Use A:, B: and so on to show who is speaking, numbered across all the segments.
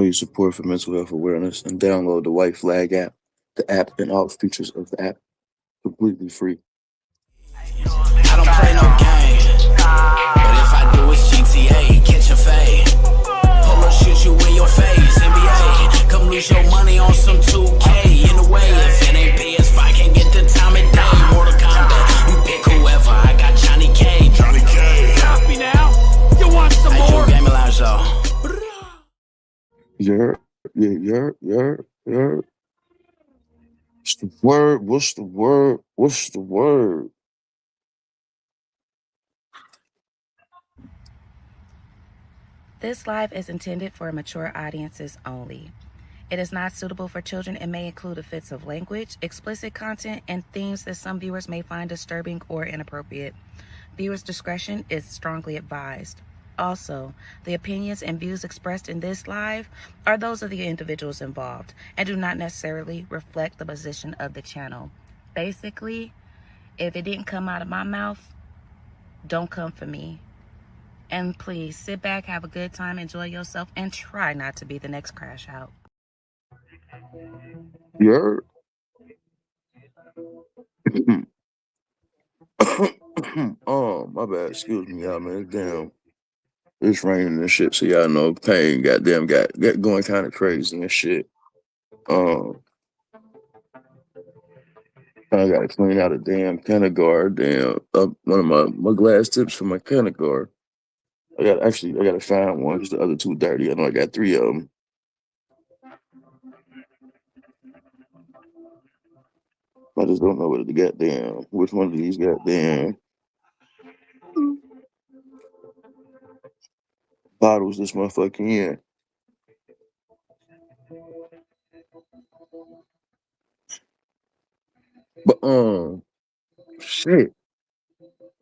A: your support for mental health awareness and download the White Flag app. The app and all features of the app completely free.
B: I don't play no game, but if I do, it's GTA. Catch a fade, pull up, shoot you in your face. NBA, come lose your money on some 2K. In a way, if it ain't PS5, can't get the time of day. Mortal Kombat, you pick whoever. I got Johnny K. Johnny K. Copy now. You want some more? Gaming Lounge though.
A: You're. What's the word? What's the word? What's the word?
C: This live is intended for mature audiences only. It is not suitable for children and may include offensive language, explicit content, and themes that some viewers may find disturbing or inappropriate. Viewers' discretion is strongly advised. Also, the opinions and views expressed in this live are those of the individuals involved and do not necessarily reflect the position of the channel. Basically, if it didn't come out of my mouth, don't come for me. And please sit back, have a good time, enjoy yourself, and try not to be the next crash out.
A: You're. Oh, my bad. Excuse me, y'all, man. Damn. It's raining and shit, so y'all know pain goddamn got going kind of crazy and shit. Um, I gotta clean out a damn canna guard. Damn, one of my glass tips for my canna guard. I gotta find one because the other two dirty. I know I got three of them. I just don't know what the goddamn which one of these goddamn bottles this motherfucking in. But shit,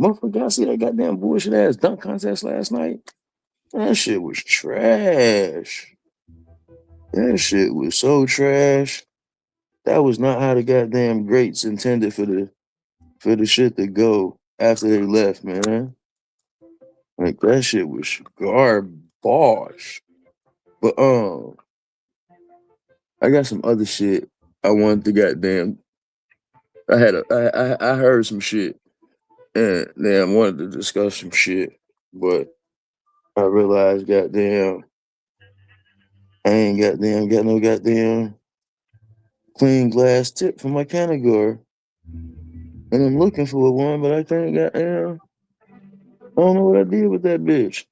A: motherfucker, y'all see that goddamn bullshit ass dunk contest last night? That shit was trash. That shit was so trash. That was not how the goddamn greats intended for the shit to go after they left, man. Like that shit was garbage. But I got some other shit I wanted to goddamn. I heard some shit and then I wanted to discuss some shit, but I realized goddamn I ain't goddamn got no goddamn clean glass tip for my Canagar. And I'm looking for one, but I can't goddamn. I don't know what I did with that bitch.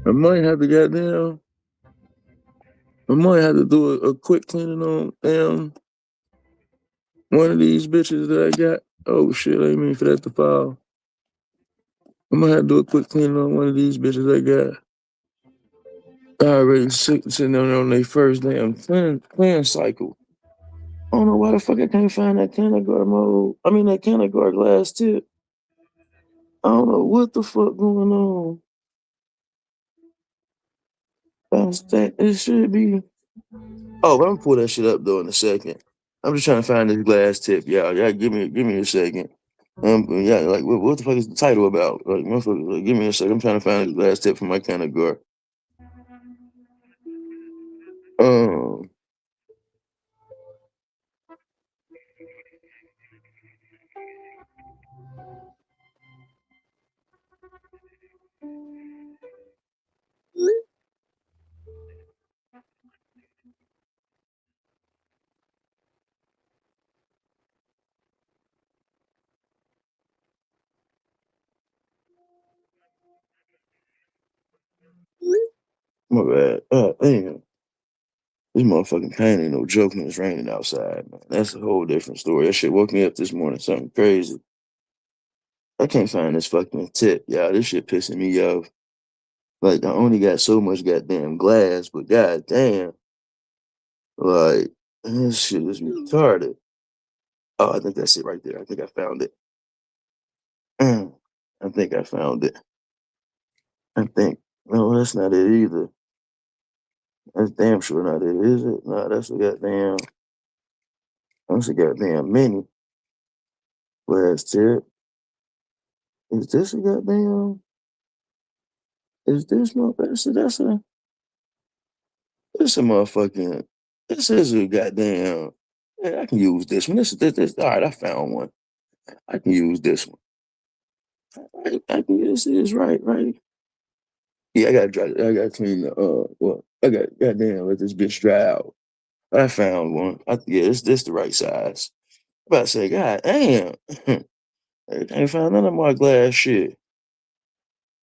A: I might have to goddamn. I might have to do a quick cleaning on one of these bitches that I got. Oh shit, I didn't mean for that to fall. I might have to do a quick cleaning on one of these bitches I got. I already sitting on their first damn clean cycle. I don't know why the fuck I can't find that Canagar mode. I mean that Canagar glass tip. I don't know what the fuck going on. It should be. Oh, but I'm gonna pull that shit up though in a second. I'm just trying to find this glass tip, y'all. Y'all give me a second. Yeah, like what the fuck is the title about? Like, motherfucker, like, give me a second. I'm trying to find this glass tip for my kind of guard. Um, my bad. Damn. This motherfucking pain ain't no joke when it's raining outside, man. That's a whole different story. That shit woke me up this morning, something crazy. I can't find this fucking tip, y'all. This shit pissing me off. Like, I only got so much goddamn glass, but goddamn. Like, this shit is retarded. Oh, I think that's it right there. I think I found it. I think I found it. I think. No, that's not it either. That's damn sure not it, is it? No, that's a goddamn. That's a goddamn mini glass tip. Is this a goddamn? Is this no? That's a. This a motherfucking. This is a goddamn. Yeah, I can use this one. This. All right, I found one. I can use this one. I can use this. Right. Yeah, I gotta clean the. Well, I got goddamn let this bitch dry out. I found one. Yeah, this the right size. I'm about to say, God damn. I can't find none of my glass shit.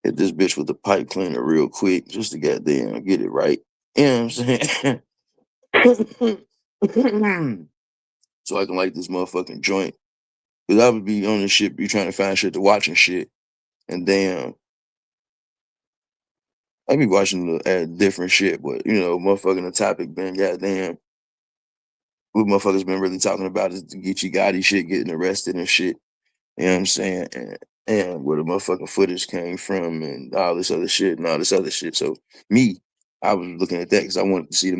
A: Hit this bitch with the pipe cleaner real quick, just to goddamn get it right. You know what I'm saying? So I can light this motherfucking joint. Cause I would be on this shit, be trying to find shit to watch and shit. And damn, I be watching different shit, but motherfucking the topic been goddamn. What motherfuckers been really talking about is the Geechee Gotti shit, getting arrested and shit. You know what I'm saying? And where the motherfucking footage came from and all this other shit and all this other shit. So me, I was looking at that because I wanted to see the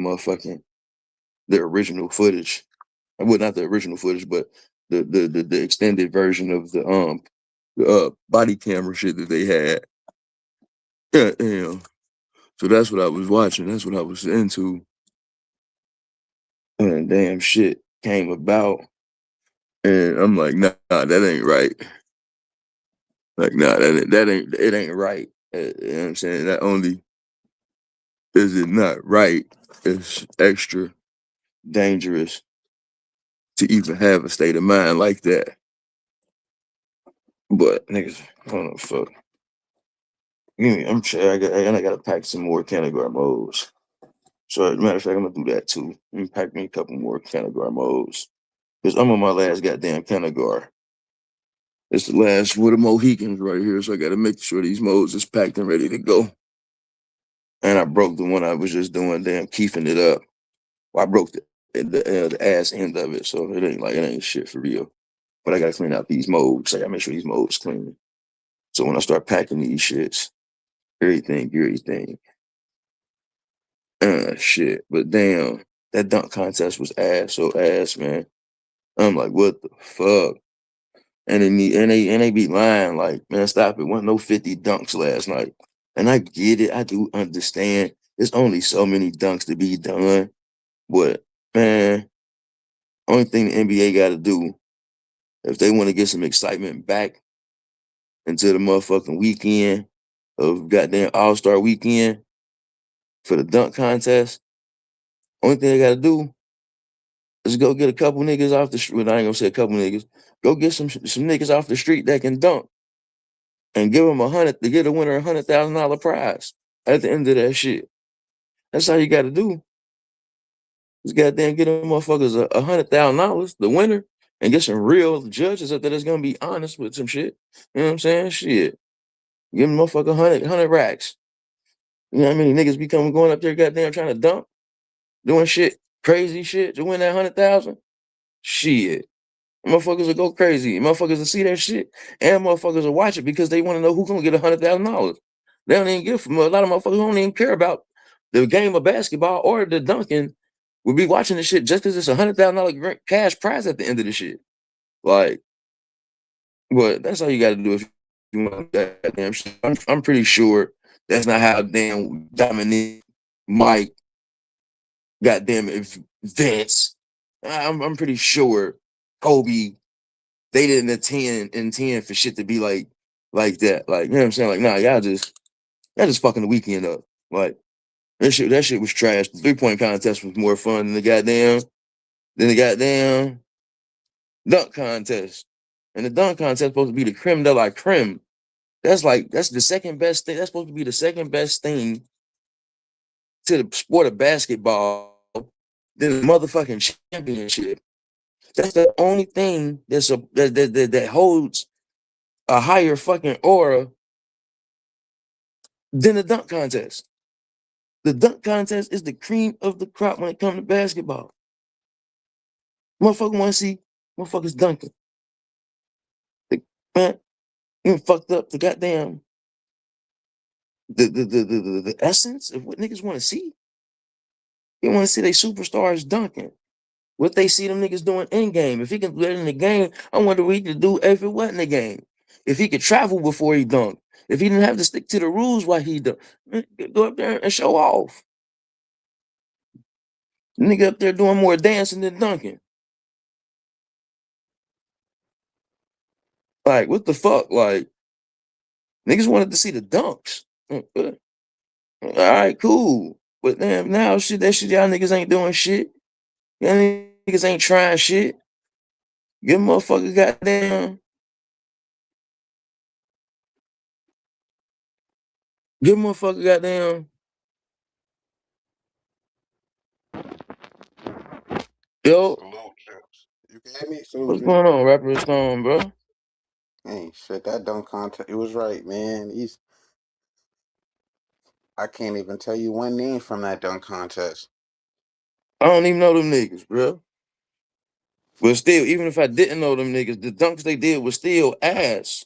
A: original footage. Well, not the original footage, but the extended version of the body camera shit that they had. Yeah, damn. So that's what I was watching. That's what I was into. And damn shit came about. And I'm like, nah, that ain't right. Like, nah, it ain't right. You know what I'm saying? Not only is it not right, it's extra dangerous to even have a state of mind like that. But niggas, I don't know, fuck. I'm sure I gotta pack some more Canagar modes. So as a matter of fact, I'm gonna do that too. Let me pack me a couple more Canagar modes. Cause I'm on my last goddamn Canagar. It's the last with the Mohicans right here, so I gotta make sure these modes is packed and ready to go. And I broke the one I was just doing, damn, keefing it up. Well, I broke the ass end of it, so it ain't shit for real. But I gotta clean out these modes. I gotta make sure these modes clean. So when I start packing these shits, everything. Shit. But damn, that dunk contest was ass, man. I'm like, what the fuck? And they be lying, like, man, stop it. Wasn't no 50 dunks last night. And I get it, I do understand. There's only so many dunks to be done. But man, only thing the NBA gotta do, if they want to get some excitement back into the motherfucking weekend of goddamn All-Star weekend for the dunk contest, only thing they gotta do is go get a couple niggas off the street. Well, I ain't gonna say a couple niggas. Go get some niggas off the street that can dunk and give them to get a winner $100,000 prize at the end of that shit. That's how you gotta do. Just goddamn get them motherfuckers $100,000, the winner, and get some real judges up there that's gonna be honest with some shit. You know what I'm saying? Shit. Give them motherfucker 100 racks. You know how many niggas be going up there goddamn trying to dunk? Doing shit, crazy shit to win that 100,000? Shit. Motherfuckers will go crazy. Motherfuckers will see that shit, and motherfuckers will watch it because they want to know who's gonna get $100,000. They don't even give a lot of motherfuckers don't even care about the game of basketball or the dunking. Will be watching this shit just because it's $100,000 cash prize at the end of the shit. Like, but that's all you got to do if you want that damn shit. I'm pretty sure that's not how damn Dominic, Mike, goddamn it, Vince. I'm pretty sure Kobe, they didn't intend for shit to be like that. Like, you know what I'm saying? Like, nah, y'all just fucking the weekend up. Like, that shit was trash. The 3-point contest was more fun than the goddamn dunk contest. And the dunk contest is supposed to be the creme de la creme. That's the second best thing. That's supposed to be the second best thing to the sport of basketball than the motherfucking championship. That's the only thing that holds a higher fucking aura than the dunk contest. The dunk contest is the cream of the crop when it comes to basketball. Motherfucker want to see motherfuckers dunking. Man, you fucked up the goddamn the essence of what niggas want to see. They want to see they superstars dunking. What they see them niggas doing in game. If he can do that in the game, I wonder what he could do if it wasn't the game. If he could travel before he dunked. If he didn't have to stick to the rules while he dunked. Go up there and show off. Nigga up there doing more dancing than dunking. Like, what the fuck? Like, niggas wanted to see the dunks. All right, cool. But damn, now shit, that shit, y'all niggas ain't doing shit. Y'all niggas ain't trying shit. Give motherfucker give motherfucker goddamn. Yo,
D: Salute, Chips. You can hear me? Salute,
A: what's
D: Chips.
A: going on, Rapper Stone, bro?
D: Hey, shit, that dunk contest. It was right, man. I can't even tell you one name from that dunk contest.
A: I don't even know them niggas, bro. But still, even if I didn't know them niggas, the dunks they did was still ass.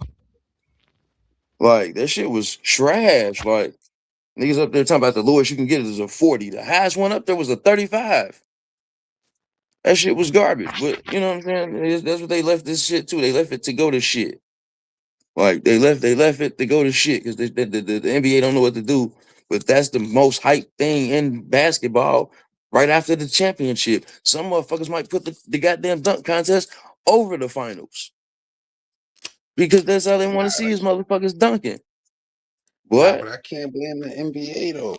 A: Like, that shit was trash. Like, niggas up there talking about the lowest you can get is a 40. The highest one up there was a 35. That shit was garbage. But, you know what I'm saying? That's what they left this shit to. They left it to go to shit. Like, they left it to go to shit because the NBA don't know what to do. But that's the most hyped thing in basketball right after the championship. Some motherfuckers might put the goddamn dunk contest over the finals because that's all they want
D: Nah,
A: to see is motherfuckers dunking.
D: but
A: But
D: I can't blame the NBA though.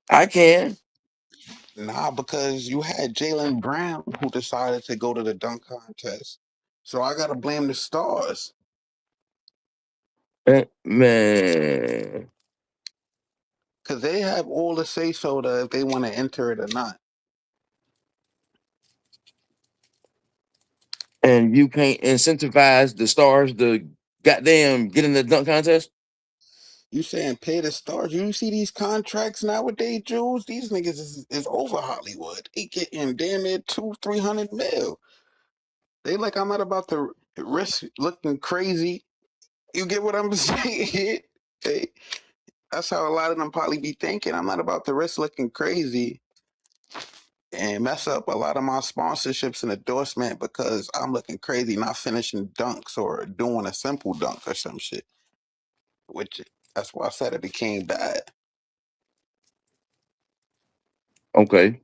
A: I can.
D: Nah, because you had Jalen Brown who decided to go to the dunk contest. So I gotta blame the stars.
A: Man.
D: Because they have all the say so if they want to enter it or not.
A: And you can't incentivize the stars to goddamn get in the dunk contest.
D: You saying pay the stars? You see these contracts nowadays, Jules? These niggas is over Hollywood. They getting damn near 200-300 mil. They like I'm not about to risk looking crazy. You get what I'm saying? Hey, that's how a lot of them probably be thinking. I'm not about to risk looking crazy and mess up a lot of my sponsorships and endorsement because I'm looking crazy, not finishing dunks or doing a simple dunk or some shit. Which that's why I said it became bad.
A: Okay.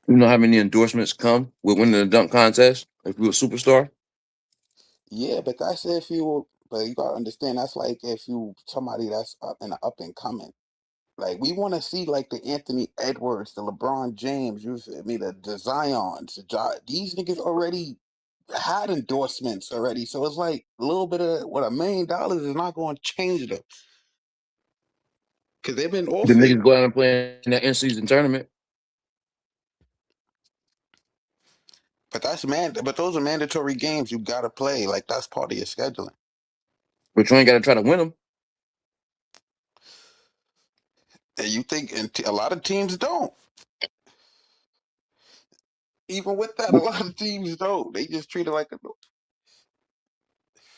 A: You know how many endorsements come with winning the dunk contest if you're a superstar?
D: Yeah, but that's if you. But you gotta understand that's like if you somebody that's up and up and coming. Like we want to see like the Anthony Edwards, the LeBron James, you feel me, the Zions, these niggas already had endorsements already. So it's like a little bit of what $1 million is not going to change them because they've been
A: The
D: offered.
A: niggas go out and play in that in-season tournament,
D: But but those are mandatory games you got to play. Like that's part of your scheduling.
A: but you ain't got to try to win them.
D: And you think, and a lot of teams don't. Even with that, a lot of teams don't. They just treat it like a.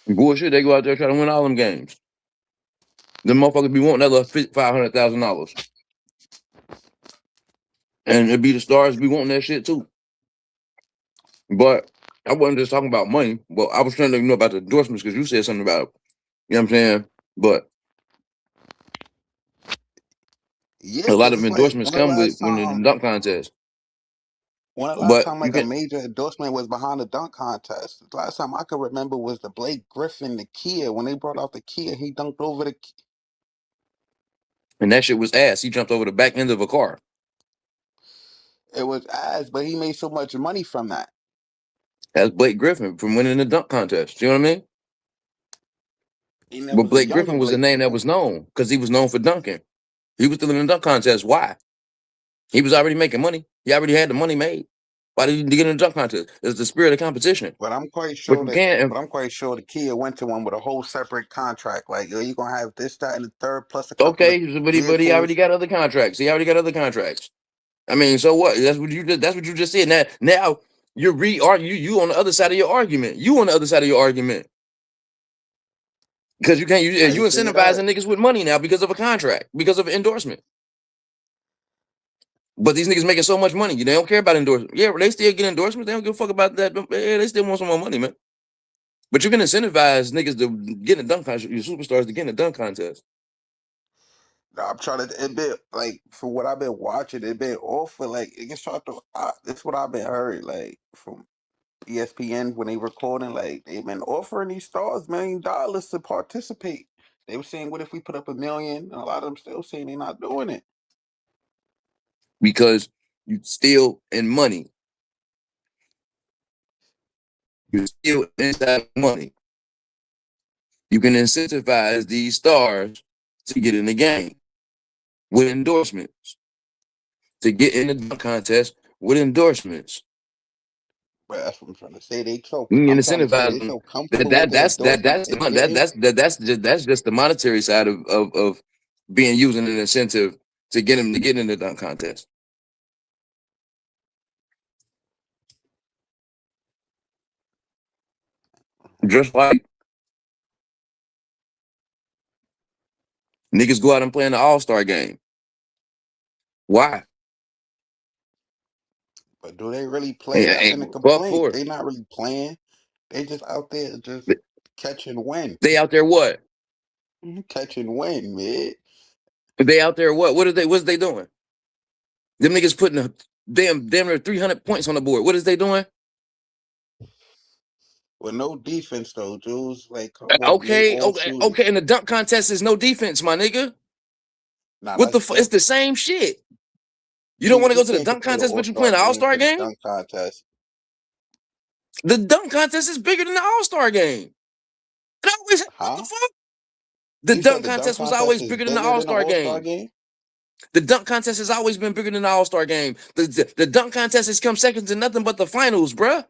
A: Bullshit, they go out there trying to win all them games. Them motherfuckers be wanting that little $500,000. And it be the stars be wanting that shit too. But I wasn't just talking about money, but I was trying to know about the endorsements because you said something about, you know what I'm saying? But
D: Yeah,
A: a lot
D: because
A: of
D: it's like
A: endorsements come with when the dunk contest.
D: when the last
A: But
D: time
A: you
D: like a
A: can,
D: major endorsement was behind the dunk contest. The last time I could remember was the Blake Griffin, the Kia. When they brought out the Kia, he dunked over the.
A: and that shit was ass. He jumped over the back end of a car.
D: It was ass, but he made so much money from that.
A: That's Blake Griffin from winning the dunk contest. You know what I mean?
D: And there
A: But
D: was a
A: Blake
D: younger
A: Griffin was the
D: Blake
A: name that
D: Griffin.
A: was known because he was known for dunking. He was still in the dunk contest. Why? He was already making money. He already had the money made. Why did he get in the dunk contest? It's the spirit of competition.
D: But I'm quite
A: But
D: sure
A: you
D: that.
A: can't.
D: But I'm quite sure the Kia went to one with a whole separate contract. Like, you're gonna have this, that, and the third, plus a couple of
A: Okay, but he already
D: vehicles.
A: got other contracts. He already got other contracts. I mean, so what? That's what you just said. Now you're you on the other side of your argument. You on the other side of your argument because you can't.
D: How
A: You
D: you figure that?
A: incentivizing niggas with money now because of a contract, because of an endorsement. But these niggas making so much money, they don't care about endorsement. Yeah, they still get endorsements. They don't give a fuck about that. Yeah, they still want some more money, man. But you can incentivize niggas to get in a dunk contest, your superstars to get in a dunk contest.
D: I'm trying to. It been like from what I've been watching, it been off for like it gets trying to. This what I've been heard like from ESPN when they recording. Like they've been offering these stars $1 million to participate. They were saying, "What if we put up 1 million?" And a lot of them still saying they're not doing it.
A: Because you steal in money. You steal inside money. You can incentivize these stars to get in the game with endorsements, to get in the dunk contest with endorsements.
D: But that's what I'm trying to say. They so
A: You can
D: I'm trying to say
A: incentivize
D: they
A: them.
D: so comfortable with the endorsement
A: That's the
D: and
A: money.
D: getting.
A: That's just the monetary side of being using an incentive to get them to get in the dunk contest. Just like niggas go out and play in the All-Star game. Why?
D: But do they really play? That's been a
A: Fuck
D: complaint.
A: for it.
D: They not really playing. They just out there just catch and win.
A: They out there what?
D: Catch and win, man.
A: They out there what? What's they doing? Them niggas putting a damn near 300 points on the board. What is they doing?
D: With no defense though, Jules. Like, come on, they all shooters.
A: Okay. In the dunk contest, is no defense, my nigga.
D: Nah,
A: What the
D: that's
A: fuck? It's
D: different.
A: the same shit. You don't want to
D: You
A: go to the
D: can't
A: dunk
D: compare the
A: contest,
D: All
A: but you playing
D: Star
A: the
D: game
A: All-Star
D: to the
A: game?
D: dunk contest.
A: The dunk contest is bigger than the All-Star game. It always, what the
D: Huh?
A: fuck? The
D: You said
A: dunk
D: the dunk
A: contest was
D: contest
A: always
D: is
A: bigger than the
D: bigger than the
A: All-Star
D: All Star
A: game.
D: game?
A: The dunk contest has always been bigger than the All-Star game. The dunk contest has come second to nothing but the finals, bruh.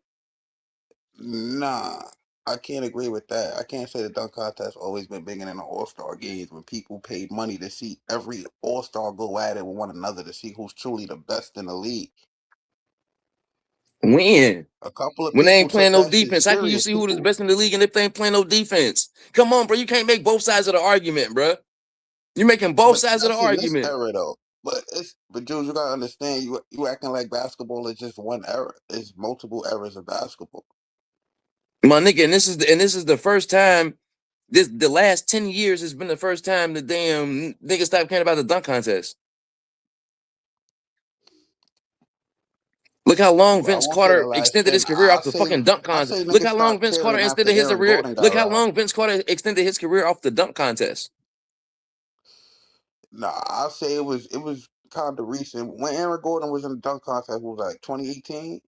D: Nah. I can't agree with that. I can't say the dunk contest always been bigger than the All Star games when people paid money to see every All Star go at it with one another to see who's truly the best in the league.
A: When?
D: A couple of
A: When they
D: people
A: ain't playing
D: took
A: no
D: that shit
A: defense, how can you
D: serious.
A: see who is the
D: People,
A: best in the league and if they ain't playing no defense? Come on, bro. You can't make both sides of the argument, bro. You're making both
D: but
A: sides of the
D: that's in this
A: argument.
D: era though. But Jules, you gotta understand you acting like basketball is just one era. It's multiple eras of basketball.
A: My nigga, and this is the first time the last 10 years has been the first time the damn niggas stopped caring about the dunk contest. Look how long
D: Well, I
A: Vince
D: won't say the
A: Carter
D: last
A: extended
D: 10.
A: his career off the fucking dunk
D: I
A: contest.
D: say
A: Look
D: niggas
A: how long
D: stopped
A: Vince Carter
D: caring after
A: extended his
D: Aaron
A: career.
D: Gordon got
A: Look how
D: around.
A: long Vince Carter extended his career off the dunk contest.
D: Nah, I'll say it was kind of recent. When Aaron Gordon was in the dunk contest, what was like 2018,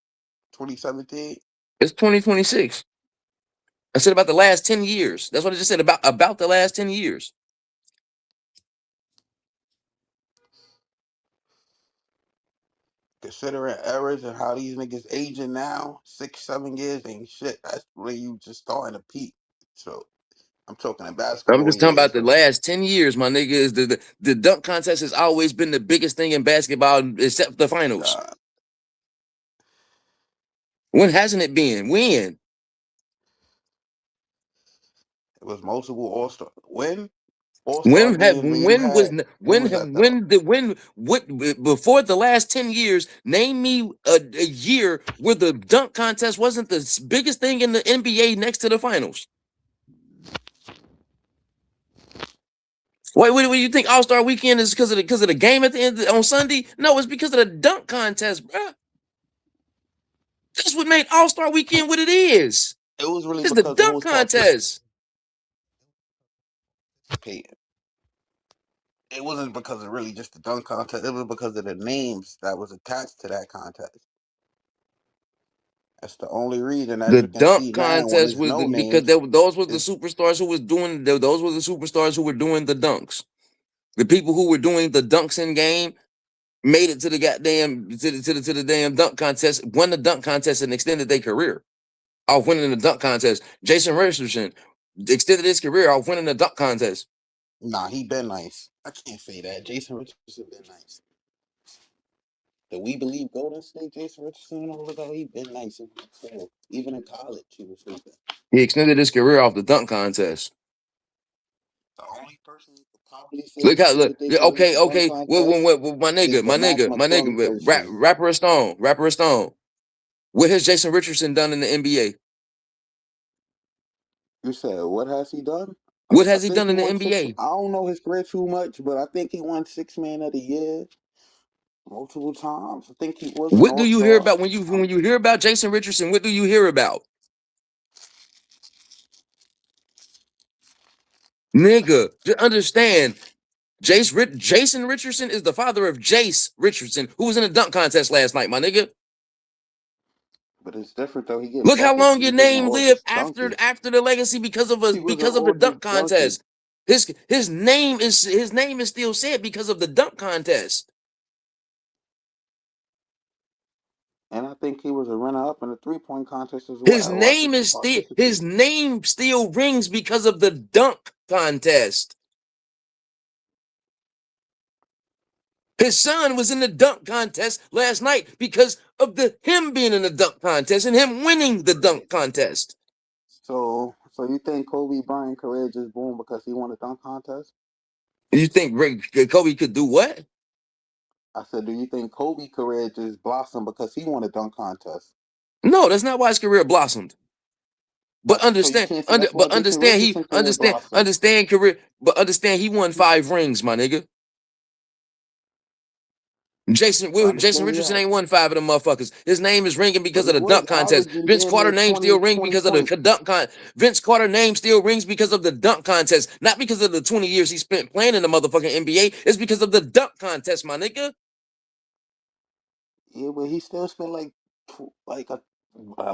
D: 2017?
A: It's 2026. I said about the last 10 years. That's what I just said about the last 10 years.
D: Considering eras and how these niggas aging now, 6, 7 years ain't shit. That's when you just starting to peak. So I'm talking in
A: I'm
D: basketball
A: just talking about
D: years
A: the
D: though.
A: last 10 years, my nigga. Is the dunk contest has always been the biggest thing in basketball except the finals.
D: Nah,
A: When hasn't it been? When?
D: it was multiple All Star. When All Star games where you
A: When was
D: had when was that though?
A: what before the last 10 years, name me a year where the dunk contest wasn't the biggest thing in the NBA next to the finals. Why what do you think All-Star weekend is because of the game at the end on Sunday? No, it's because of the dunk contest, bruh. That's what made All-Star weekend what it is.
D: It was really
A: It's the
D: because who
A: dunk
D: was
A: contest.
D: participating. It wasn't because of really just the dunk contest. It was because of the names that was attached to that contest. That's the only reason, as
A: The
D: you can see
A: dunk
D: now, when
A: contest
D: there's
A: was
D: no
A: because
D: names,
A: those were the
D: is
A: superstars who was doing those were the superstars who were doing the dunks. The people who were doing the dunks in game made it to the goddamn to the damn dunk contest, won the dunk contest, and extended their career off winning the dunk contest. Jason Richardson extended his career off winning the dunk contest.
D: nah, he been nice. I can't say that. Jason Richardson been nice. The We Believe Golden State, Jason Richardson, all of that, he been nice. Even in college, he was hooping.
A: He extended his career off the dunk contest.
D: The only person who could probably say
A: Look how
D: extended
A: look.
D: their
A: Yeah,
D: career
A: okay,
D: with dunk
A: okay.
D: contest
A: My
D: is
A: nigga,
D: the Mac
A: my
D: McClung
A: nigga,
D: person.
A: Rapper a Stone. What has Jason Richardson done in the NBA?
D: You said, what has he done?
A: What
D: I
A: has he
D: think
A: done
D: he
A: in the
D: won six.
A: NBA?
D: I don't know his career too much, but I think he won six man of the year multiple times. I think he was an
A: What do
D: all
A: you hear
D: star.
A: about when you hear about Jason Richardson? What do you hear about? Nigga, just understand. Jason Richardson is the father of Jace Richardson, who was in a dunk contest last night, my nigga.
D: But it's different though. He get
A: Look how
D: buckets.
A: long your
D: He wasn't
A: name
D: all
A: lived
D: just
A: after
D: dunking.
A: the legacy because of
D: He wasn't
A: the
D: all
A: dunk
D: just dunking.
A: contest. His name is still said because of the dunk contest.
D: And I think he was a runner up in the 3-point contest as well. I think he
A: His
D: participated.
A: name still rings because of the dunk contest. His son was in the dunk contest last night because of him being in the dunk contest and him winning the dunk contest.
D: So you think Kobe Bryant career just boomed because he won a dunk contest?
A: You think Kobe could do what?
D: I said, do you think Kobe career just blossomed because he won a dunk contest?
A: No, that's not why his career blossomed. But
D: So you can't say that's why
A: but
D: Jason Richardson career blossomed.
A: understand he won 5 rings, my nigga.
D: So I
A: Jason
D: understand he
A: Richardson
D: has.
A: ain't won 5 of them motherfuckers. His name is ringing
D: But
A: because of
D: he
A: the
D: was
A: dunk contest.
D: averaging
A: Vince
D: damn
A: Carter
D: near
A: name
D: 20,
A: still rings
D: 20
A: because of the
D: points.
A: Vince Carter name still rings because of the dunk contest, not because of the 20 years he spent playing in the motherfucking NBA. It's because of the dunk contest, my nigga.
D: Yeah, but he still spent like a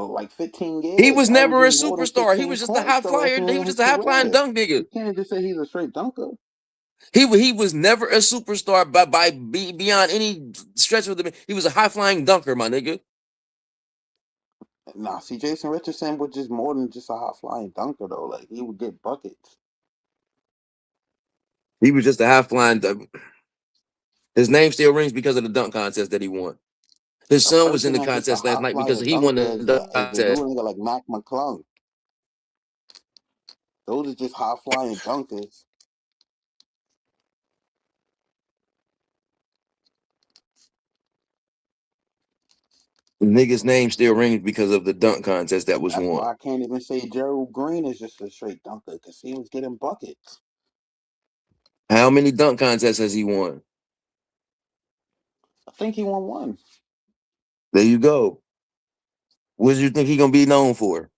D: like 15
A: He
D: years
A: was never a
D: averaging more than
A: superstar. He was
D: 15
A: just a
D: points
A: high
D: though at
A: flyer.
D: the
A: He
D: end
A: was
D: of his
A: just a high flying
D: career.
A: dunk nigga.
D: You can't just say he's a straight dunker.
A: He was never a superstar beyond any stretch of the. He was a high flying dunker, my nigga.
D: Nah, see, Jason Richardson was just more than just a high flying dunker though. Like he would get buckets.
A: He was just a high flying. His name still rings because of the dunk contest that he won. His
D: A
A: son was in
D: person
A: the
D: that's just a
A: contest last
D: high
A: night because
D: flyer
A: he won
D: dunker
A: the dunk
D: is the new
A: contest.
D: nigga like Mac McClung. Those are just high flying dunkers.
A: The nigga's name still rings because of the dunk contest that was
D: That's
A: won.
D: why I can't even say Gerald Green is just a straight dunker because he was getting buckets.
A: How many dunk contests has he won?
D: I think he won one.
A: There you go. What do you think he gonna be known for?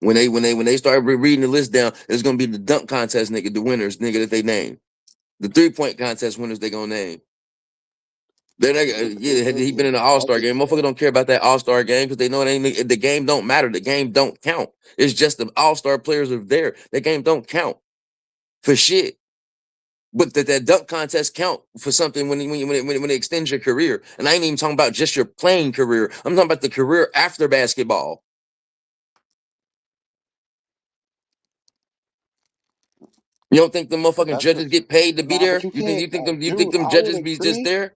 A: When they start reading the list down, it's gonna be the dunk contest nigga, the winners, nigga that they name. The 3-point contest winners they gonna name. Then
D: Yeah, but they
A: yeah, had
D: still
A: he been in
D: getting
A: the All Star game,
D: buckets
A: motherfucker
D: though.
A: don't care about that All Star game because they know it ain't the game don't matter. The game don't count. It's just the All Star players are there. The game don't count for shit. But that dunk contest count for something when it extends your career. And I ain't even talking about just your playing career. I'm talking about the career after basketball. You don't think the
D: But
A: motherfucking
D: that's
A: judges
D: what.
A: get paid to be
D: Nah, but
A: there?
D: you can't,
A: You think
D: Drew.
A: them
D: I would
A: judges be just
D: agree.
A: there?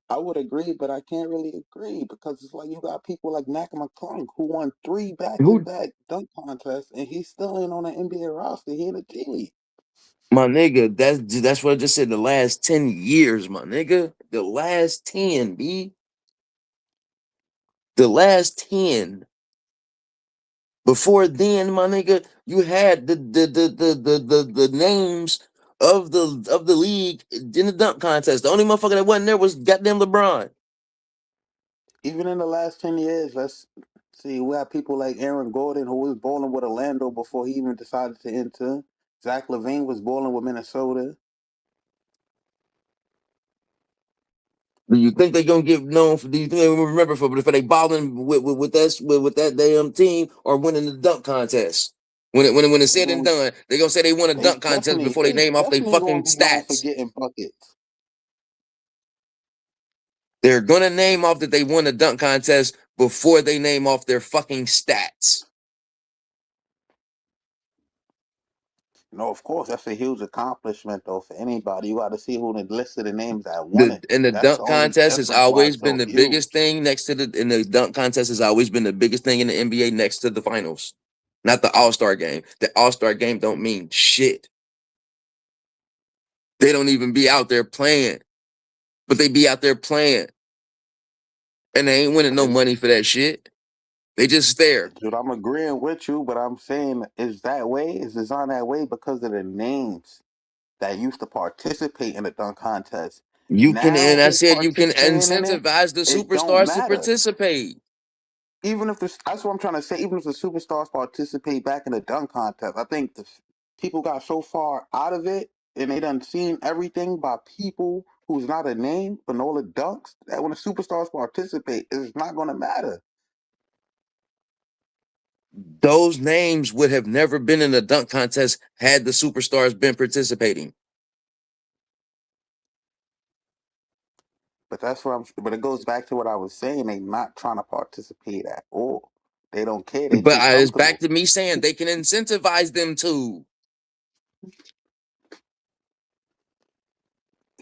D: I would agree, but I can't really agree because it's like you got people like Mac McClung who won three
A: Who
D: back-to-back dunk contests, and he's still ain't on the NBA roster. He in the G League.
A: My nigga, that's what I just said. The last 10 years, my nigga. The last 10, B. The last 10. Before then, my nigga, you had the names of the league in the dunk contest. The only motherfucker that wasn't there was goddamn LeBron.
D: Even in the last 10 years, let's see, we have people like Aaron Gordon who was bowling with Orlando before he even decided to enter. Zach LaVine was bowling with Minnesota.
A: Do you think they gonna get known for? Do you think they will remember for they balling with that damn team or winning the dunk contest? When it's
D: They
A: said and
D: going
A: done, they gonna say they won a dunk contest before they
D: they
A: name off their
D: definitely gonna
A: fucking
D: be known for
A: stats.
D: getting buckets.
A: They're gonna name off that they won a dunk contest before they name off their fucking stats.
D: No, of course, that's a huge accomplishment though for anybody. You got to see who the list of the names that won it.
A: The
D: That's the
A: dunk
D: only
A: contest has
D: difference why
A: always
D: it's
A: been
D: so
A: the biggest
D: huge.
A: thing next to the dunk contest has always been the biggest thing in the NBA next to the finals. Not the All-Star game. The All-Star game don't mean shit. They don't even be out there playing. But they be out there playing. And they ain't winning
D: But
A: no
D: it's
A: money for that shit. They just stare.
D: Dude, I'm agreeing with you, but I'm saying is that way? Is designed that way because of the names that used to participate in the dunk contest.
A: You can,
D: Now
A: and I
D: who's
A: said you can
D: participating in it?
A: incentivize the
D: It don't
A: superstars to
D: matter.
A: participate.
D: Even if that's what I'm trying to say. Even if the superstars participate back in the dunk contest, I think the people got so far out of it and they done seen everything by people who's not a name but all the dunks that when the superstars participate, it's not going to matter.
A: Those names would have never been in the dunk contest had the superstars been participating.
D: But that's what I'm. But it goes back to what I was saying. They not trying to participate at all. They don't care. They
A: But
D: too
A: it's back
D: comfortable.
A: to me saying they can incentivize them to.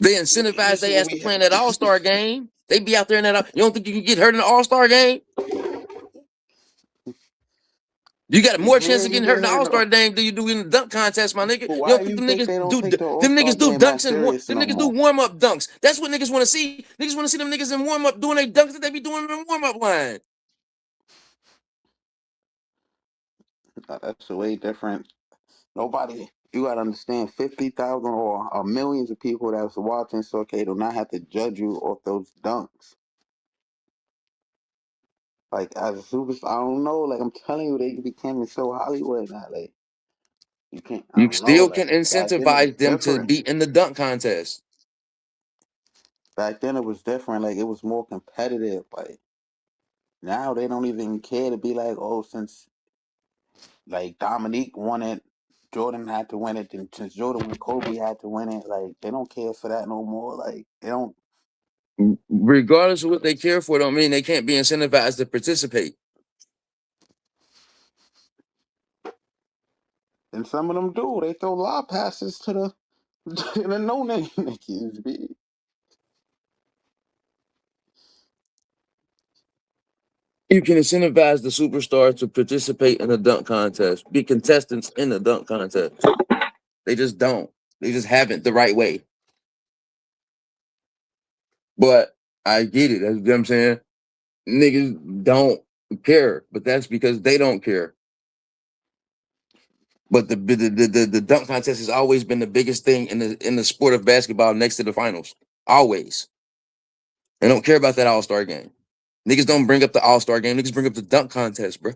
A: They
D: You
A: incentivize
D: see
A: they
D: what
A: ass to
D: we
A: play in that All-Star game. They be out there in that. You don't think you can get hurt in the All-Star game? You got more chance
D: yeah,
A: of
D: you
A: getting hurt
D: get
A: in the
D: hurt.
A: All-Star game than you do in the dunk contest, my nigga.
D: But
A: You
D: why
A: don't
D: do
A: think
D: you
A: them
D: think
A: niggas
D: they don't
A: do
D: take the All
A: them
D: Star
A: niggas do
D: game that
A: dunks
D: serious
A: them
D: no
A: niggas do
D: more?
A: warm-up dunks. That's what niggas want to see. Niggas want to see them niggas in warm-up doing their dunks that they be doing in the warm-up line.
D: That's a way different. Nobody. You gotta understand, 50,000 or millions of people that's watching, so okay, do not have to judge you off those dunks. Like as a superstar, I don't know. Like I'm telling you, they became so Hollywood now. Like you can't. I
A: You
D: don't know.
A: still can
D: Like back then it was
A: incentivize them to
D: different.
A: be in the dunk contest.
D: Back then it was different. Like it was more competitive. Like now they don't even care to be like, oh, since like Dominique won it, Jordan had to win it. And since Jordan won, Kobe had to win it. Like they don't care for that no more. Like they don't.
A: Regardless of what they care for, don't mean they can't be incentivized to participate.
D: And some of them do. They throw lob passes to the to the no name niggas. B.
A: You can incentivize the superstars to participate in the dunk contest, be contestants in the dunk contest. They just don't. They just haven't the right way. But I get it. That's what I'm saying. Niggas don't care, but that's because they don't care. But the dunk contest has always been the biggest thing in the sport of basketball next to the finals. Always. They don't care about that All-Star game. Niggas don't bring up the All-Star game. Niggas bring up the dunk contest, bro.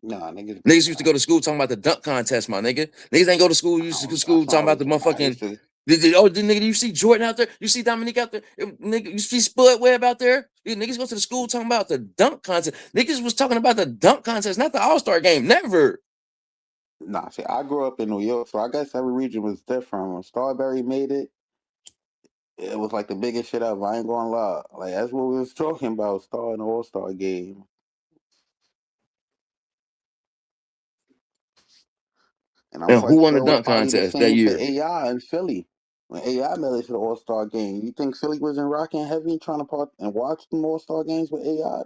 D: Nah, niggas.
A: Niggas used to go to school talking about the dunk contest, my nigga. Niggas ain't go to school. Used to go to school
D: That's when I
A: talking about
D: was.
A: the
D: I used
A: motherfucking.
D: to.
A: Nigga, you see Jordan out there? You see Dominique out there? Nigga, you see Spud Webb out there? Niggas go to the school talking about the dunk contest. Niggas was talking about the dunk contest, not the All-Star game. Never.
D: Nah, see, I grew up in New York, so I guess every region was different. When Starberry made it, it was like the biggest shit ever. I ain't gonna lie. Like that's what we was talking about. Starting the All Star game. And I'm
A: And who
D: quite
A: won the
D: sure it was
A: dunk
D: probably the
A: contest that
D: same for
A: year?
D: AI in Philly. When AI made it to the All Star game, you think Philly wasn't rocking heavy trying to part and watch the All Star games with AI?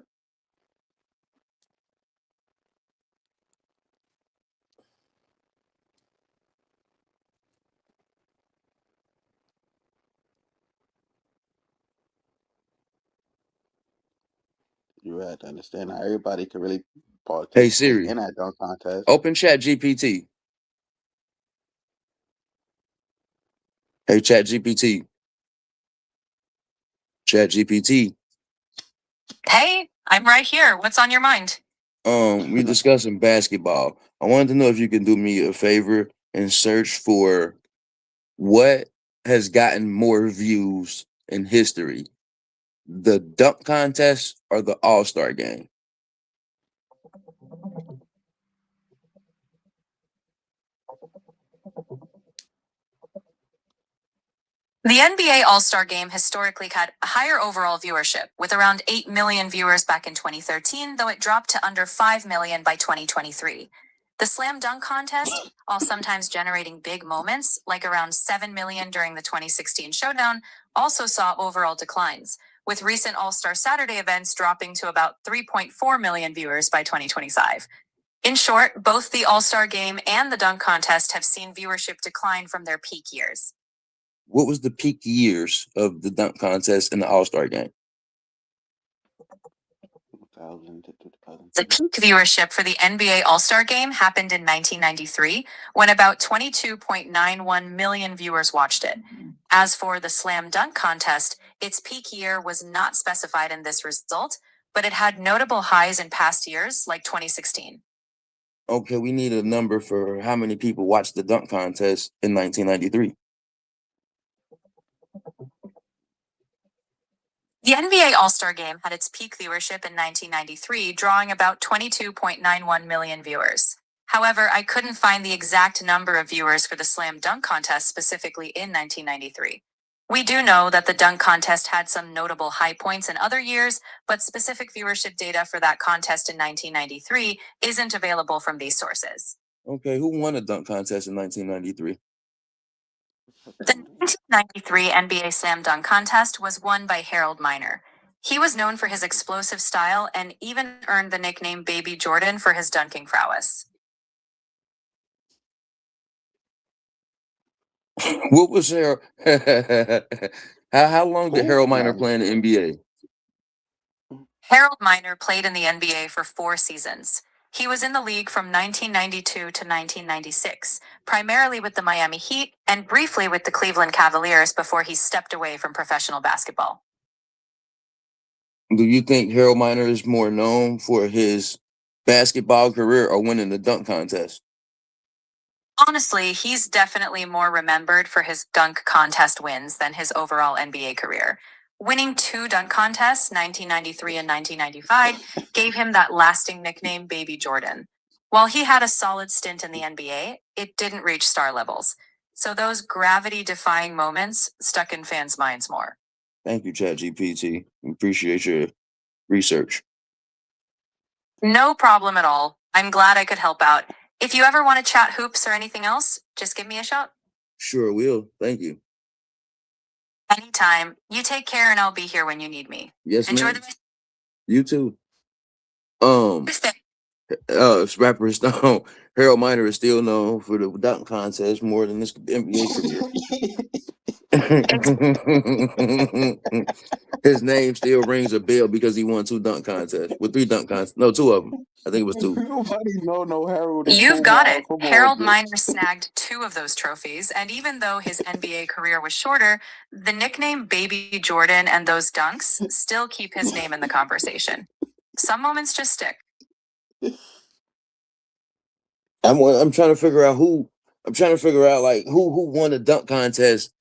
D: You had to understand how everybody could really
A: Hey
D: participate
A: Siri,
D: in that dunk contest.
A: open Chat GPT. Hey Chat GPT. Chat GPT.
C: Hey, I'm right here. What's on your mind?
A: We discussing basketball. I wanted to know if you can do me a favor and search for what has gotten more views in history, the dunk contest or the All-Star game.
C: The NBA All-Star Game historically had a higher overall viewership, with around 8 million viewers back in 2013, though it dropped to under 5 million by 2023. The slam dunk contest, while sometimes generating big moments, like around 7 million during the 2016 showdown, also saw overall declines, with recent All-Star Saturday events dropping to about 3.4 million viewers by 2025. In short, both the All-Star Game and the dunk contest have seen viewership decline from their peak years.
A: What was the peak years of the dunk contest and the All-Star game?
D: 2000 to 2000.
E: The peak viewership for the NBA All-Star Game happened in 1993, when about 22.91 million viewers watched it. As for the slam dunk contest, its peak year was not specified in this result, but it had notable highs in past years, like 2016.
A: Okay, we need a number for how many people watched the dunk contest in 1993.
E: The NBA All-Star Game had its peak viewership in 1993, drawing about 22.91 million viewers. However, I couldn't find the exact number of viewers for the slam dunk contest specifically in 1993. We do know that the dunk contest had some notable high points in other years, but specific viewership data for that contest in 1993 isn't available from these sources.
A: Okay, who won the dunk contest in 1993?
E: The 1993 NBA Slam Dunk Contest was won by Harold Miner. He was known for his explosive style and even earned the nickname Baby Jordan for his dunking prowess.
A: What was Harold? How long did Harold Miner play in the NBA?
E: Harold Miner played in the NBA for 4 seasons. He was in the league from 1992 to 1996, primarily with the Miami Heat and briefly with the Cleveland Cavaliers before he stepped away from professional basketball.
A: Do you think Harold Miner is more known for his basketball career or winning the dunk contest?
E: Honestly, he's definitely more remembered for his dunk contest wins than his overall NBA career. Winning 2 dunk contests, 1993 and 1995, gave him that lasting nickname Baby Jordan. While he had a solid stint in the NBA, it didn't reach star levels. So those gravity-defying moments stuck in fans' minds more.
A: Thank you, ChatGPT. Appreciate your research.
E: No problem at all. I'm glad I could help out. If you ever want to chat hoops or anything else, just give me a shout.
A: Sure will. Thank you.
E: Anytime. You take care and I'll be here when you need me.
A: Yes,
E: Enjoy
A: ma'am. You too. Rapper Stone. Harold Miner is still known for the dunk contest more than his NBA career. His name still rings a bell because he won 2 dunk contests. With 3 dunk contests. No, 2 of them. I think it was 2.
D: Nobody know Harold.
E: You've got it. Harold Miner snagged 2 of those trophies, and even though his NBA career was shorter, the nickname Baby Jordan and those dunks still keep his name in the conversation. Some moments just stick.
A: I'm trying to figure out who won the dunk contest,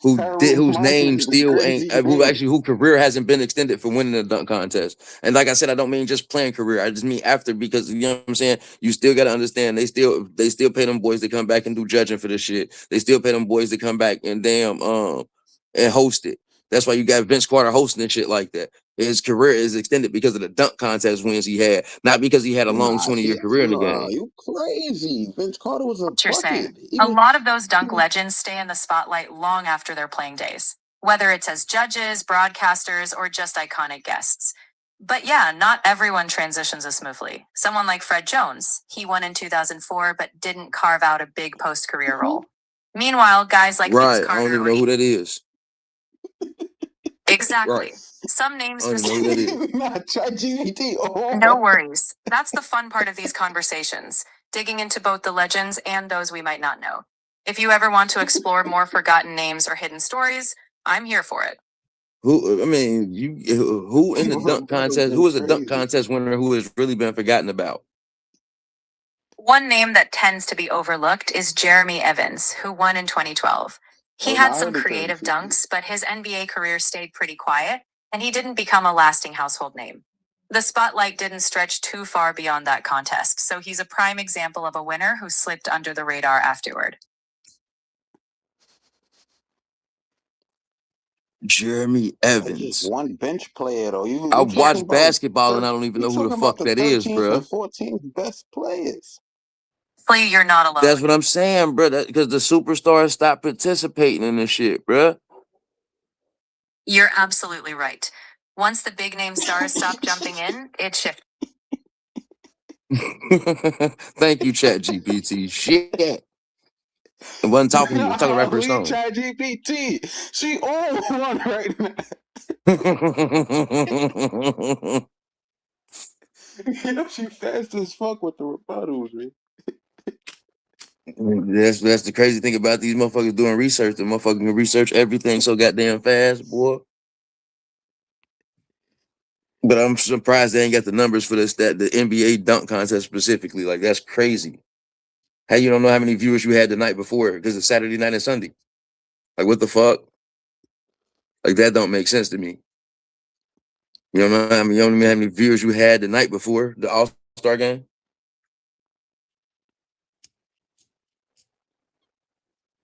A: whose name still ain't, whose career hasn't been extended for winning the dunk contest. And like I said, I don't mean just playing career. I just mean after, because you know what I'm saying? You still got to understand, they still pay them boys to come back and do judging for this shit. They still pay them boys to come back and and host it. That's why you got Vince Carter hosting and shit like that. His career is extended because of the dunk contest wins he had, not because he had a long 20-year career in the game.
D: You crazy. Vince Carter was a bucket.
E: A lot of those dunk legends stay in the spotlight long after their playing days, whether it's as judges, broadcasters, or just iconic guests. But yeah, not everyone transitions as smoothly. Someone like Fred Jones, he won in 2004 but didn't carve out a big post-career role. Meanwhile, guys like Vince Carter...
A: I don't even know who that is.
E: Exactly. Right. Some names just...
D: Not ChatGPT. Oh.
E: No worries. That's the fun part of these conversations, digging into both the legends and those we might not know. If you ever want to explore more forgotten names or hidden stories, I'm here for it.
A: Who in the dunk contest? Who is a dunk contest winner who has really been forgotten about?
E: One name that tends to be overlooked is Jeremy Evans, who won in 2012. He had some creative dunks, but his NBA career stayed pretty quiet, and he didn't become a lasting household name. The spotlight didn't stretch too far beyond that contest, so he's a prime example of a winner who slipped under the radar afterward.
A: Jeremy Evans.
D: Just one bench player, though.
A: I watch basketball and I don't even know who the fuck that is, bro.
D: 14 best players.
E: You're not alone.
A: That's what I'm saying, bro. Because the superstars stopped participating in this shit, bro.
E: You're absolutely right. Once the big name stars stopped jumping in, it shifted.
A: Thank you, ChatGPT. Shit. I wasn't talking to you. I'm talking Rapper Stone.
D: ChatGPT. She on one right now. She fast as fuck with the rebuttals, man.
A: That's the crazy thing about these motherfuckers doing research. The motherfucker can research everything so goddamn fast, boy. But I'm surprised they ain't got the numbers for this, that the NBA dunk contest specifically. Like, that's crazy. How you don't know how many viewers you had the night before because it's Saturday night and Sunday? Like, what the fuck? Like, that don't make sense to me. You don't know how many, you don't know how many viewers you had the night before the All-Star game?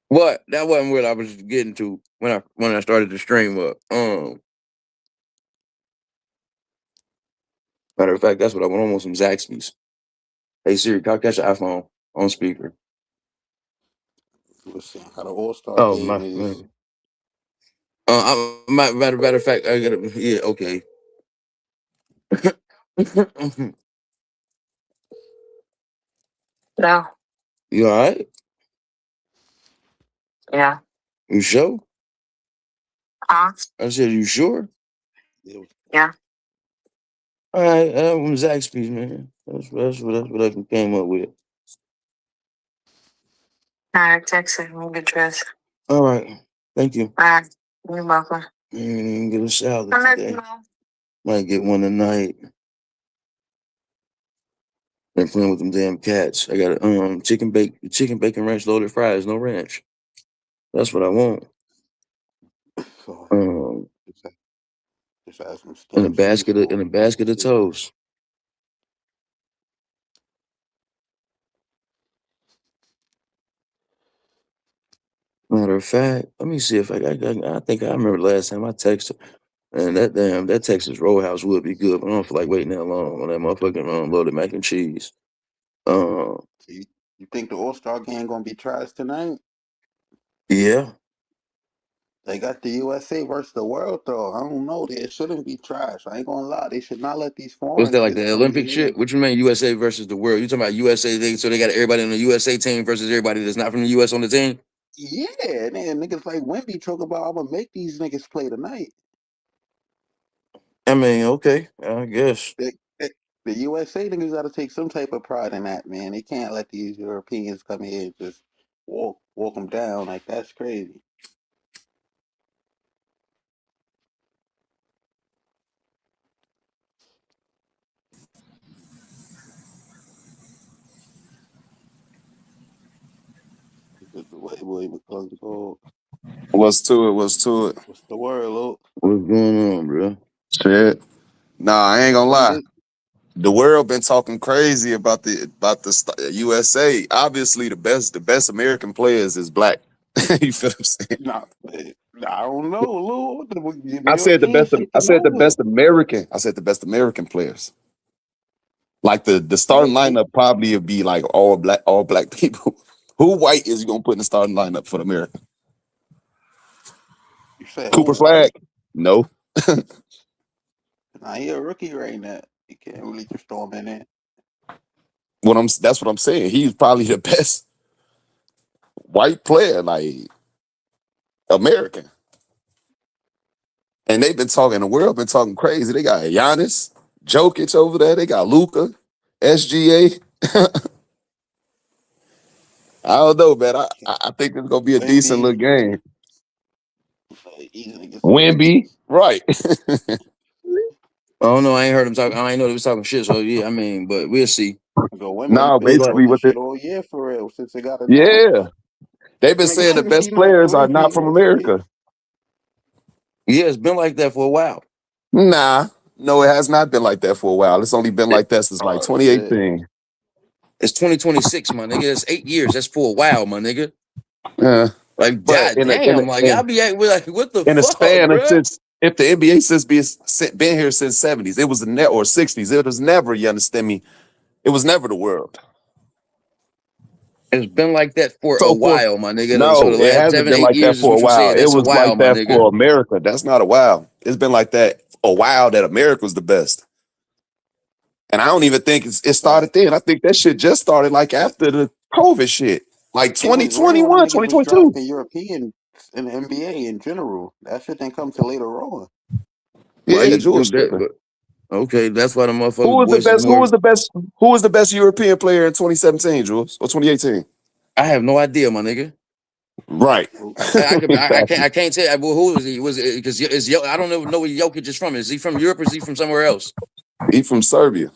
A: What? That wasn't what I was getting to when I started the stream up. Matter of fact, that's what I want some Zaxby's. Hey Siri, catch your iPhone on speaker.
D: Let's see how the All Star
A: Oh
D: game
A: my
D: is.
A: man. Matter of fact, I gotta. Yeah, okay.
E: No.
A: You all right?
E: Yeah.
A: You sure?
E: Huh?
A: I said, you sure?
E: Yeah.
A: All right, I'm Zaxby's, man. That's what I came up with.
E: All right, text it. We'll get dressed.
A: All right, thank you.
E: All right. You're welcome.
A: Get a salad
E: I'll let
A: today.
E: you know.
A: Might get one tonight. Been playing with them damn cats. I got a chicken bacon ranch loaded fries, no ranch. That's what I want.
D: So, just add some
A: In a
D: steamed seafood.
A: basket of toast. Matter of fact, let me see if I think I remember last time I texted. And that Texas Roadhouse would be good, but I don't feel like waiting that long on that motherfucking loaded mac and cheese.
D: So you think the All Star game gonna be trash tonight?
A: Yeah.
D: They got the USA versus the world though. I don't know. It shouldn't be trash. I ain't gonna lie. They should not let these
A: What's
D: foreign
A: that, like
D: kids
A: the
D: come in
A: Olympic
D: here.
A: shit? What you mean USA versus the world? You talking about USA? So they got everybody on the USA team versus everybody that's not from the US on the team?
D: Yeah, and then niggas like Wemby talk about I'm gonna make these niggas play tonight.
A: I mean, okay, I guess.
D: The USA niggas got to take some type of pride in that, man. They can't let these Europeans come here and just walk them down. Like, that's crazy. The way boy McClung go.
F: What's to it? What's to it?
D: What's the word, Luke?
A: What's going on, bro?
F: Shit. Nah, I ain't gonna
D: See
F: lie.
D: this?
F: The world been talking crazy about the USA. Obviously, the best American players is black. You feel what I'm saying?
D: Nah, I don't know, Luke. The
F: I said the
D: Europeans
F: best. I
D: taking
F: said the
D: over.
F: best American. I said the best American players. Like the
D: Yeah,
F: starting lineup probably would be like all black people. Who white is you gonna put in the starting lineup for the America?
D: you said
F: Cooper
D: who white?
F: Flag? No.
D: Nah, he a rookie right now. You can't really just throw him in there.
F: That's what I'm saying. He's probably the best white player, like American. And they've been talking, the world been talking crazy. They got Giannis, Jokic over there. They got Luca, SGA. I don't know, man. I think it's gonna be a decent little
D: Wemby,
F: game.
D: these niggas.
F: Wimby, right?
A: I don't know. I ain't heard him talk. I ain't know they was talking shit. So yeah, I mean, but we'll see.
D: Go Wemby
F: No,
A: It's
D: been
A: like,
F: basically
D: talking
F: what the
D: shit all year for real since they got announced.
F: yeah. They've been
D: And nigga,
F: saying the
D: soon as he
F: best
D: knocked
F: players are not
D: Wemby,
F: from
D: it's okay.
F: America.
A: yeah, it's been like that for a while.
F: Nah, no, it has not been like that for a while. It's only been
A: It,
F: like that since like
D: Oh shit.
F: 2018.
A: it's 2026, my nigga. That's 8 years. That's for a while, my nigga.
F: Uh,
A: Like,
F: but
A: god damn. Like, I'll be like, what the
F: in a
A: fuck,
F: span of
A: bro?
F: since if the NBA since been here since 70s, it was or 60s. It was never, you understand me? It was never the world.
A: It's been like that for a
F: So for
A: while, my nigga. So
F: no,
A: the
F: it
A: last
F: hasn't
A: seven,
F: been
A: eight
F: like that
A: years is
F: for a
A: what you
F: while.
A: said.
F: It
A: That's a
F: was like
A: while, my
F: that
A: nigga.
F: for America. That's not a while. It's been like that a while that America was the best. And I don't even think it
D: Fact.
F: started then. I think that shit just started like after the COVID shit. Like
D: It was real when
F: 2021,
D: niggas was
F: 2022.
D: drafting Europeans in the NBA in general. That shit didn't come till later on.
A: Why
F: Yeah,
A: you
F: Jules
A: that?
F: stripping.
A: Okay, that's why the
F: Who
A: motherfuckers
F: was the
A: voice is
F: best? Who
A: more.
F: was the best? Who was the best European player in 2017, Jules, or 2018?
A: I have no idea, my nigga.
F: Right.
A: I can't tell you. Well, who was he? Was it because I don't know where Jokic is from. Is he from Europe or is he from somewhere else?
F: He from Serbia.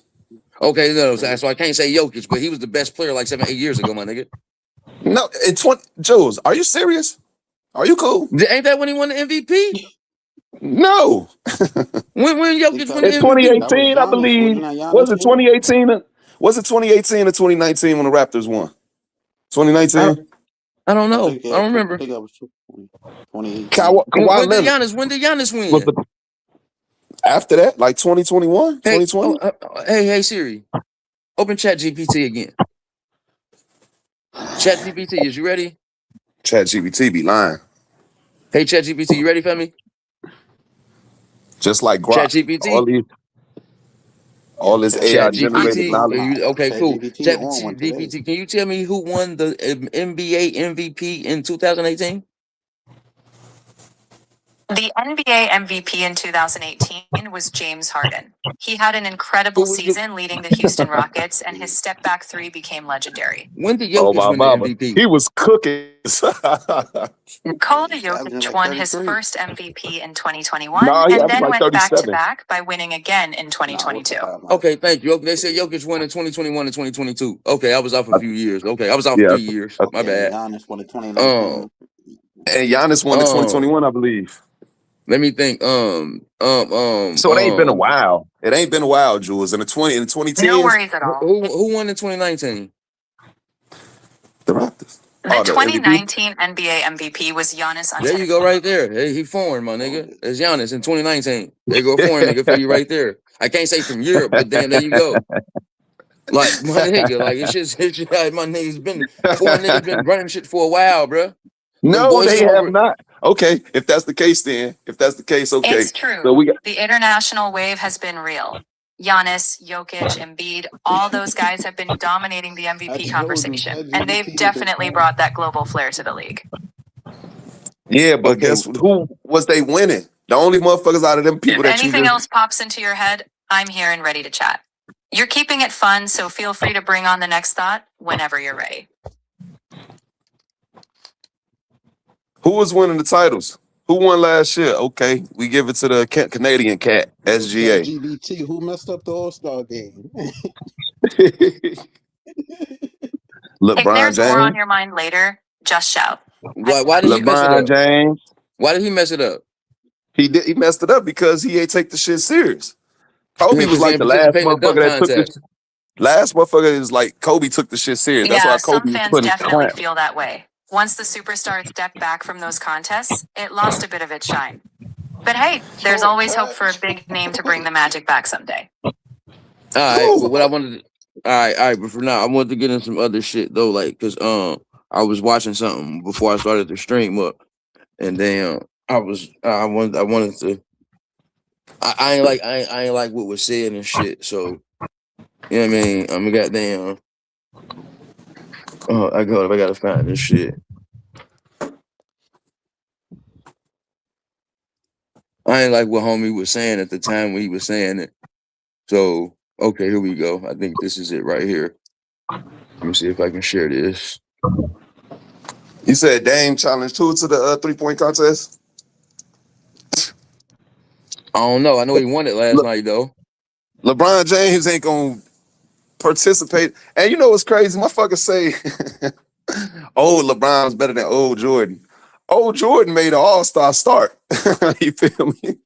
A: Okay, no, so I can't say Jokic, but he was the best player like 7, 8 years ago, my nigga.
F: No, in 20. Jules, are you serious? Are you cool?
A: Ain't that when he won the MVP?
F: No.
A: When Jokic won the
F: In
A: MVP?
D: That was
F: 2018, I
D: Giannis.
F: believe.
D: Wasn't that
F: Was
D: Giannis'
F: it
D: year?
F: 2018? Was it 2018 or 2019 when the Raptors won? 2019.
A: I don't
D: I
A: know.
D: think
A: I don't
D: I
A: remember.
D: think that was 2018.
F: Kawhi Leonard
A: When did Giannis
F: was
A: win?
F: the after that, like 2021,
A: Hey,
F: 2020.
A: hey Siri, open Chat GPT again. Chat GPT, is you ready?
F: Chat GBT be lying.
A: Hey Chat GPT, you ready for me?
F: Just like
A: Chat
F: Grok.
A: GPT.
F: All this AI
A: Chat
F: generated
A: GPT.
F: knowledge.
A: Okay,
D: Chat
A: cool.
D: GPT
A: Chat
D: on one today.
A: GPT. Can you tell me who won the NBA MVP in 2018?
E: The NBA MVP in 2018 was James Harden. He had an incredible
A: Who was the,
E: season leading the Houston Rockets, and his step back three became legendary.
A: when did
F: Oh
A: Jokic
F: my
A: win the
F: mama.
A: MVP?
F: He was cooking.
E: Nikola
D: He was averaging
E: Jokic
D: like
E: won his
D: 33.
E: first MVP in 2021
F: Nah, he
E: and
F: averaged
E: then
F: like
E: went back to
F: 37.
E: back by winning again in
D: Nah,
E: 2022.
A: Okay, thank you. Okay, they said Jokic won in 2021 and 2022. Okay, I was off a few years. Okay, I was off
F: Yeah.
A: 3 years. My
D: Yeah, and
A: bad.
D: Giannis won in
A: Um,
D: 2019.
F: And Giannis won in
A: um,
F: 2021, I believe.
A: let me think.
F: So it ain't been a while. It ain't been a while, Jules. In the 2010s,
E: No worries at all.
A: Who won in 2019?
F: the Raptors.
E: The
F: The MVP.
E: 2019 NBA MVP was Giannis
A: There you
E: Antetokounmpo.
A: go, right there. Hey, he foreign, my nigga. It's Giannis in 2019. There you go, foreign nigga for you right there. I can't say from Europe, but damn, there you go. Like my nigga, like it's just like, my niggas been foreign niggas been running shit for a while, bro. Them
F: No,
A: boys
F: they
A: come
F: have
A: over.
F: not. Okay, if that's the case, then if that's the case, okay.
E: It's true.
F: So we got
E: The international wave has been real. Giannis, Jokic, Embiid, all those guys have been dominating the
D: I
E: MVP
D: told you,
E: conversation, and they've
D: ChatGPT
E: definitely brought that global flair to the league.
F: yeah, but
A: Okay,
F: guess who was they winning? The only motherfuckers out of them people
E: If
F: that you
E: anything
F: just
E: else pops into your head, I'm here and ready to chat. You're keeping it fun, so feel free to bring on the next thought whenever you're ready.
F: who was winning the titles? Who won last year? Okay, we give it to the Canadian cat, SGA.
D: ChatGPT, who messed up the All-Star game?
E: If
F: LeBron
E: there's more on
F: James.
E: your mind later, just shout.
A: why did he mess it
F: LeBron
A: up?
F: James.
A: Why did he mess it up?
F: He messed it up because he ain't take the shit serious. Kobe was
A: Because he
F: like
A: didn't
F: the last
A: participate in the dunk
F: motherfucker that took the
A: contest.
F: last motherfucker is like Kobe took the shit serious. That's why
E: Yeah, some
F: Kobe was
E: fans
F: putting
E: definitely
F: clamp.
E: feel that way. Once the superstar stepped back from those contests, it lost a bit of its shine. But hey, there's
D: Talk,
E: always hope
D: Pat.
E: for a big name to bring the magic back someday.
A: All right, but what I wanted to, all right, but for now, I wanted to get in some other shit though, like, cause I was watching something before I started the stream up, and then I wanted to, I ain't like what was said and shit, so you know what I mean. I'm a goddamn, I gotta find this shit. I ain't like what homie was saying at the time when he was saying it. So okay, here we go. I think this is it right here. Let me see if I can share this.
F: You said Dame challenged who to the 3-point contest?
A: I don't know. I know he won it last night though.
F: LeBron James ain't gonna participate. And you know what's crazy? Motherfuckers say old LeBron's better than old Jordan. Old Jordan made an all-star start. You feel me?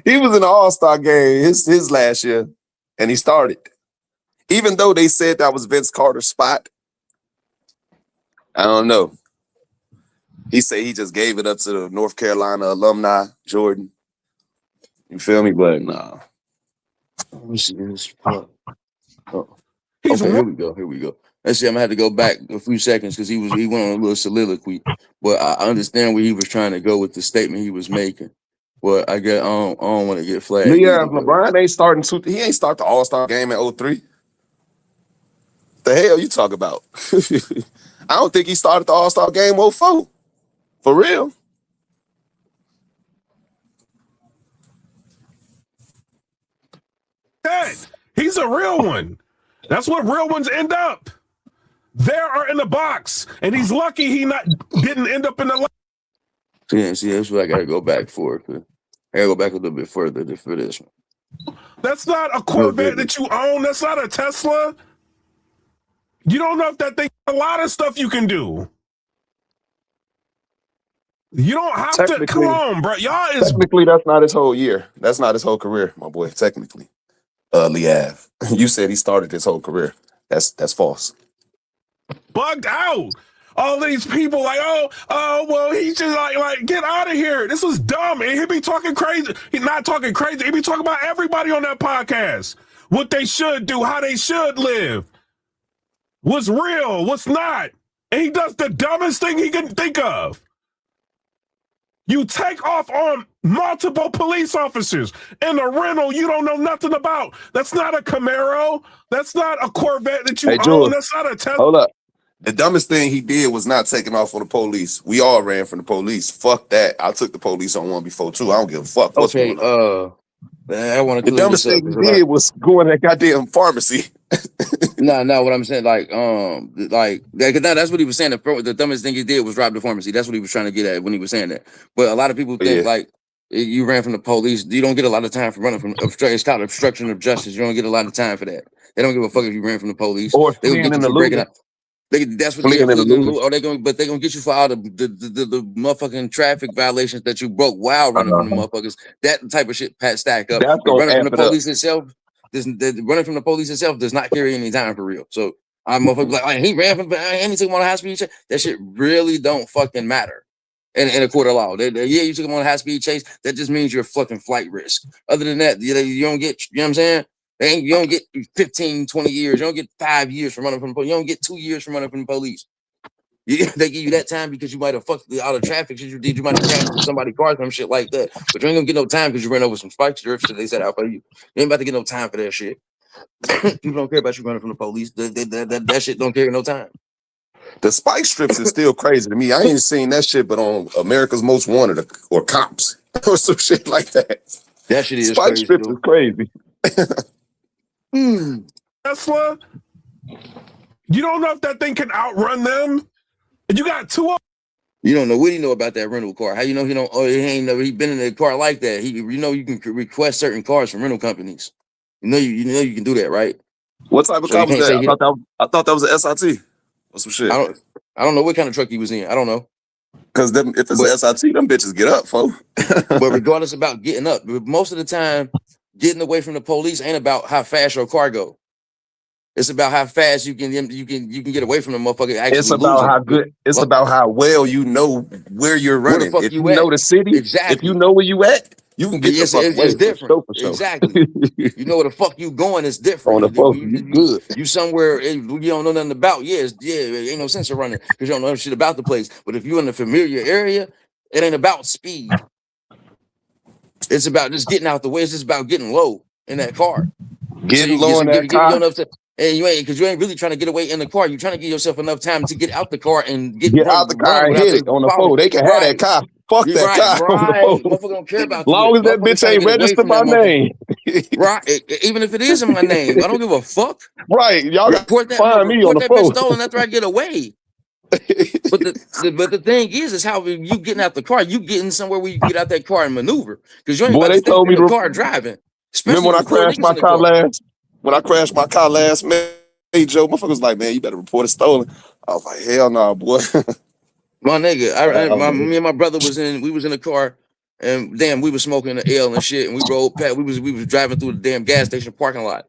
F: He was in the all-star game his last year, and he started. Even though they said that was Vince Carter's spot, I don't know. He said he just gave it up to the North Carolina alumni, Jordan. You feel me? But nah.
A: Let me see this. Oh. Okay, here we go. Here we go. Let's see. I'm gonna have to go back a few seconds because he went on a little soliloquy. But I understand where he was trying to go with the statement he was making. But I don't want to get flagged.
F: Yeah,
A: Either,
F: LeBron ain't starting he ain't start the All-Star game in 03. The hell you talk about? I don't think he started the All-Star game 04. For real.
G: He's a real one. That's what real ones end up. There are in the box, and he's lucky he didn't end up in the.
A: See, that's what I gotta go back for. I gotta go back a little bit further for this one.
G: That's not a Corvette that you own. That's not a Tesla. You don't know if that thing. A lot of stuff you can do. You don't have to. Come on, bro. Y'all is
F: technically that's not his whole year. That's not his whole career, my boy. Technically, Liav, you said he started his whole career. That's false.
G: Bugged out. All these people like, well, he's just like, get out of here. This was dumb. And he be talking crazy. He's not talking crazy. He be talking about everybody on that podcast. What they should do, how they should live. What's real, what's not. And he does the dumbest thing he can think of. You take off on multiple police officers in a rental you don't know nothing about. That's not a Camaro. That's not a Corvette that you own.
F: Jules,
G: that's not a Tesla.
F: Hold up. The dumbest thing he did was not taking off on the police. We all ran from the police. Fuck that. I took the police on one before too. I don't give a fuck what's going on.
A: I want to.
F: The dumbest thing he did was going to that goddamn pharmacy.
A: No, what I'm saying, that's what he was saying. The dumbest thing he did was rob the pharmacy. That's what he was trying to get at when he was saying that. But a lot of people think like you ran from the police. You don't get a lot of time for running from obstruction. It's called obstruction of justice. You don't get a lot of time for that. They don't give a fuck if you ran from the police.
F: Or
A: they will get you for breaking out. That's what they're gonna get you for all the motherfucking traffic violations that you broke while running from the motherfuckers. That type of shit stack up.
F: That's
A: running from the police itself. Running from the police itself does not carry any time for real. So I'm motherfuckers like he ran from and he took him on a high speed chase. That shit really don't fucking matter in a court of law. You took him on a high speed chase. That just means you're a fucking flight risk. Other than that, you don't get. You know what I'm saying? You don't get 15, 20 years. You don't get 5 years from running from the police. You don't get 2 years from running from the police. They give you that time because you might have fucked all the traffic shit you did. You might have crashed into somebody's car, some shit like that. But you ain't gonna get no time because you ran over some spike strips that they set out for you. You ain't about to get no time for that shit. People don't care about you running from the police. That shit don't carry no time.
F: The spike strips is still crazy to me. I ain't seen that shit but on America's Most Wanted or Cops or some shit like that.
A: That shit is
F: spike
A: crazy.
F: Strips is crazy.
G: Tesla, you don't know if that thing can outrun them. And you got two of them.
A: You don't know what do you know about that rental car? How you know he don't? Oh, he ain't never. He been in a car like that. You can request certain cars from rental companies. You know you can do that, right?
F: What type of car was that? I thought that was an SIT or some shit.
A: I don't know what kind of truck he was in. I don't know.
F: Because if it's an SIT, them bitches get up, folks.
A: But regardless about getting up, most of the time, getting away from the police ain't about how fast your car go. It's about how fast you can get away from the motherfucker.
F: It's about how good. It's about how well you know where you're running. If you know the city, exactly. If you know where you at, you can get the fuck away. It's different.
A: Exactly. You know where the fuck you going. It's different.
F: On the phone, you good.
A: You somewhere you don't know nothing about. It ain't no sense of running because you don't know shit about the place. But if you're in a familiar area, it ain't about speed. It's about just getting out the way. It's just about getting low in that car.
F: Getting low in that car.
A: And you ain't really trying to get away in the car. You're trying to give yourself enough time to get out the car and get
F: out the car and hit it on the phone. They can have that car. Fuck that car on the phone.
A: Motherfucker don't care about
F: long as that bitch ain't registered my name.
A: Right. Even if it is in my name, I don't give a fuck.
F: Right. Y'all got to find me on the phone.
A: Bitch stolen after I get away. But the thing is how you getting out the car, you getting somewhere where you get out that car and maneuver. Because you ain't about to stay in the car driving.
F: Remember when I crashed my car last? When I crashed my car last May, Joe, motherfucker was like, man, you better report it stolen. I was like, hell no, boy.
A: My nigga, me and my brother we was in the car, and damn, we was smoking the L and shit, and we rolled past. We was driving through the damn gas station parking lot,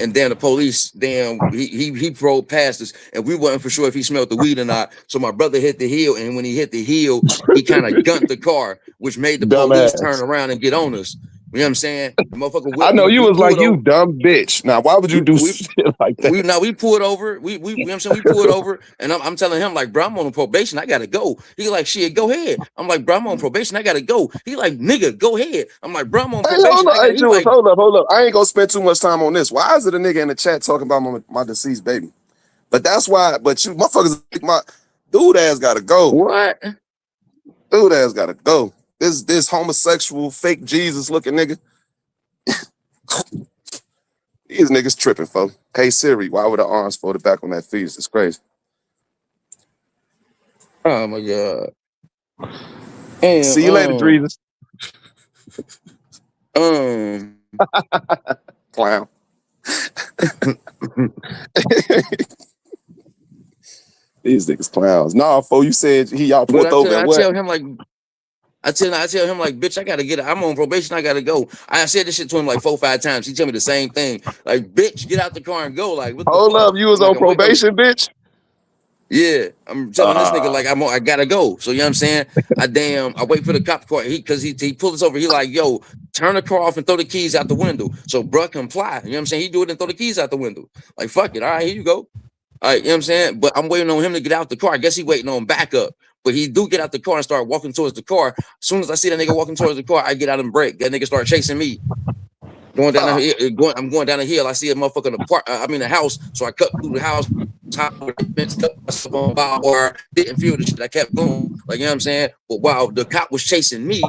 A: and then the police, he rolled past us, and we wasn't for sure if he smelled the weed or not. So my brother hit the hill, and when he hit the hill, he kind of gunned the car, which made the police turn around and get on us. You know what I'm saying? The motherfucker
F: I know you was like, you dumb bitch. Now, why would you do shit like that?
A: We pulled over. You know what I'm saying? We pulled over, and I'm telling him, like, bro, I'm on probation. I got to go. He like, shit, go ahead. I'm like, bro, I'm on probation. I got to go. He like, nigga, go ahead. I'm like, bro, I'm on probation.
F: Hold up. I ain't going to spend too much time on this. Why is it a nigga in the chat talking about my deceased baby? But that's why, but you motherfuckers, my dude ass got to go.
A: What?
F: Dude ass got to go. This homosexual, fake Jesus looking nigga. These niggas tripping, folks. Hey Siri, why were the arms folded back on that feast? It's crazy.
A: Oh my god. And
F: See you later, Dreezus. Clown. These niggas clowns. Nah, you said y'all pulled over and what?
A: I tell him like, bitch, I gotta get it. I'm on probation. I gotta go. I said this shit to him like 4 or 5 times. He tell me the same thing. Like, bitch, get out the car and go. Like, what the
F: Hold
A: fuck?
F: up, you was on probation, bitch?
A: Yeah, I'm telling this nigga like I gotta go. So you know what I'm saying? I wait for the cop car. He pulled us over. He like, yo, turn the car off and throw the keys out the window. So bruh comply. You know what I'm saying? He do it and throw the keys out the window. Like, fuck it. All right, here you go. All right, you know what I'm saying? But I'm waiting on him to get out the car. I guess he waiting on backup. But he do get out the car and start walking towards the car. As soon as I see that nigga walking towards the car, I get out and brake. That nigga start chasing me. I'm going down the hill. I see a motherfucker in the house. So I cut through the house. Didn't feel the shit. I kept going. Like, you know what I'm saying? But while the cop was chasing me,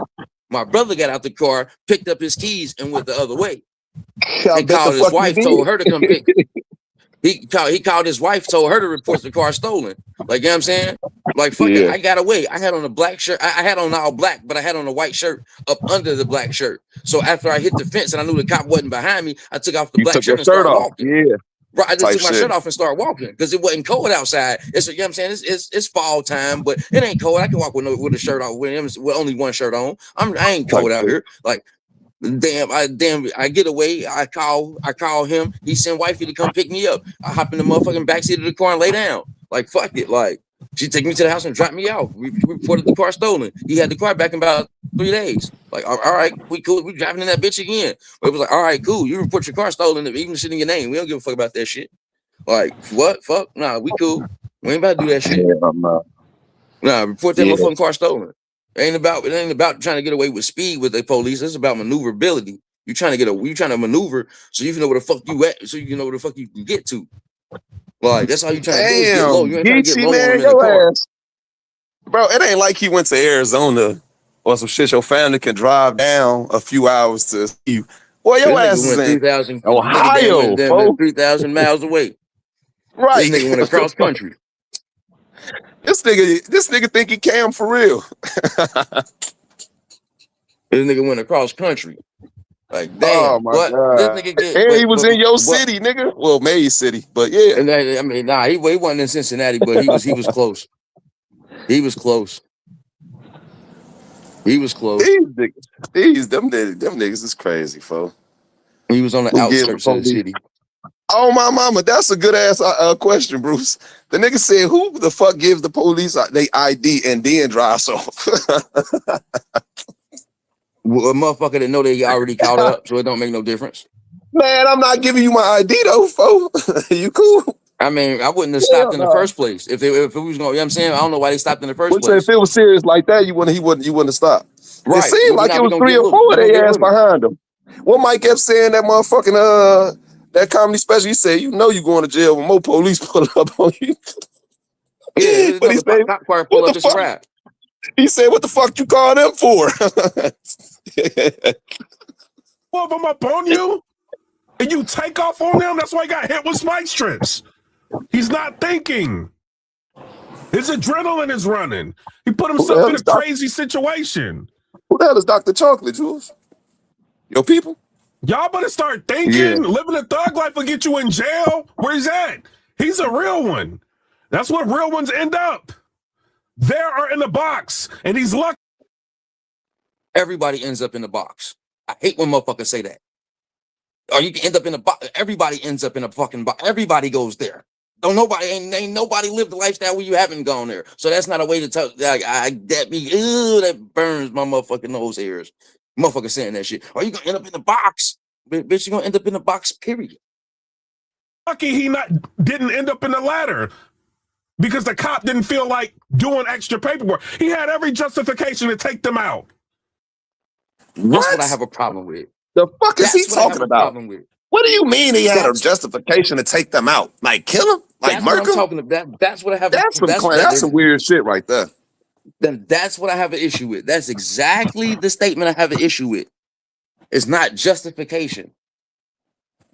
A: my brother got out the car, picked up his keys, and went the other way. And called his wife, told her to come pick. He called his wife, told her to report the car stolen. Like, you know what I'm saying? Like, fuck it. I got away. I had on a black shirt. I had on all black, but I had on a white shirt up under the black shirt. So after I hit the fence and I knew the cop wasn't behind me, I took off the black shirt and started walking.
F: Yeah.
A: Right, I just took my shirt off and started walking because it wasn't cold outside. You know what I'm saying? It's fall time, but it ain't cold. I can walk with a shirt off with only one shirt on. I ain't cold out here. Like, I get away. I call him. He sent wifey to come pick me up. I hop in the motherfucking backseat of the car and lay down. Like, fuck it. Like, she take me to the house and drop me off. We reported the car stolen. He had the car back in about 3 days. Like, all right, we cool. We driving in that bitch again. But it was like, all right, cool. You report your car stolen, even shit in your name. We don't give a fuck about that shit. Like, what? Fuck? Nah, we cool. We ain't about to do that shit. Nah, report that motherfucking car stolen. It ain't about trying to get away with speed with the police. It's about maneuverability. You trying to maneuver so you can know where the fuck you at, so you can know where the fuck you can get to. Like, that's all you trying to do is get low. You ain't trying to get low on him in the car.
F: Bro, it ain't like he went to Arizona or some shit. Your family can drive down a few hours to see you. Boy, your ass is in Ohio,
A: 3,000 miles away.
F: Right.
A: This nigga went across country.
F: This nigga think he can for real.
A: This nigga went across country. Like, damn.
F: Oh my God. This nigga he was in your city, nigga. Well, Mays City, but yeah.
A: And I mean, nah, he wasn't in Cincinnati, but he was close. He was close. Them niggas is crazy, fo. He was on the outskirts of the city.
F: Oh my mama, that's a good ass question, Bruce. The nigga said, "Who the fuck gives the police they ID and then drives off?"
A: Well, a motherfucker that know they already caught up, so it don't make no difference.
F: Man, I'm not giving you my ID though, fo. You cool?
A: I mean, I wouldn't have stopped in the first place if it was going. You know what I'm saying? I don't know why they stopped in the first place.
F: If it was serious like that, he wouldn't have stopped. Right. It seemed like it was 3 or 4 of they ass behind him. What Mike kept saying, that motherfucking that comedy special, he said, you know you going to jail when more police pull up on you.
A: Yeah, but he said, pull up this rap.
F: He said, what the fuck you call them for?
G: Well, if I'm up on you and you take off on them, that's why he got hit with spike strips. He's not thinking. His adrenaline is running. He put himself in a crazy situation.
F: Who the hell is Dr. Chocolate, Jules? Your people?
G: Y'all better start thinking. Living a thug life will get you in jail. Where he's at? He's a real one. That's what real ones end up. They are in the box, and he's lucky.
A: Everybody ends up in the box. I hate when motherfuckers say that. Or you can end up in a box. Everybody ends up in a fucking box. Everybody goes there. Ain't nobody lived the lifestyle where you haven't gone there. So that's not a way to tell. Like, that burns my motherfucking nose hairs. Motherfucker saying that shit. Or you gonna end up in the box, bitch. You gonna end up in the box. Period.
G: Lucky he didn't end up in the ladder because the cop didn't feel like doing extra paperwork. He had every justification to take them out.
A: That's what I have a problem with.
F: The fuck is he talking about? What do you mean he had a justification to take them out? Like kill them? Like murder them?
A: That's what I have.
F: That's some weird shit right there.
A: Then that's what I have an issue with. That's exactly the statement I have an issue with. It's not justification.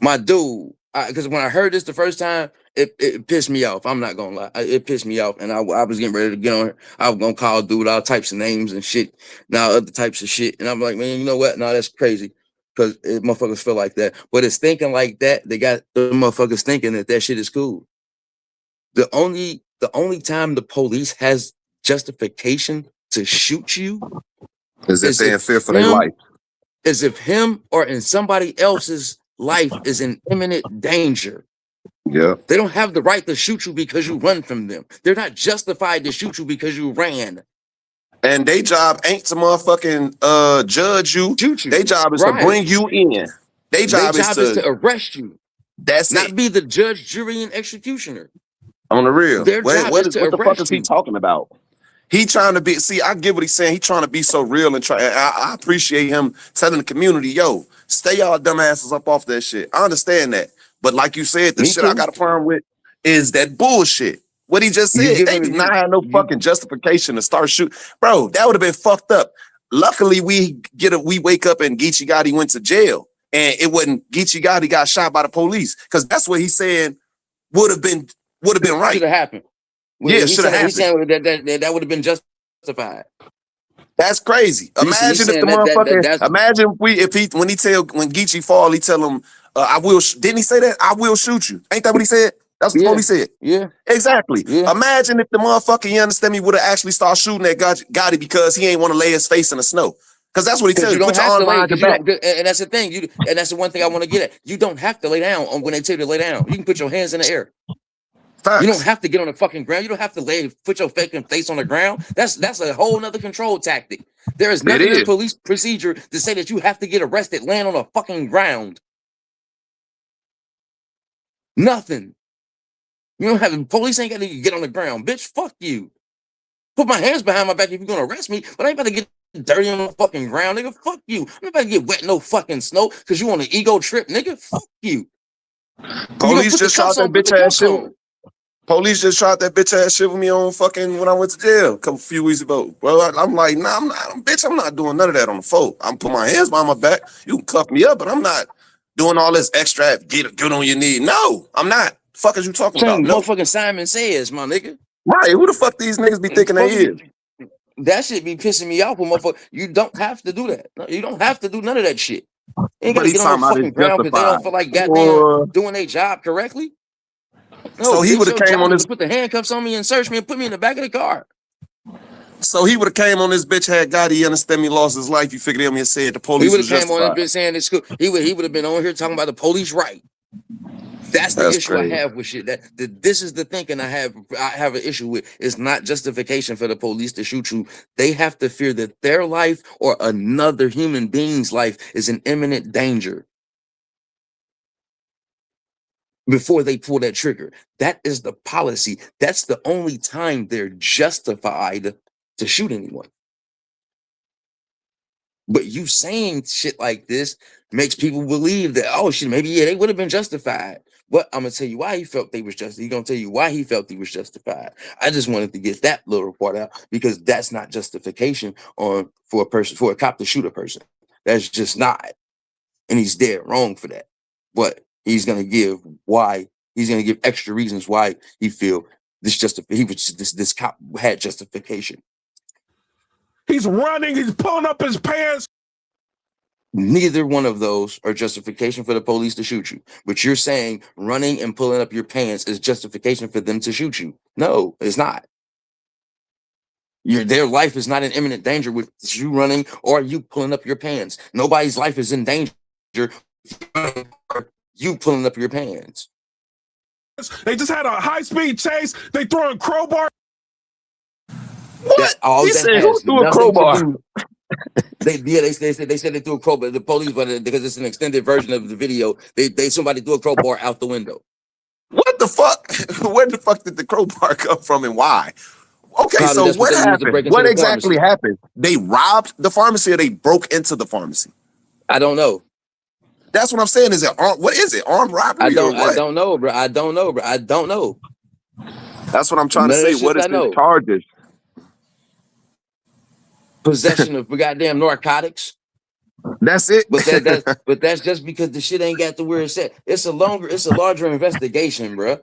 A: My dude, because when I heard this the first time, it pissed me off. I'm not gonna lie, it pissed me off, and I was getting ready to get on here. I was gonna call dude all types of names and shit, now other types of shit, and I'm like, man, you know what? No, that's crazy, because motherfuckers feel like that. But it's thinking like that. They got the motherfuckers thinking that shit is cool. The only time the police has justification to shoot you
F: Is if
A: is
F: they in
A: if
F: fear for their life.
A: him or in somebody else's life is in imminent danger.
F: Yeah.
A: They don't have the right to shoot you because you run from them. They're not justified to shoot you because you ran.
F: And their job ain't to motherfucking judge you.
A: Shoot you.
F: Their job is to
A: Right.
F: bring you in. Their job is to
A: arrest you.
F: That's
A: Not
F: it.
A: be the judge, jury, and executioner.
F: On the real.
A: Their job is to
F: What the fuck
A: arrest
F: is he
A: you.
F: talking about? He trying to be, see, I get what he's saying. He trying to be so real and I appreciate him telling the community, yo, stay y'all dumbasses up off that shit. I understand that. But like you said, the
A: Me
F: shit
A: too.
F: I got a problem with is that bullshit. What he just
A: You
F: said,
A: give
F: they
A: him-
F: did
A: you-
F: not have no
A: you-
F: fucking justification to start shooting. Bro, that would have been fucked up. Luckily, we wake up and Geechee Gotti went to jail. And it wasn't Geechee Gotti got shot by the police. Because that's what he's saying would have been right.
A: Should have happened.
F: Yeah, should have happened.
A: He's saying that would have been justified.
F: That's crazy. Imagine if the motherfucker. Imagine when Geechee fall, he tell him, "I will." Didn't he say that? I will shoot you. Ain't that what he said? That's what the police said.
A: Yeah,
F: exactly.
A: Yeah.
F: Imagine if the motherfucker, you understand me, would have actually started shooting at Gotti because he ain't want to lay his face in the snow. Because that's what he tells you. Put your arm behind your back.
A: And that's the thing. And that's the one thing I want to get at. You don't have to lay down when they tell you to lay down. You can put your hands in the air.
F: Facts.
A: You don't have to get on the fucking ground. You don't have to put your fucking face on the ground. That's a whole nother control tactic. There is nothing in the police procedure to say that you have to get arrested laying on the fucking ground. Nothing. You don't have police ain't got to get on the ground, bitch. Fuck you. Put my hands behind my back if you're gonna arrest me, but I ain't about to get dirty on the fucking ground, nigga. Fuck you. I'm not about to get wet in no fucking snow because you on an ego trip, nigga. Fuck you.
F: Police just shot that bitch ass shit. Police just shot that bitch ass shit with me on fucking when I went to jail a few weeks ago. Bro, I'm like, nah, I'm not doing none of that on the phone. I'm putting my hands behind my back. You can cuff me up, but I'm not doing all this extra get on your knee. No, I'm not. The fuck is you talking about? No.
A: Motherfucking Simon Says, my nigga.
F: Right, who the fuck these niggas be thinking they is?
A: That shit be pissing me off, motherfucker. You don't have to do that. No, you don't have to do none of that shit. You ain't gotta get on the fucking ground because they don't feel like goddamn doing their job correctly. No,
F: so he would have came on his
A: put the handcuffs on me and search me and put me in the back of the car.
F: So he would have came on this bitch, had Gotti, you understand me, lost his life. You figured him and said the police. He would have came on this bitch saying
A: it's cool. He would have been on here talking about the police right. That's the issue crazy. I have with shit. This is the thinking I have an issue with. It's not justification for the police to shoot you. They have to fear that their life or another human being's life is in imminent danger before they pull that trigger. That is the policy. That's the only time they're justified to shoot anyone. But you saying shit like this makes people believe that, oh shit, maybe they would have been justified. But I'm gonna tell you why he felt they was justified. He's gonna tell you why he felt he was justified. I just wanted to get that little part out because that's not justification for a cop to shoot a person. That's just not. And he's dead wrong for that. But he's gonna give extra reasons why he feel this cop had justification.
G: He's running, he's pulling up his pants.
A: Neither one of those are justification for the police to shoot you. But you're saying running and pulling up your pants is justification for them to shoot you. No, it's not. Their life is not in imminent danger with you running or you pulling up your pants. Nobody's life is in danger or you pulling up your pants.
G: They just had a high-speed chase. They throwing crowbar.
F: What? He said who threw a crowbar?
A: They said they threw a crowbar. The police, because it's an extended version of the video, somebody threw a crowbar out the window.
F: What the fuck? Where the fuck did the crowbar come from and why? Okay, probably so what happened? What exactly happened? They robbed the pharmacy or they broke into the pharmacy?
A: I don't know.
F: That's what I'm saying. Is it what is it? Armed robbery?
A: I don't know, bro. I don't know.
F: That's what I'm trying to say. What is the charges?
A: Possession of goddamn narcotics.
F: That's it.
A: But that's just because the shit ain't got to where it's at. It's a larger investigation, bruh.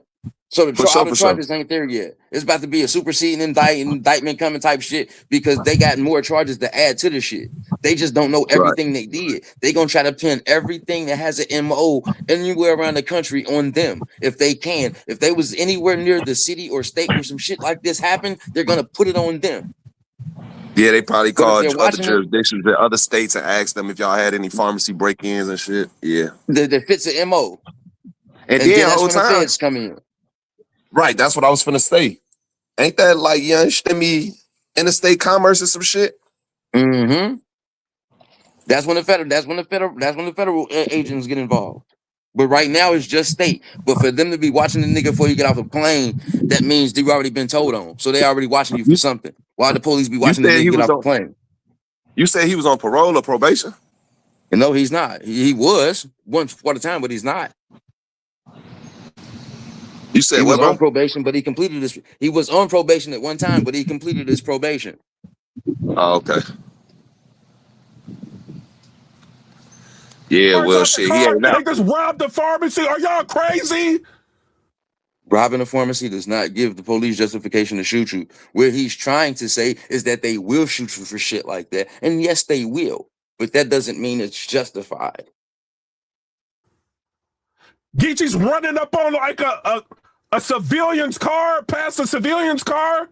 A: So all the
F: For sure.
A: charges ain't there yet. It's about to be a superseding indictment coming type shit because they got more charges to add to the shit. They just don't know
F: Right.
A: everything they did. They gonna try to pin everything that has an MO anywhere around the country on them if they can. If they was anywhere near the city or state where some shit like this happened, they're gonna put it on them.
F: Yeah, they probably
A: But if they're
F: called other
A: watching it,
F: jurisdictions in other states and asked them if y'all had any pharmacy break-ins and shit. Yeah.
A: that fits an MO.
F: And
A: And
F: then
A: then
F: the
A: that's
F: whole
A: when the
F: time,
A: feds come in.
F: right, that's what I was finna say. Ain't that like me interstate commerce or some shit?
A: Mm-hmm. That's when the federal agents get involved. But right now it's just state. But for them to be watching the nigga before you get off a plane, that means they've already been told on. So they already watching you for something. Why the police be
F: You
A: watching the
F: said
A: nigga
F: he
A: get
F: was
A: off the
F: on
A: plane?
F: you said he was on parole or probation?
A: And no, he's not. He was once for the time, but he's not.
F: You said
A: He was
F: what,
A: on
F: bro?
A: probation, but he was on probation at one time, but he completed his probation.
F: Oh, okay. Yeah,
G: Cars
F: well
G: out the
F: shit, he
G: car.
F: ain't out.
G: They just robbed the pharmacy. Are y'all crazy?
A: Robbing a pharmacy does not give the police justification to shoot you. What he's trying to say is that they will shoot you for shit like that. And yes, they will. But that doesn't mean it's justified.
G: Geechee's running up on like a civilian's car, past a civilian's car.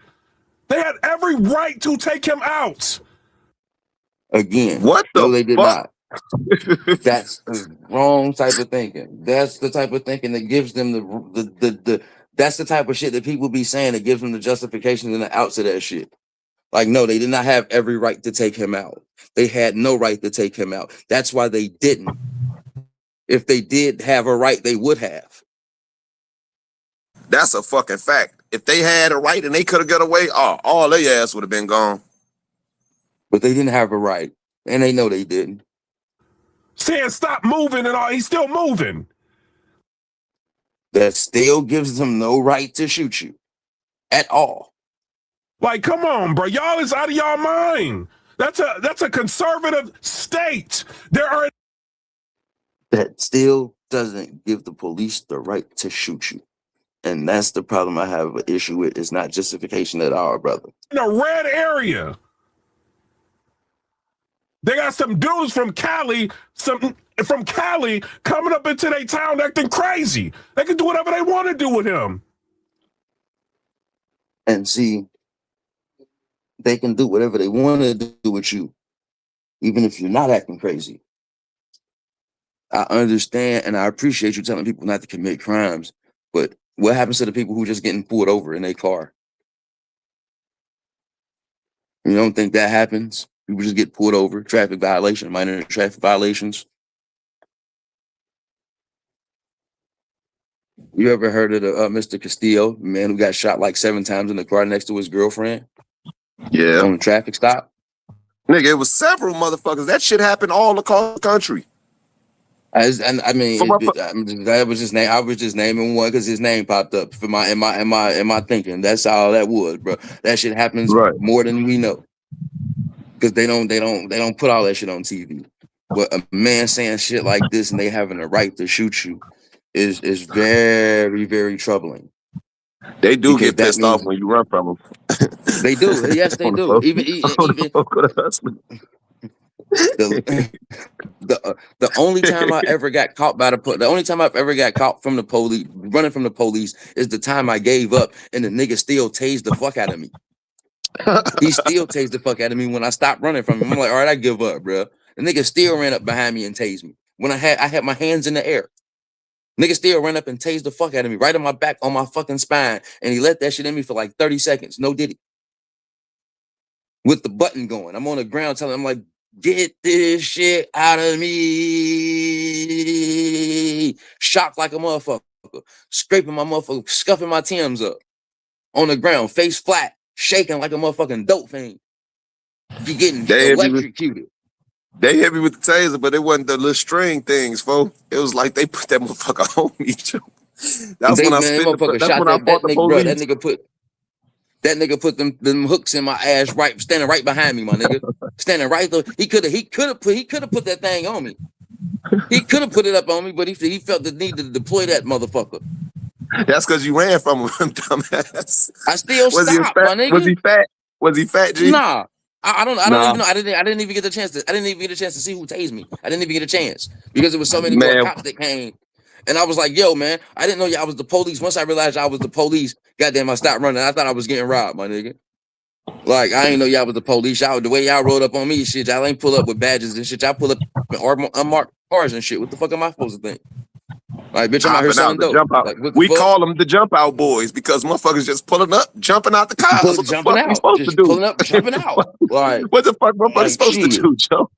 G: They had every right to take him out.
A: Again,
F: What
A: no,
F: the
A: they did
F: fuck?
A: not. That's the wrong type of thinking. That's the type of thinking that gives them the that's the type of shit that people be saying that gives them the justification and the outs of that shit. Like, no, they did not have every right to take him out. They had no right to take him out. That's why they didn't. If they did have a right, they would have.
F: That's a fucking fact. If they had a right and they could have got away, all their ass would have been gone.
A: But they didn't have a right. And they know they didn't.
G: Saying stop moving and all, he's still moving.
A: That still gives them no right to shoot you at all.
G: Like, come on, bro. Y'all is out of y'all mind. That's a conservative state. There are
A: That still doesn't give the police the right to shoot you. And that's the problem I have an issue with. It's not justification at all, brother.
G: in a red area. They got some dudes from Cali, coming up into their town acting crazy. They can do whatever they want to do with him.
A: And see, they can do whatever they want to do with you, even if you're not acting crazy. I understand and I appreciate you telling people not to commit crimes, but what happens to the people who just getting pulled over in their car? You don't think that happens? People just get pulled over, traffic violation, minor traffic violations. You ever heard of the Mr. Castillo, the man who got shot like 7 times in the car next to his girlfriend
F: Yeah.
A: on a traffic stop?
F: Nigga, it was several motherfuckers. That shit happened all across the country.
A: I was just naming one because his name popped up for in my thinking. That's all that was, bro. That shit happens more than we know because they don't put all that shit on TV. But a man saying shit like this and they having a right to shoot you is very, very troubling.
F: They do get pissed off when you run from them.
A: They do. Yes, they do. Even the only time I ever got caught the only time I've ever got caught from the police, running from the police, is the time I gave up and the nigga still tased the fuck out of me. He still tased the fuck out of me when I stopped running from him. I'm like, all right, I give up, bro. The nigga still ran up behind me and tased me. When I had my hands in the air. Nigga still ran up and tased the fuck out of me, right on my back, on my fucking spine. And he let that shit in me for like 30 seconds. No diddy. With the button going. I'm on the ground telling him, like, get this shit out of me. Shocked like a motherfucker. Scraping my motherfucker, scuffing my Timbs up. On the ground, face flat, shaking like a motherfucking dope fiend. You getting electrocuted.
F: They hit me with the taser, but it wasn't the little string things, folks. It was like they put that motherfucker on me. That's when I spit. That's when I fought the police.
A: That nigga put them hooks in my ass right, standing right behind me, my nigga. Standing right there. He could have put that thing on me. He could have put it up on me, but he felt the need to deploy that motherfucker.
F: That's because you ran from him, dumbass.
A: I still stopped, my nigga.
F: Was he fat? Was he fat, G?
A: Nah. I don't even know. I didn't even get the chance to see who tased me. I didn't even get a chance because there was so many more cops that came. And I was like, yo, man, I didn't know y'all was the police. Once I realized y'all was the police, goddamn, I stopped running. I thought I was getting robbed, my nigga. Like, I ain't know y'all was the police. Y'all, the way y'all rolled up on me, shit, y'all ain't pull up with badges and shit. Y'all pull up in unmarked cars and shit. What the fuck am I supposed to think? Like, bitch, I'm out here selling dope. Like,
F: we call them the jump out boys because motherfuckers just pulling up, jumping out the cars. What the fuck we supposed to do?
A: Pulling up, jumping out. Like,
F: what the fuck motherfuckers supposed to do, Joe?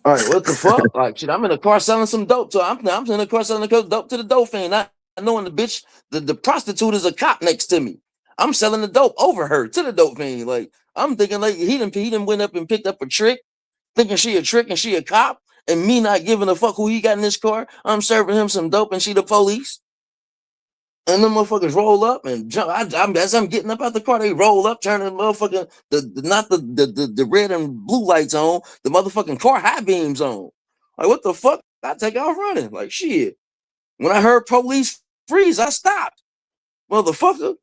A: All right, what the fuck? Like, shit, I'm in a car selling some dope. So I'm in a car selling dope to the dope fiend. Not knowing the bitch, the prostitute is a cop next to me. I'm selling the dope over her to the dope fiend. Like, I'm thinking like he done went up and picked up a trick, thinking she a trick and she a cop, and me not giving a fuck who he got in this car. I'm serving him some dope and she the police. And them motherfuckers roll up and jump. As I'm getting up out the car, they roll up, turning the motherfucking not the red and blue lights on, the motherfucking car high beams on. Like, what the fuck? I take off running. Like, shit. When I heard police freeze, I stopped. Motherfucker.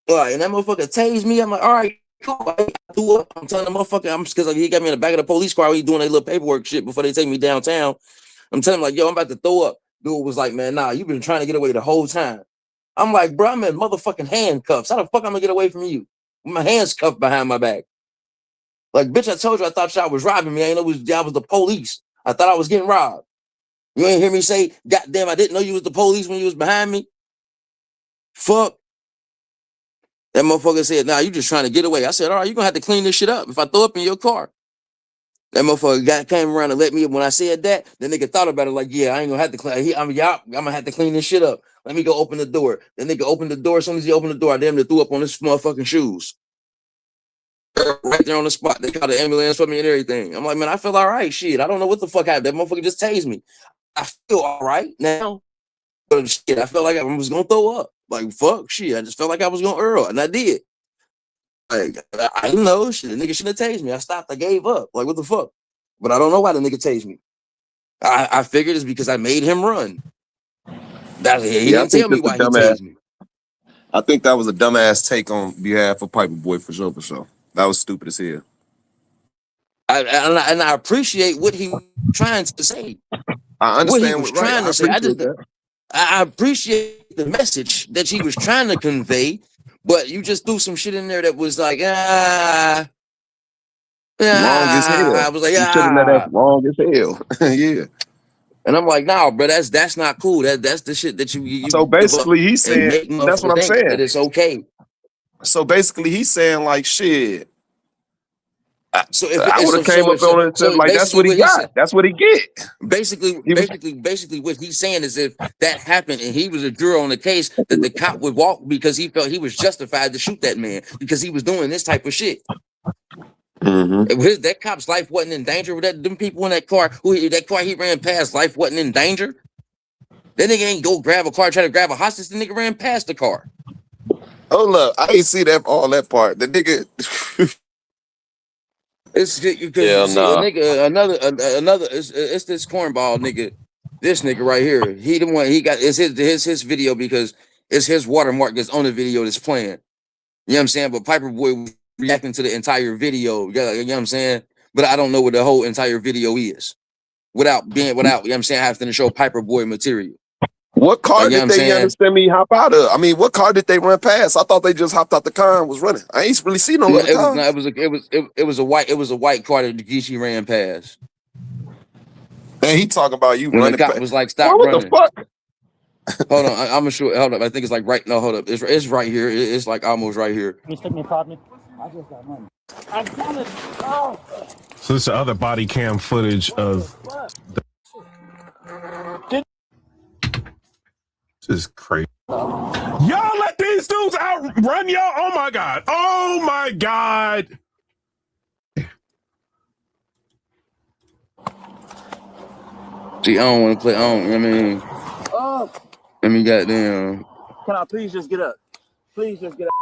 A: Like, and that motherfucker tased me. I'm like, all right, cool. I threw up. I'm telling the motherfucker, because he got me in the back of the police car. He doing their little paperwork shit before they take me downtown. I'm telling him, like, yo, I'm about to throw up. Dude was like, man, nah, you've been trying to get away the whole time. I'm like, bro, I'm in motherfucking handcuffs. How the fuck I'm gonna get away from you? With my hands cuffed behind my back. Like, bitch, I told you I thought y'all was robbing me. I ain't know y'all was the police. I thought I was getting robbed. You ain't hear me say, goddamn, I didn't know you was the police when you was behind me. Fuck. That motherfucker said, nah, you just trying to get away. I said, all right, you're gonna have to clean this shit up if I throw up in your car. That motherfucker came around and let me, when I said that, the nigga thought about it like, yeah, I ain't gonna have to clean. I'm gonna have to clean this shit up. Let me go open the door. The nigga opened the door. As soon as he opened the door, I damn near threw up on his motherfucking shoes. Right there on the spot. They called the ambulance for me and everything. I'm like, man, I feel all right. Shit, I don't know what the fuck happened. That motherfucker just tased me. I feel all right now. But shit, I felt like I was gonna throw up. Like, fuck, shit. I just felt like I was gonna Earl, and I did. Like, I didn't know. Shit, the nigga shouldn't have tased me. I stopped. I gave up. Like, what the fuck? But I don't know why the nigga tased me. I figured it's because I made him run. He didn't tell me why he tased me.
F: I think that was a dumbass take on behalf of Piper Boy for sure, for sure. That was stupid as hell.
A: I appreciate what he was trying to say.
F: I understand
A: what he was trying to say. I appreciate the message that he was trying to convey, but you just threw some shit in there that was like,
F: wrong as hell.
A: I was like,
F: wrong as hell. Yeah.
A: And I'm like, nah, bro, that's not cool. That's the shit that you
F: so basically he's saying, that's what I'm saying.
A: That it's okay.
F: So basically he's saying like, shit.
A: So if
F: I would have came up on it and said, like, that's what he got. That's what he get.
A: Basically, what he's saying is if that happened and he was a juror on the case, that the cop would walk because he felt he was justified to shoot that man because he was doing this type of shit. That cop's life wasn't in danger. With them people in that car, that car he ran past, life wasn't in danger. That nigga ain't go grab a car, try to grab a hostage. The nigga ran past the car.
F: Oh look, I ain't see all that part. The nigga.
A: It's because nigga, another. It's this cornball nigga. This nigga right here. He the one. He got it's his video because it's his watermark that's on the video that's playing. You know what I'm saying? But Piper Boy was reacting to the entire video. You know what I'm saying? But I don't know what the whole entire video is. Without you know what I'm saying, having to show Piper Boy material.
F: What car did they understand me hop out of? I mean, what car did they run past? I thought they just hopped out the car and was running. I ain't really seen no other car.
A: It was a white car that the Geechee ran past.
F: And he talking about you
A: when
F: running.
A: The cop was like, "Stop running."
F: What the
A: fuck? Hold on, I'm sure. Hold up, I think it's like right. No, hold up. It's right here. It's like almost right here.
H: Can you stick me a prod me? I just got money. I'm done it. Oh.
G: So this is the other body cam footage of. This is crazy. Y'all let these dudes outrun y'all. Oh my god. Oh my god.
A: See, I don't want to play. Let me goddamn.
H: Can I please just get up? Please just get up.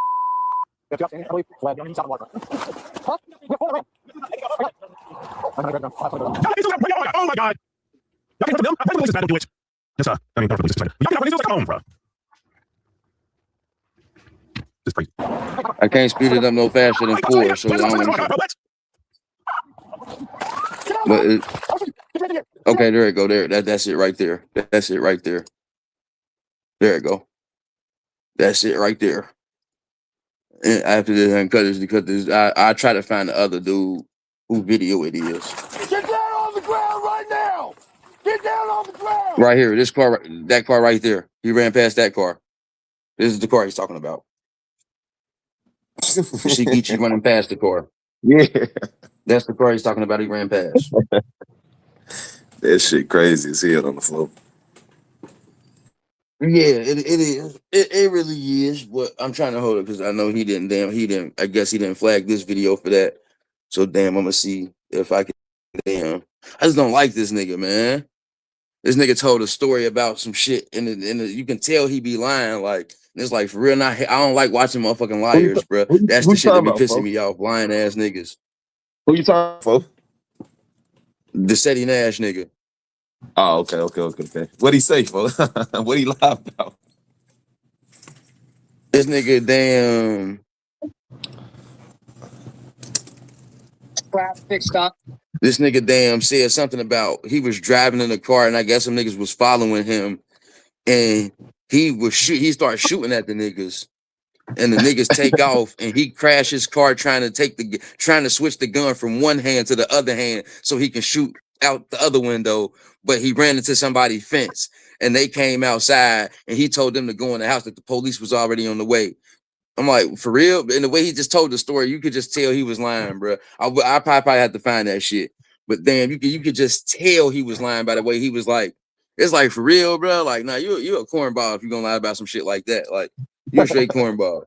G: Oh my God. Y'all can't them. I think the police is bad, don't do it. Yes, sir. I mean, don't police is bad. Y'all can't police, come on, bro. Just crazy.
A: I can't speed it up no faster than 4, so I don't want to. But okay, there it go. There, that's it right there. That's it right there. There it go. That's it right there. And after this, I cut this because this. I try to find the other dude who video it is.
I: Get down on the ground right now! Get down on the ground!
A: Right here, this car, that car right there. He ran past that car. This is the car he's talking about. You see Geechee running past the car.
F: Yeah.
A: That's the car he's talking about. He ran past.
F: That shit crazy as hell on the floor.
A: Yeah, it is. It really is. But I'm trying to hold it because I know he didn't. I guess he didn't flag this video for that. So damn, I'm gonna see if I can. Damn, I just don't like this nigga, man. This nigga told a story about some shit, and you can tell he be lying. Like it's like for real. I don't like watching motherfucking liars, bro. That's the shit that be pissing me off. Lying ass niggas.
F: Who you talking about?
A: The Seti Nash nigga.
F: Oh, okay. What'd he say, folks? What'd he lie about?
A: This nigga damn.
J: Traffic stop.
A: This nigga damn said something about he was driving in a car and I guess some niggas was following him and he started shooting at the niggas and the niggas take off and he crashed his car trying to switch the gun from one hand to the other hand so he can shoot out the other window, but he ran into somebody's fence and they came outside and he told them to go in the house that the police was already on the way. I'm like, for real? And the way he just told the story, you could just tell he was lying, bro. I probably had to find that shit. But damn, you could just tell he was lying by the way he was like, it's like, for real, bro? Like, nah, you a cornball if you're gonna lie about some shit like that. Like, you a straight cornball.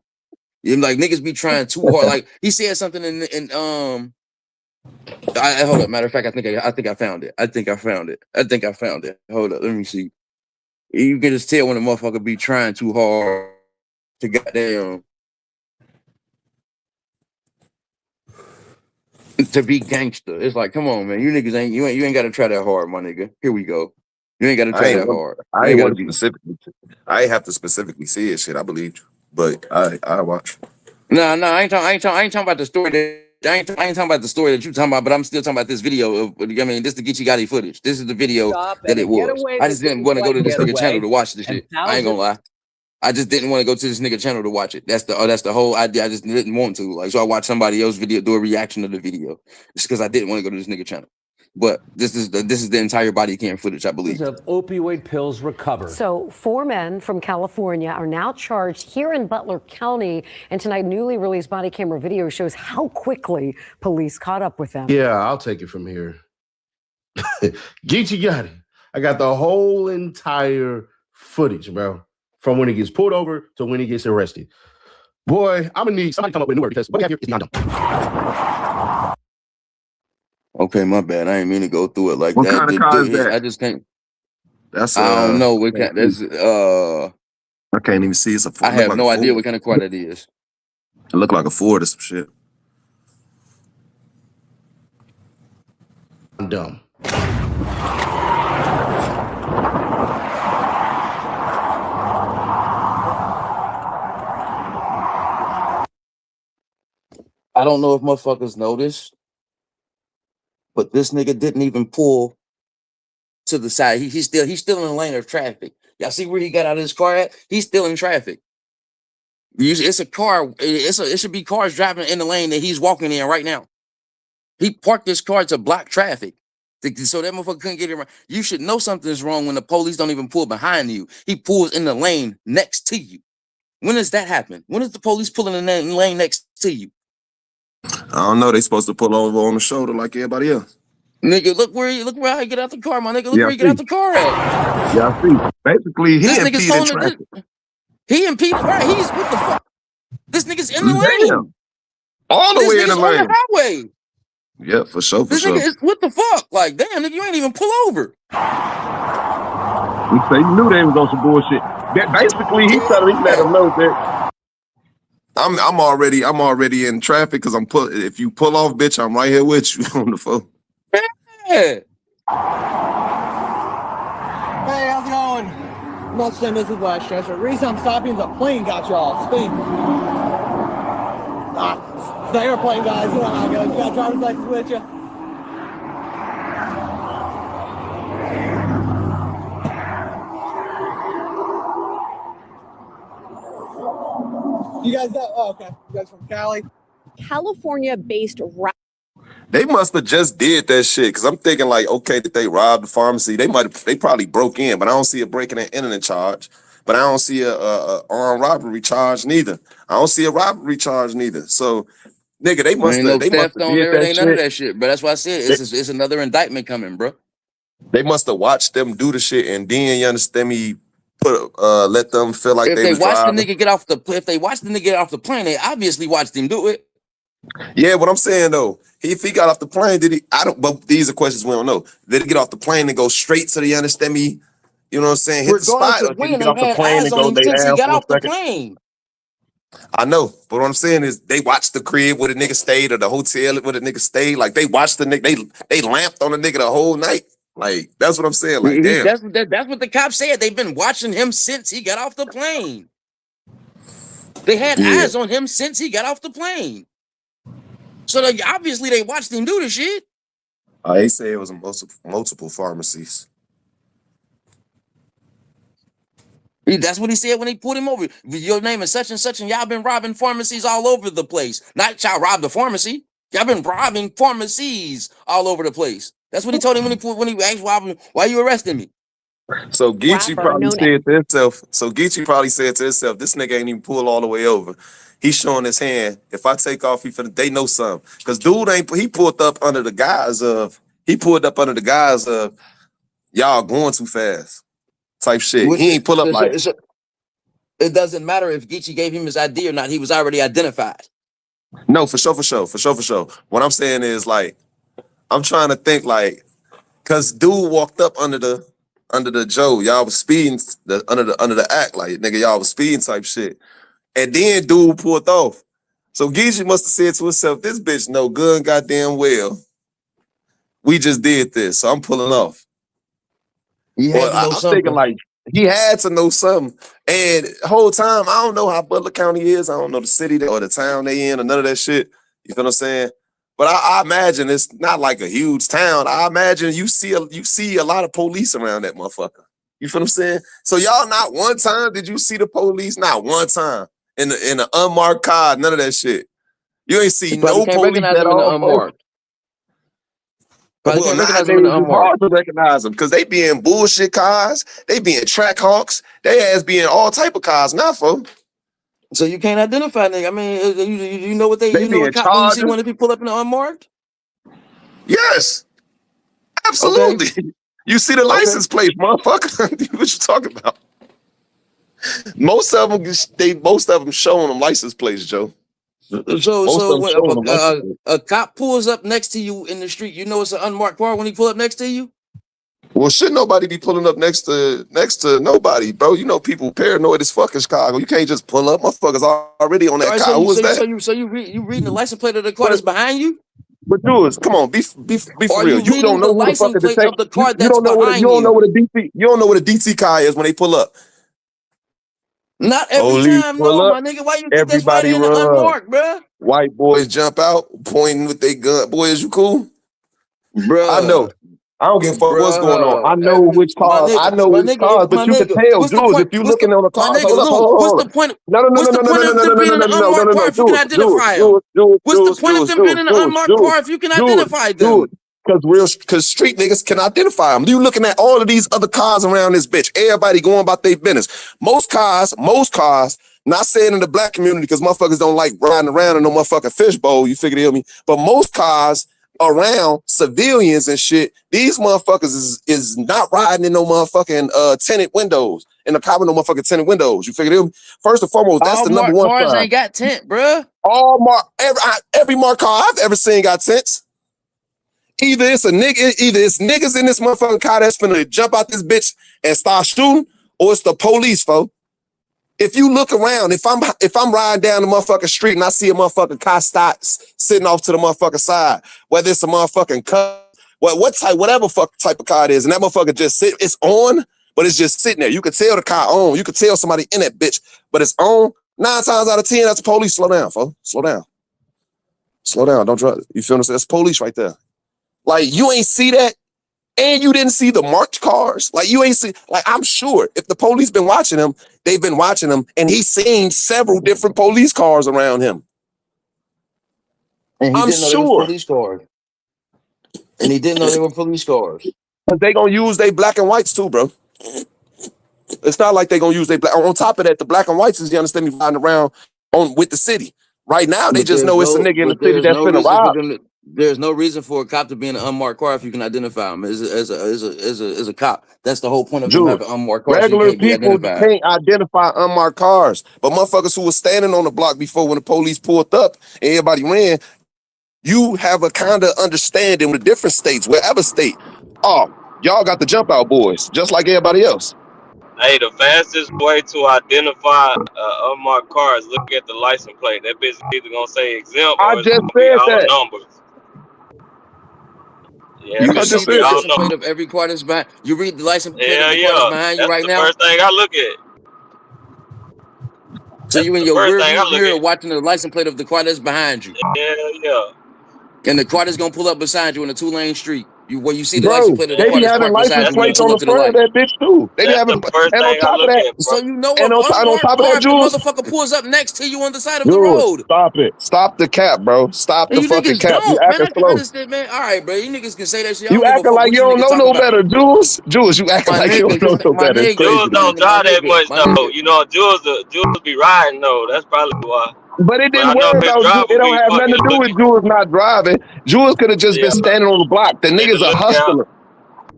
A: Like, niggas be trying too hard. Like, he said something in hold up. Matter of fact, I think I found it. I think I found it. Hold up, let me see. You can just tell when a motherfucker be trying too hard to goddamn to be gangster. It's like, come on, man. You niggas ain't gotta try that hard, my nigga. Here we go. You ain't gotta try that hard.
F: I ain't have to specifically see it, shit. I believe you. But I watch.
A: No, I ain't talking about the story that I ain't talking about the story that you talking about, but I'm still talking about this video of, I mean, this is the Geechee Gotti footage. This is the video that it was. I just didn't want to go to this nigga channel to watch the shit. I ain't gonna lie. I just didn't want to go to this nigga channel to watch it. That's the whole idea. I just didn't want to. Like, so I watched somebody else's video, do a reaction to the video. It's because I didn't want to go to this nigga channel. But this is the entire body cam footage, I believe.
K: Of opioid pills recovered. So 4 men from California are now charged here in Butler County, and tonight newly released body camera video shows how quickly police caught up with them.
L: Yeah, I'll take it from here. Geechee Gotti. I got the whole entire footage, bro. From when he gets pulled over to when he gets arrested. Boy, I'm gonna need somebody to come up with a new word because what we have here is beyond dumb.
A: Okay, my bad. I didn't mean to go through it like
F: what
A: that.
F: Kind of car is that?
A: I just can't.
F: That's
A: I don't know. That's
F: I can't even see. It's a Ford.
A: I have no idea what kind of car that is.
F: It looked like a Ford or some shit.
L: I'm dumb.
A: I don't know if motherfuckers noticed, but this nigga didn't even pull to the side. He's still in the lane of traffic. Y'all see where he got out of his car at? He's still in traffic. It's a car. It should be cars driving in the lane that he's walking in right now. He parked this car to block traffic, so that motherfucker couldn't get around. You should know something's wrong when the police don't even pull behind you. He pulls in the lane next to you. When does that happen? When is the police pulling in the lane next to you?
F: I don't know. They supposed to pull over on the shoulder like everybody else.
A: Nigga, look where I get out the car, my nigga. Look where he get out the car at.
F: Yeah, I see. Basically, he impeded traffic.
A: He impeded, right? He's what the fuck? This nigga's in the lane.
F: All the way in the lane.
A: On the highway.
F: Yeah, for sure,
A: This nigga is, what the fuck? Like, damn, nigga, you ain't even pull over.
F: He knew they was on some bullshit. Basically, he let him know that I'm already in traffic because if you pull off, bitch, I'm right here with you on the phone.
A: Yeah.
H: Hey, how's it going? I'm not saying this is Westchester. The reason I'm stopping is a plane got y'all speed. The airplane guys, you know how it goes. You got driver's license with you? You guys got, oh, okay. You guys from Cali?
K: California-based
F: They must have just did that shit because I'm thinking like, okay, did they rob the pharmacy? They probably broke in, but I don't see a breaking and entering charge. But I don't see a armed robbery charge neither. I don't see a robbery charge neither. So, nigga, they must
A: Ain't no
F: have
A: theft on
F: did
A: there. It
F: that
A: ain't none of
F: shit.
A: that shit, bro. That's why I said it's another indictment coming, bro.
F: They must have watched them do the shit, and then you understand me. Let them feel like
A: If
F: they
A: they
F: was
A: watched the
F: driving.
A: nigga get off the plane, they obviously watched him do it.
F: Yeah, what I'm saying though, if he got off the plane, did he? I don't. But these are questions we don't know. Did he get off the plane and go straight to the understand me? You know what I'm saying? Hit the
A: Regardless
F: spot, or
A: of
F: did he
A: when,
F: get
A: they've
F: off the
A: had
F: plane
A: eyes
F: and
A: on
F: go
A: him
F: lay
A: since he
F: down
A: got
F: for
A: off
F: a
A: the
F: second?
A: plane.
F: I know, but what I'm saying is they watched the crib where the nigga stayed or the hotel where the nigga stayed. Like they watched the nigga, they lamped on the nigga the whole night. Like that's what I'm saying. Like damn.
A: That's what the cops said. They've been watching him since he got off the plane. They had eyes on him since he got off the plane. So obviously they watched him do the shit.
F: They say it was multiple pharmacies.
A: That's what he said when they pulled him over. Your name is such and such, and y'all been robbing pharmacies all over the place. Not y'all robbed the pharmacy. Y'all been robbing pharmacies all over the place. That's what he told him when he asked why you arresting me.
F: So Geechee
K: rapper
F: probably
K: known
F: said to himself. This nigga ain't even pull all the way over. He's showing his hand. If I take off, they know something. Cause dude he pulled up under the guise of y'all going too fast type shit. He ain't pull up like.
A: It doesn't matter if Geechee gave him his ID or not. He was already identified.
F: No, for sure. What I'm saying is like, I'm trying to think like, cause dude walked up under the Joe. Y'all was speeding under the act like nigga. Y'all was speeding type shit. And then dude pulled off. So Geechee must have said to himself, this bitch know good and goddamn well we just did this, so I'm pulling off.
A: He had to know
F: I'm
A: something.
F: thinking like he had to know something. And the whole time, I don't know how Butler County is. I don't know the city or the town they in or none of that shit. You feel what I'm saying? But I imagine it's not like a huge town. I imagine you see a lot of police around that motherfucker. You feel what I'm saying? So y'all not one time did you see the police? Not one time. In the unmarked car, none of that shit. You ain't see no
A: Can't
F: police
A: recognize
F: at
A: him in the
F: all.
A: unmarked. Probably
F: Well,
A: can't recognize him in the
F: nowadays it's
A: unmarked.
F: hard to recognize them because they be in bullshit cars. They be in track hawks. They ass be in all type of cars now, folks.
A: So you can't identify nigga. I mean, you know what
F: They
A: you
F: be
A: know a
F: in
A: cop when you see
F: Chargers.
A: one if he pull up in the unmarked?
F: Yes, absolutely.
A: Okay.
F: You see the license plate, motherfucker. What you talking about? Most of them showing them license plates, Joe.
A: So
F: When
A: a cop pulls up next to you in the street, you know it's an unmarked car when he pull up next to you?
F: well, should nobody be pulling up next to nobody, bro? You know people paranoid as fuck in Chicago. You can't just pull up. Motherfuckers already on that car. Who was that?
A: So you reading the license plate of the car that's behind you?
F: But Jules, come on, be for
A: Or are
F: real.
A: you
F: You don't
A: reading
F: know
A: the
F: who the fuck
A: license
F: is
A: plate
F: detective.
A: of the
F: You
A: car that's
F: don't know
A: behind
F: you don't know what a DT car is when they pull up.
A: Not every
F: Police
A: time,
F: pull
A: no,
F: up,
A: my nigga. Why you think that's
F: everybody
A: writing in the
F: run.
A: unmarked, bruh?
F: White boys jump out, pointing with their gun. Boy, is you cool? I know.
A: Bruh.
F: I don't give a fuck what's going on. I know
A: Bruh.
F: which cars. I know which cars, but you can tell,
A: What's the
F: Jules, if
A: point?
F: you looking on the
A: My
F: cars.
A: nigga,
F: Hold up,
A: Lou, what's
F: hold
A: the
F: up.
A: point?
F: No,
A: What's the point of them being in an unmarked car if you can identify them? What's the point of them being in an unmarked car if you can identify them?
F: Because street niggas can identify them. You looking at all of these other cars around this bitch. Everybody going about their business. Most cars, not saying in the black community because motherfuckers don't like riding around in no motherfucking fishbowl, you figure me? But most cars around civilians and shit, these motherfuckers is not riding in no motherfucking tinted windows. In the car with no motherfucking tinted windows. You figure me? First and foremost, that's the number one
A: cars
F: sign.
A: ain't got tint, bruh.
F: Every marked car I've ever seen got tints. Either it's niggas in this motherfucking car that's finna jump out this bitch and start shooting, or it's the police, folks. If you look around, if I'm riding down the motherfucking street and I see a motherfucking car sitting off to the motherfucking side, whether it's a motherfucking car, whatever type of car it is, and that motherfucker just it's on, but it's just sitting there. You could tell the car on. You could tell somebody in that bitch, but it's on. 9 times out of 10, that's the police. Slow down, folks. Slow down. Slow down. Don't drive. You feel what I'm saying? That's police right there. Like, you ain't see that, and you didn't see the marked cars. Like, you ain't see, like, I'm sure if the police been watching him, they've been watching him, and he's seen several different police cars around him.
A: And he
F: I'm
A: didn't know
F: sure.
A: they were police cars. And he didn't know they were police cars.
F: But they gonna use they black and whites too, bro. It's not like they gonna use they black. On top of that, the black and whites is, you understand me, riding around with the city. Right now, they just know it's a nigga in the city that's finna rob.
A: There's no reason for a cop to be in an unmarked car if you can identify him as a cop. That's the whole point of them having unmarked cars.
F: Regular people can't identify unmarked cars, but motherfuckers who were standing on the block before when the police pulled up and everybody ran, you have a kind of understanding with different states, wherever state. Oh, y'all got the jump out boys, just like everybody else.
J: Hey, the fastest way to identify unmarked car is look at the license plate. That bitch is either gonna say exempt or it's gonna be all numbers. Yeah,
A: you can see the license plate of every car that's behind. You read the license plate of the car that's behind you right now.
J: That's the first thing I look at.
A: So you in your rear mirror watching the license plate of the car that's behind you.
J: Yeah.
A: And the car that's gonna pull up beside you in a 2-lane street. When you see the license plate of the
F: they
A: car
F: be having license plates on the front of that bitch too. They be having, and on top of that,
A: so you know what on top of that, Jules, the motherfucker pulls up next to you on the side of the road.
F: Stop it! Stop the cap, bro! Stop the fucking cap! You acting slow.
A: Man. All right, bro. You niggas can say that shit.
F: You acting like you don't know no better, Jules. Jules, you acting like you don't know no better.
J: Jules don't drive that much though. You know, Jules be riding though. That's probably why.
F: But it didn't worry about Jules. It don't have nothing to do with Jules not driving. Jules could have just been standing on the block. The nigga's a hustler.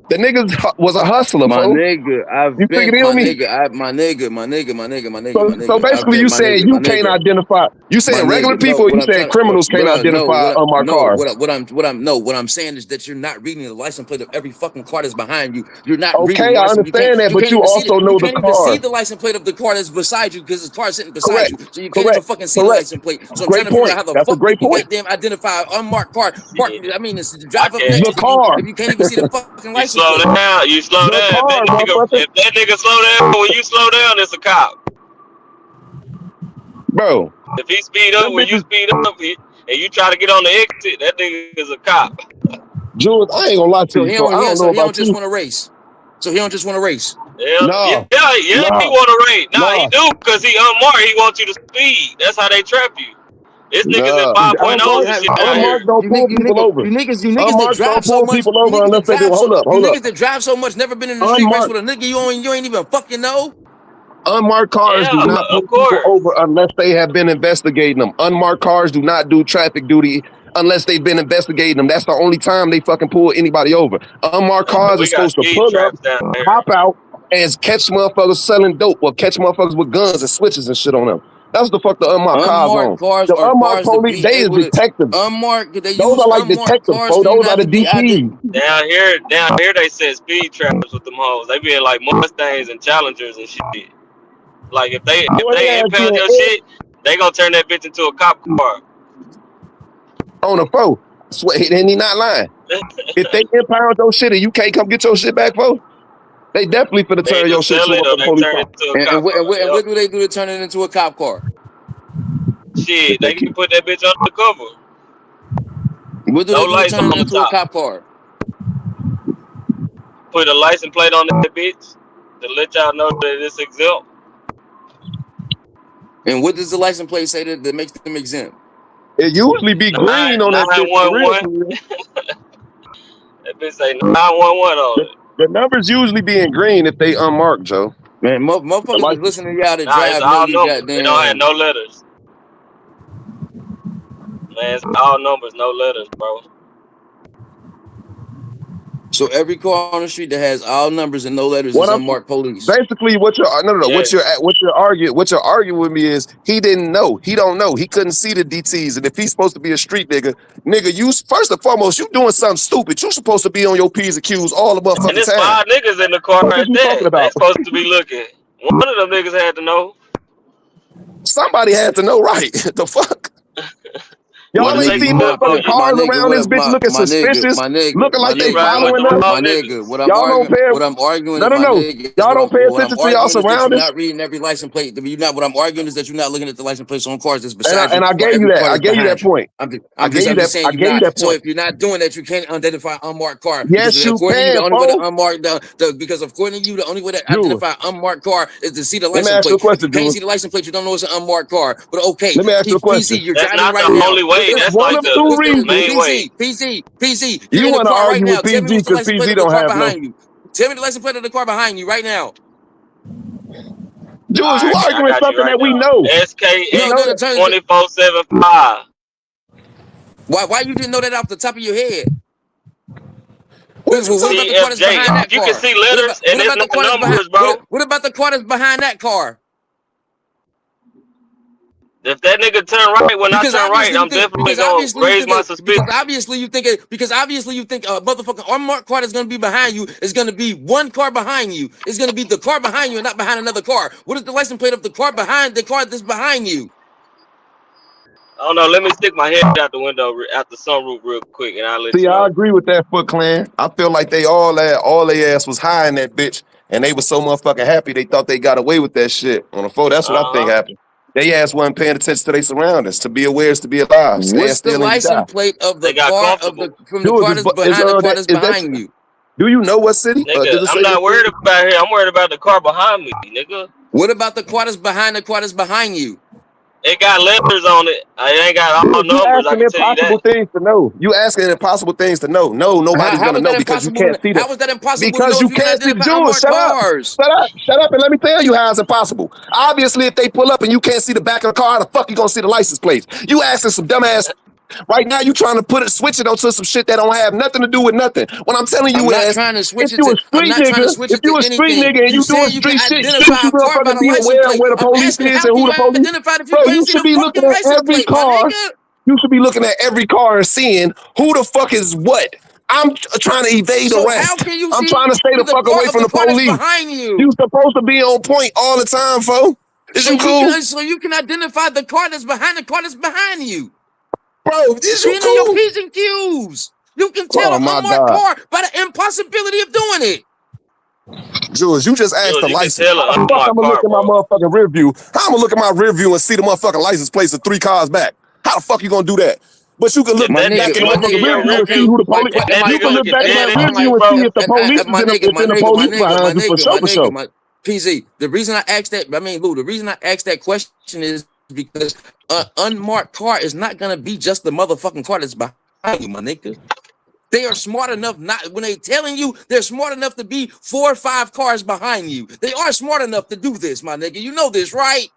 F: The nigga was a hustler,
A: my
F: bro.
A: Nigga, my nigga.
F: So basically, you saying you can't identify. You saying regular people. You saying criminals can't identify unmarked cars.
A: What I'm saying is that you're not reading the license plate of every fucking car that's behind you. You're not.
F: Okay, I understand that, but you also know the car.
A: You can't even see the license plate of the car that's beside you because the car's sitting beside you, so you can't even fucking see the license plate. So I'm trying to figure out how the fuck you can goddamn identify unmarked car. I mean, it's drive up next to you if you can't even see the fucking license.
J: Slow down. You slow down. If that nigga slow down, when you slow down, it's a cop.
F: Bro.
J: If he speed up, when you speed up, and you try to get on the exit, that nigga is a cop.
F: Jules, I ain't gonna lie to you.
A: So he don't just want to race. So he don't just want to race.
J: Yeah, he want to race. He do because he unmarked. He wants you to speed. That's how they trap you. This niggas in 5.0 and shit down here.
A: You niggas that drive so much. You niggas that drive so much, never been in the street race with a nigga you ain't even fucking know.
F: Unmarked cars do not pull people over unless they have been investigating them. Unmarked cars do not do traffic duty unless they've been investigating them. That's the only time they fucking pull anybody over. Unmarked cars are supposed to pull up, hop out, and catch motherfuckers selling dope or catch motherfuckers with guns and switches and shit on them. That's the fuck the unmarked cars on. The unmarked police, they is detectives. Those are like detectives, bro. Those are the DPs.
J: Down here they set speed traps with them hoes. They be in like Mustangs and Challengers and shit. Like if they impound your shit, they gonna turn that bitch into a cop car.
F: On a phone. Swear, and he not lying. If they impound your shit and you can't come get your shit back, folks, they definitely finna turn your shit into a police car.
A: And what do they do to turn it into a cop car?
J: Shit, they can put that bitch on the cover.
A: What do they do to turn it into a cop car?
J: Put a license plate on that bitch to let y'all know that it's exempt.
A: And what does the license plate say that makes them exempt?
F: It usually be green on that bitch.
J: That bitch say 911 on it.
F: The numbers usually be in green if they unmarked, Joe.
A: Man, motherfuckers listening to y'all that drive know goddamn.
J: They don't have no letters. Man, it's all numbers, no letters, bro.
A: So every car on the street that has all numbers and no letters is unmarked police.
F: Basically, what you're arguing with me is he didn't know. He don't know. He couldn't see the DTs. And if he's supposed to be a street nigga, you first and foremost, you doing something stupid. You supposed to be on your P's and Q's all the motherfucking time.
J: And there's 5 niggas in the car right there. They supposed to be looking. One of them niggas had to know.
F: Somebody had to know, right? The fuck? Y'all
A: My
F: ain't
A: nigga,
F: see
A: you not
F: motherfucking
A: paying. My
F: cars
A: nigga,
F: around this
A: what
F: bitch looking suspicious, looking like
A: my
F: they
J: You
A: nigga,
J: riding with
F: following
J: them
F: us.
J: all
A: my
J: niggas.
A: nigga.
F: Y'all don't pay.
A: What I'm arguing
F: No,
A: is
F: no,
A: my
F: no.
A: nigga.
F: Y'all don't pay
A: What I'm
F: attention to y'all
A: arguing is that you're
F: surroundings.
A: not reading every license plate. You're not. What I'm arguing is that you're not looking at the license plates on cars that's
F: And
A: beside you
F: I
A: or
F: gave you
A: every
F: that.
A: car
F: I
A: that's
F: gave you that
A: behind you.
F: point. I
A: I'm
F: gave you
A: just saying you're not.
F: that
A: So
F: point.
A: if you're not doing that, you can't identify an unmarked car because
F: Yes, you
A: according to you, the
F: can,
A: only way to
F: folks.
A: unmark because according to you, the only way to
F: Jules,
A: identify an unmarked car is to see the
F: let me
A: license
F: ask you a
A: plate. If you
F: question,
A: can't
F: Jules.
A: see the license plate, you don't know it's an unmarked car. But okay,
F: Let me ask you a
A: PC,
F: question.
A: you're
J: That's
A: driving
J: not
A: right
J: the
A: now.
J: only way.
F: It's
J: That's
F: one
J: like
F: of two
J: the
F: reasons.
J: main way.
A: PC, you're
F: You
A: in the
F: want to
A: car right
F: argue
A: now.
F: with
A: Tell me
F: PG
A: what's the
F: because
A: license plate
F: PG
A: of the
F: don't
A: car
F: have no.
A: behind you. Tell me the license plate of the car behind you right now.
F: Jules, you
J: Alright, I
F: arguing
J: got you
F: something
J: right
F: that we
J: now.
F: know. We
A: No,
J: SKX
F: know
A: then
F: that.
A: turn to
J: 2475.
A: why you didn't know that off the top of your head?
F: What you
A: What
F: talking?
A: about the car that's behind
J: CFJ.
A: that
J: You can
A: car?
J: see letters and
A: What
J: it's
A: about the
J: not
A: car that's behind?
J: numbers, bro.
A: What about the car that's behind that car?
J: If that nigga turn right when I
A: Because
J: turn right,
A: obviously you
J: I'm
A: think
J: definitely gonna raise my suspicion.
A: because obviously you think a motherfucking unmarked car that's gonna be behind you is gonna be one car behind you. It's gonna be the car behind you and not behind another car. What is the license plate of the car that's behind you?
J: I don't know. Let me stick my head out the window, out the sunroof, real quick, and I'll let
F: See,
J: you
F: I
J: know.
F: agree with that, Foot Clan. I feel like they all their ass was high in that bitch, and they was so motherfucking happy they thought they got away with that shit on the phone. That's what I think happened. They ass wasn't paying attention to their surroundings. To be aware is to be alive. Stand
A: What's the
F: still and you die.
A: license plate of
J: They
A: the
J: got
A: car
J: comfortable.
A: from the
F: Jules,
A: car that's behind the car that's
F: is that?
A: behind you?
F: Do you know what city?
J: Nigga,
F: Does it
J: I'm
F: say
J: not
F: what
J: worried
F: city?
J: about here. I'm worried about the car behind me, nigga.
A: What about the car that's behind the car that's behind you?
J: It got letters on it. It ain't got all
F: Jules, you
J: numbers. I
F: asking
J: can tell you that.
F: impossible things to know. You asking impossible things to know. No, nobody's
A: How
F: gonna
A: is that
F: know because you
A: impossible?
F: can't see them.
A: How is that impossible to
F: Because
A: know if
F: you
A: you can
F: can't see
A: identify
F: Jules,
A: unmarked
F: shut up.
A: cars?
F: Shut up and let me tell you how it's impossible. Obviously, if they pull up and you can't see the back of the car, how the fuck you gonna see the license plates? You asking some dumbass. Right now, you trying to switch it onto some shit that don't have nothing to do with nothing. What I'm telling
A: I'm
F: you
A: not
F: is,
A: trying to
F: if
A: switch it
F: you a
A: to. I'm
F: street
A: not trying to
F: nigga,
A: switch
F: if
A: it
F: you
A: to
F: a street
A: anything.
F: nigga and
A: You
F: you doing
A: said you can
F: street shit, shouldn't
A: identify
F: you
A: a car by
F: motherfucking
A: the
F: be
A: license
F: aware of
A: plate.
F: where the
A: I'm
F: police
A: asking,
F: is
A: how
F: and
A: can
F: who
A: you
F: the police?
A: identify it if you
F: Bro,
A: can't
F: you
A: see
F: should
A: the
F: be looking
A: fucking
F: at
A: license
F: every
A: plate, my
F: car.
A: nigga?
F: You should be looking at every car and seeing who the fuck is what. I'm trying to evade
A: So how
F: arrest.
A: can you
F: I'm
A: see
F: trying to stay the
A: the
F: fuck
A: part
F: away
A: of
F: from
A: the
F: the
A: car that's
F: police.
A: behind
F: You
A: you?
F: supposed to be on point all the time, fo. Is you cool?
A: So you can identify the car that's behind the car that's behind you.
F: Bro, is you
A: Being on your
F: cool?
A: P's and Q's. You can tell
F: Oh
A: an
F: my
A: unmarked
F: God.
A: car by the impossibility of doing it.
F: Jules, you just asked
J: Jules,
F: the
J: you can
F: license.
J: tell
F: How
J: an
F: the fuck I'm
J: unmarked
F: gonna look
J: car,
F: at my
J: bro.
F: motherfucking rear view? How I'm gonna look at my rear view and see the motherfucking license plates of 3 cars back? How the fuck you gonna do that? But you can look
J: If
A: My
J: that
F: back
J: nigga
A: nigga,
F: in the
A: my
J: looking
F: motherfucking
J: in
A: nigga,
F: rear
J: your
F: view
J: rear
F: and see
A: okay.
J: view,
F: who the
A: My
F: police.
J: if that
F: You
J: nigga
F: can look
J: looking
F: back in
J: dead
F: that
J: at
F: rear
J: you,
F: view and
J: bro,
F: see if the police is in the police behind you for sure, for sure.
A: my PZ. The reason I asked that, Lou, the reason I asked that question is because an unmarked car is not gonna be just the motherfucking car that's behind you, my nigga. They are smart enough when they telling you they're smart enough to be 4 or 5 cars behind you. They are smart enough to do this, my nigga. You know this, right?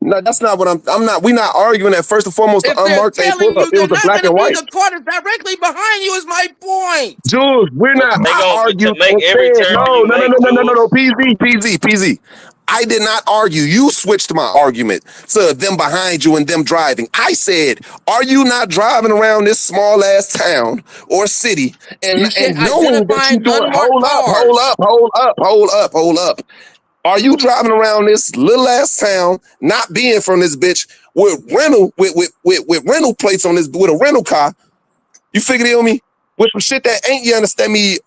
F: No, that's not what I'm not. We not arguing that. First and foremost, the
A: If they're
F: unmarked ain't pulled
A: telling
F: up.
A: you
F: It
A: they're
F: was a
A: not
F: black
A: gonna
F: and
A: be
F: white.
A: the car that's directly behind you is my point.
F: Jules, we're not.
J: they
F: I
J: gonna
F: argued
J: make
F: and
J: every
F: said
J: turn
F: no,
J: you
F: no, no,
J: make,
F: no, no, no, no, no.
J: Jules.
F: PZ. I did not argue. You switched my argument to them behind you and them driving. I said, are you not driving around this small ass town or city
A: You said
F: and knowing that you
A: identifying
F: doing
A: unmarked cars.
F: hold up. Are you driving around this little ass town, not being from this bitch, with rental plates on this with a rental car? You figured it on me? With some shit that ain't, you understand me?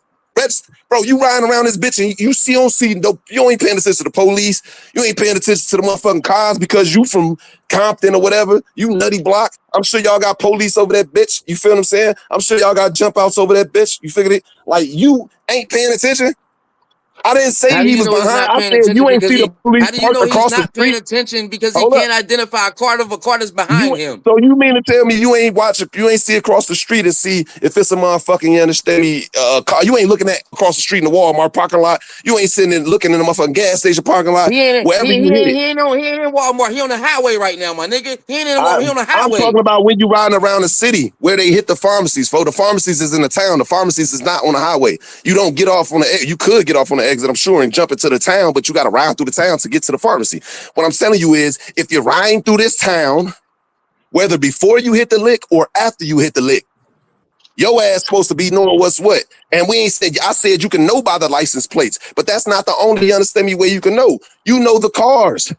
F: Bro, you riding around this bitch and you don't see, no, you ain't paying attention to the police. You ain't paying attention to the motherfucking cars because you from Compton or whatever. You nutty block. I'm sure y'all got police over that bitch. You feel what I'm saying? I'm sure y'all got jump outs over that bitch. You figured it? Like, you ain't paying attention. I didn't say
A: How do
F: he
A: you
F: was
A: know he's
F: behind.
A: not
F: I
A: paying
F: said
A: attention
F: you ain't
A: because
F: see the
A: he?
F: police
A: How do you
F: parked
A: know he's
F: across the
A: not paying
F: street.
A: attention because he
F: Hold up.
A: can't identify a car that's behind him?
F: So you mean to tell me you ain't watch, you ain't see across the street and see if it's a motherfucking, you understand me, car? You ain't looking at across the street in the Walmart parking lot. You ain't sitting and looking in the motherfucking gas station parking lot. Wherever you hit it.
A: He ain't in Walmart. He on the highway right now, my nigga. He ain't in Walmart. He on the
F: I'm
A: highway.
F: talking about when you riding around the city where they hit the pharmacies. For the pharmacies is in the town. The pharmacies is not on the highway. You don't get off on the. You could get off on the exit, I'm sure, and jump into the town, but you got to ride through the town to get to the pharmacy. What I'm telling you is, if you're riding through this town, whether before you hit the lick or after you hit the lick, your ass supposed to be knowing what's what. And we ain't said, I said you can know by the license plates, but that's not the only, you understand me, way you can know. You know the cars.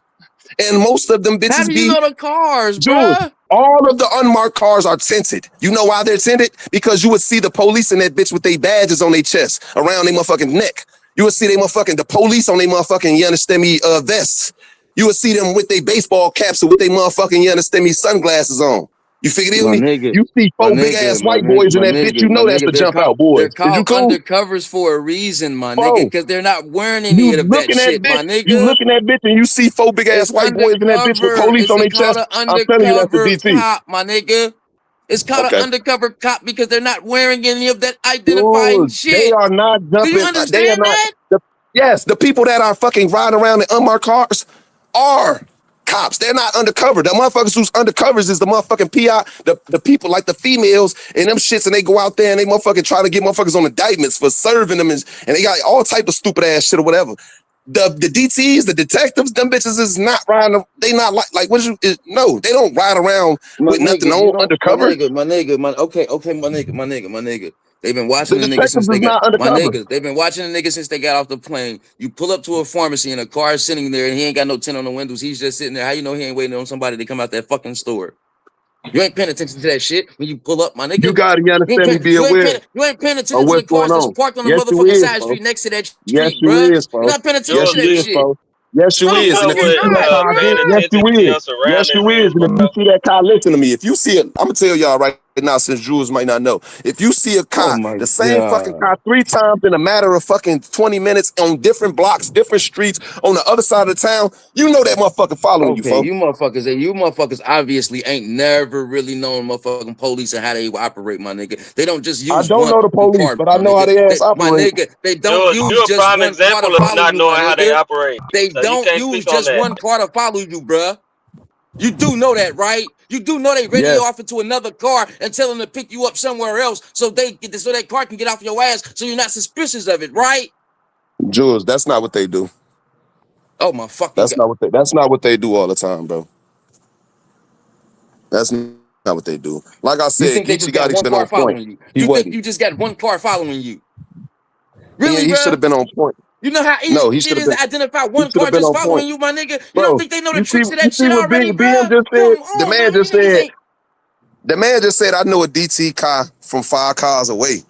F: And most of them
M: How
F: bitches
M: do you
F: be
M: know the cars,
F: Jules.
M: bruh?
F: All of the unmarked cars are tinted. You know why they're tinted? Because you would see the police in that bitch with their badges on their chest, around their motherfucking neck. You would see the police on their motherfucking, you understand me, vests. You would see them with their baseball caps or with their motherfucking, you understand me, sunglasses on. You figure
M: My
F: me?
M: nigga,
F: You see
M: my
F: 4 big
M: nigga,
F: ass
M: my
F: white
M: nigga,
F: boys in
M: my
F: that bitch. You
M: nigga, my
F: know that's the
M: nigga.
F: jump out
M: They're
F: boys. Is you
M: called
F: cool?
M: undercovers for a reason, my nigga,
F: Bro,
M: because they're not wearing
F: you
M: any of that
F: looking at
M: shit,
F: bitch,
M: my nigga.
F: and you see 4 big ass
M: It's
F: white boys in that bitch with
M: undercover.
F: police
M: It's
F: on their
M: called
F: chest.
M: an
F: I'm telling you that's the
M: undercover
F: DT.
M: cop, my nigga. It's called an
F: Okay.
M: undercover cop because they're not wearing any of that identifying
F: Dude, they
M: shit.
F: are not
M: Do you
F: jumping. They are
M: understand
F: not.
M: that?
F: Yes, the people that are fucking riding around in unmarked cars are cops. They're not undercover. The motherfuckers who's undercovers is the motherfucking PI, the people like the females and them shits, and they go out there and they motherfucking try to get motherfuckers on indictments for serving them, and they got all type of stupid ass shit or whatever. The DTs, the detectives, them bitches is not riding. They not like what is no. They don't ride around
M: My
F: with nothing
M: nigga, you
F: on
M: don't,
F: undercover.
M: okay, my nigga. They've been watching
F: The
M: the nigga since
F: detectives is
M: they got
F: not undercover.
M: They've been watching the nigga since they got off the plane. You pull up to a pharmacy and a car is sitting there and he ain't got no tint on the windows. He's just sitting there. How you know he ain't waiting on somebody to come out that fucking store? You ain't paying attention to that shit when you pull up, my nigga.
F: You gotta understand me, be aware
M: You ain't paying
F: of
M: attention to the
F: what's going
M: cars that's
F: on.
M: parked on the
F: Yes, you
M: motherfucking
F: is,
M: side
F: folks.
M: street next to that
F: Yes,
M: street,
F: you
M: bruh.
F: is,
M: You're
F: folks.
M: not paying attention
F: Yes,
M: to
F: you
M: that
F: is,
M: shit.
F: folks. Yes, you is. And if
M: Motherfucking
F: you see that
M: trash,
F: car,
J: paying
M: bruh.
F: yes, you
J: attention to
F: is.
J: your
F: Yes, you
J: surroundings
F: is.
J: is,
F: And if you
J: bro.
F: see that car, listen to me. If you see it, I'm gonna tell y'all right now, since Jules might not know. If you see a
M: Oh
F: car,
M: my
F: the same fucking
M: god.
F: car 3 times in a matter of fucking 20 minutes on different blocks, different streets on the other side of the town, you know that motherfucker following you,
M: Okay,
F: folks.
M: you motherfuckers obviously ain't never really known motherfucking police and how they operate, my nigga. They don't just
F: I
M: use
F: don't
M: one
F: know the police,
M: car,
F: but I
M: my
F: know how
M: nigga.
F: they ass operate.
M: They don't use
J: You're a
M: just
J: prime
M: one car to
J: example of
M: follow
J: not
M: you, my
J: knowing how they
M: nigga.
J: operate.
M: They
J: So you
M: don't
J: can't
M: use
J: speak on
M: just
J: that.
M: one car to follow you, bruh. You do know that, right? You do know they radio
F: Yes,
M: off into another car and tell them to pick you up somewhere else so that car can get off your ass so you're not suspicious of it, right?
F: Jules, that's not what they do.
M: Oh my fucking
F: That's
M: god.
F: not what they do all the time, bro. That's not what they do. Like I
M: You
F: said,
M: think they
F: Geechee
M: just got
F: Gotti
M: one
F: should have been
M: car
F: on point.
M: following you?
F: He
M: You think
F: wasn't.
M: you just got one car following you?
F: Yeah,
M: Really,
F: he should
M: bruh?
F: have been on point.
M: You know how easy
F: No, he
M: it
F: should have
M: is
F: been.
M: to identify
F: He
M: one
F: should have
M: car
F: been
M: just
F: on point,
M: following you, my nigga? You don't
F: bro.
M: think they know the
F: You see,
M: tricks to that shit
F: what
M: already,
F: BM
M: bruh?
F: just said.
M: Come on, man. You niggas
F: Said.
M: ain't.
F: The man just said, "I know a DT car from 5 cars away."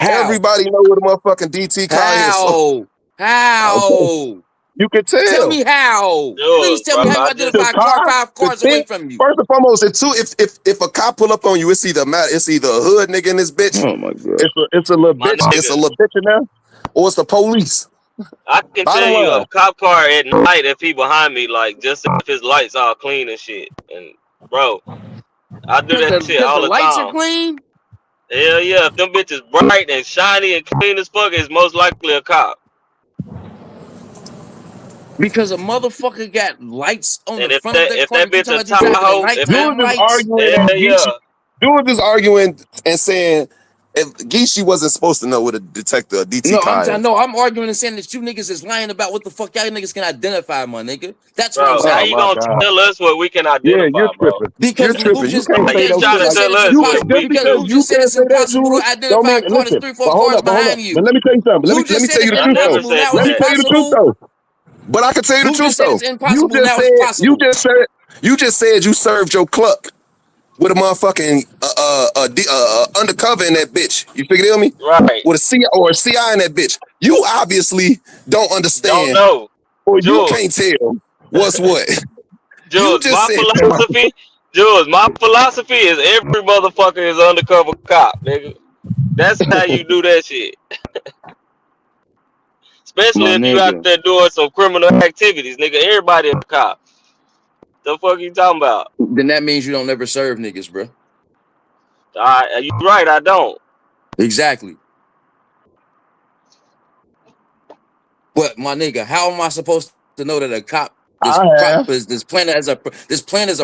M: How?
F: Everybody know what a motherfucking DT car is.
M: How?
F: Okay,
M: How?
F: you can
M: Tell
F: tell.
M: me how. Please
J: Yours,
M: tell
J: bro.
M: me how you
J: I just
F: The
M: identify a car
F: car,
M: 5
F: the
M: cars away
F: thing.
M: from you.
F: First and foremost, if a cop pull up on you, it's either a hood nigga in this bitch.
M: Oh my god.
F: It's a little
J: my
F: bitch. It's a
J: nigga.
F: little bitch in there, or it's the police.
J: I can tell
F: Bottom
J: you
F: line.
J: a cop car at night if he behind me, like just if his lights all clean and shit. And bro, I do that shit
M: Because
J: all
M: the
J: the
M: lights are
J: time.
M: clean?
J: Hell yeah, if them bitches bright and shiny and clean as fuck, it's most likely a cop.
M: Because a motherfucker got lights on the
J: And if
M: front of
J: that
M: that
J: if
M: car
J: that
M: that you
J: bitch
M: talking
J: a
M: about you driving at
J: Tahoe, if it,
M: nighttime
F: Dude is
M: lights?
F: arguing that
J: hell yeah.
F: Dude is arguing and saying if Geechee wasn't supposed to know what a detector, a DT
M: No,
F: car is.
M: I'm arguing and saying that you niggas is lying about what the fuck y'all niggas can identify, my nigga. That's what I'm
J: Bro, how
F: Oh
M: saying.
J: you
F: my
J: gonna
F: God.
J: tell us what we can
F: Yeah, you're
J: identify, bro?
F: tripping. You're
M: Because who
F: tripping. You
M: just
F: can't
J: How
F: say
J: you
F: those
J: trying
F: shit
J: to
F: like
J: tell us
F: you
J: what
F: just
J: we
F: because
J: can?
F: you
M: who just said
F: can't
M: it's
F: say that,
M: impossible
F: Jules,
M: to
F: don't
M: identify
F: mean
M: a car that's
F: listen.
M: 3-4
F: But
M: cars
F: hold on.
M: behind
F: But
M: you?
F: let me tell you something.
M: Who
F: Let
M: just
F: me
M: said
F: tell you
M: it's
F: the
J: I
F: truth
J: never
F: though.
M: impossible
J: said
M: now
F: Let
M: it's
F: me
J: that.
F: tell you the truth
M: possible?
F: though. But I can tell you the
M: Who
F: truth
M: just said
F: though.
M: it's impossible now it's possible?
F: You just said you served your cluck with a motherfucking undercover in that bitch. You figure me?
J: Right.
F: With a C or a CI in that bitch. You obviously don't
J: Don't
F: understand
J: know.
F: or you can't
J: Jules.
F: tell what's what. You
J: Jules,
F: just
J: my
F: said
J: philosophy, Jules, my philosophy is every motherfucker is undercover cop, nigga. That's how you do that shit. Especially
M: My
J: if you out
M: nigga.
J: there doing some criminal activities, nigga. Everybody a cop. The fuck you talking about?
M: Then that means you don't never serve niggas, bro.
J: Alright, you right, I don't.
M: Exactly. But my nigga, how am I supposed to know that a cop
F: I have.
M: this plan as a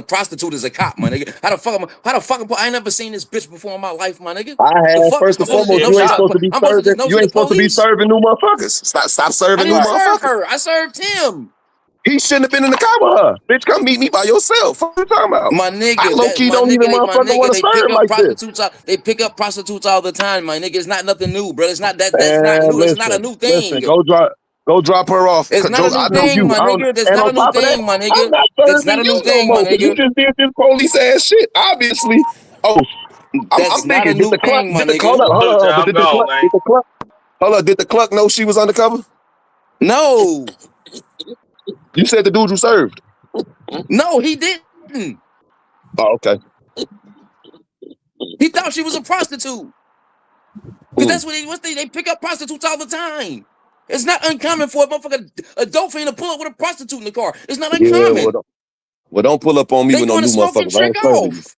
M: prostitute is a cop, my nigga? How the fuck I ain't never seen this bitch before in my life, my nigga.
F: I
M: The
F: have.
M: fuck?
F: First
M: I'm
F: and
M: supposed to
J: She
F: foremost,
J: a
M: know
F: you
M: she's
F: ain't
M: a
J: cop.
F: supposed to be
M: I'm supposed to just
F: serving.
M: know
F: You
M: she's
F: ain't
M: the
F: supposed to be
M: police?
F: serving new motherfuckers. Stop
M: I
F: serving new
M: didn't serve
F: motherfuckers.
M: her. I served him.
F: He shouldn't have been in the car with her. Bitch, come meet me by yourself. What you talking about?
M: My
F: I
M: nigga,
F: low key don't even motherfucker want to
M: they pick
F: serve
M: up
F: like this.
M: prostitutes. They pick up prostitutes all the time, my nigga. It's not nothing new, bro. It's not that. That's not
F: And
M: new. That's not a
F: listen,
M: new thing.
F: go drive. Go drop her off.
M: It's not a new
F: I know
M: thing,
F: you.
M: my nigga. That's
F: And
M: not
F: on
M: a new
F: top of that,
M: thing, my
F: I'm
M: nigga.
F: not
M: That's not
F: serving
M: a new
F: you no
M: thing, my
F: more because you
M: nigga.
F: just did this police ass shit. Obviously. Oh, I'm
M: That's not a
F: thinking,
M: new thing, my nigga.
J: Hold on, I'm gone, man.
F: did the clerk know she was undercover?
M: No,
F: You said the dude you served.
M: no, he didn't.
F: Oh, okay.
M: He thought she was a prostitute. Because
F: Mm.
M: that's what they pick up prostitutes all the time. It's not uncommon for a motherfucker, a dope fiend to pull up with a prostitute in the car. It's not
F: Yeah,
M: uncommon.
F: well, don't pull up on me
M: They
F: with no
M: going to
F: new
M: smoke and
F: motherfuckers. I
M: trick
F: ain't serving you.
M: off.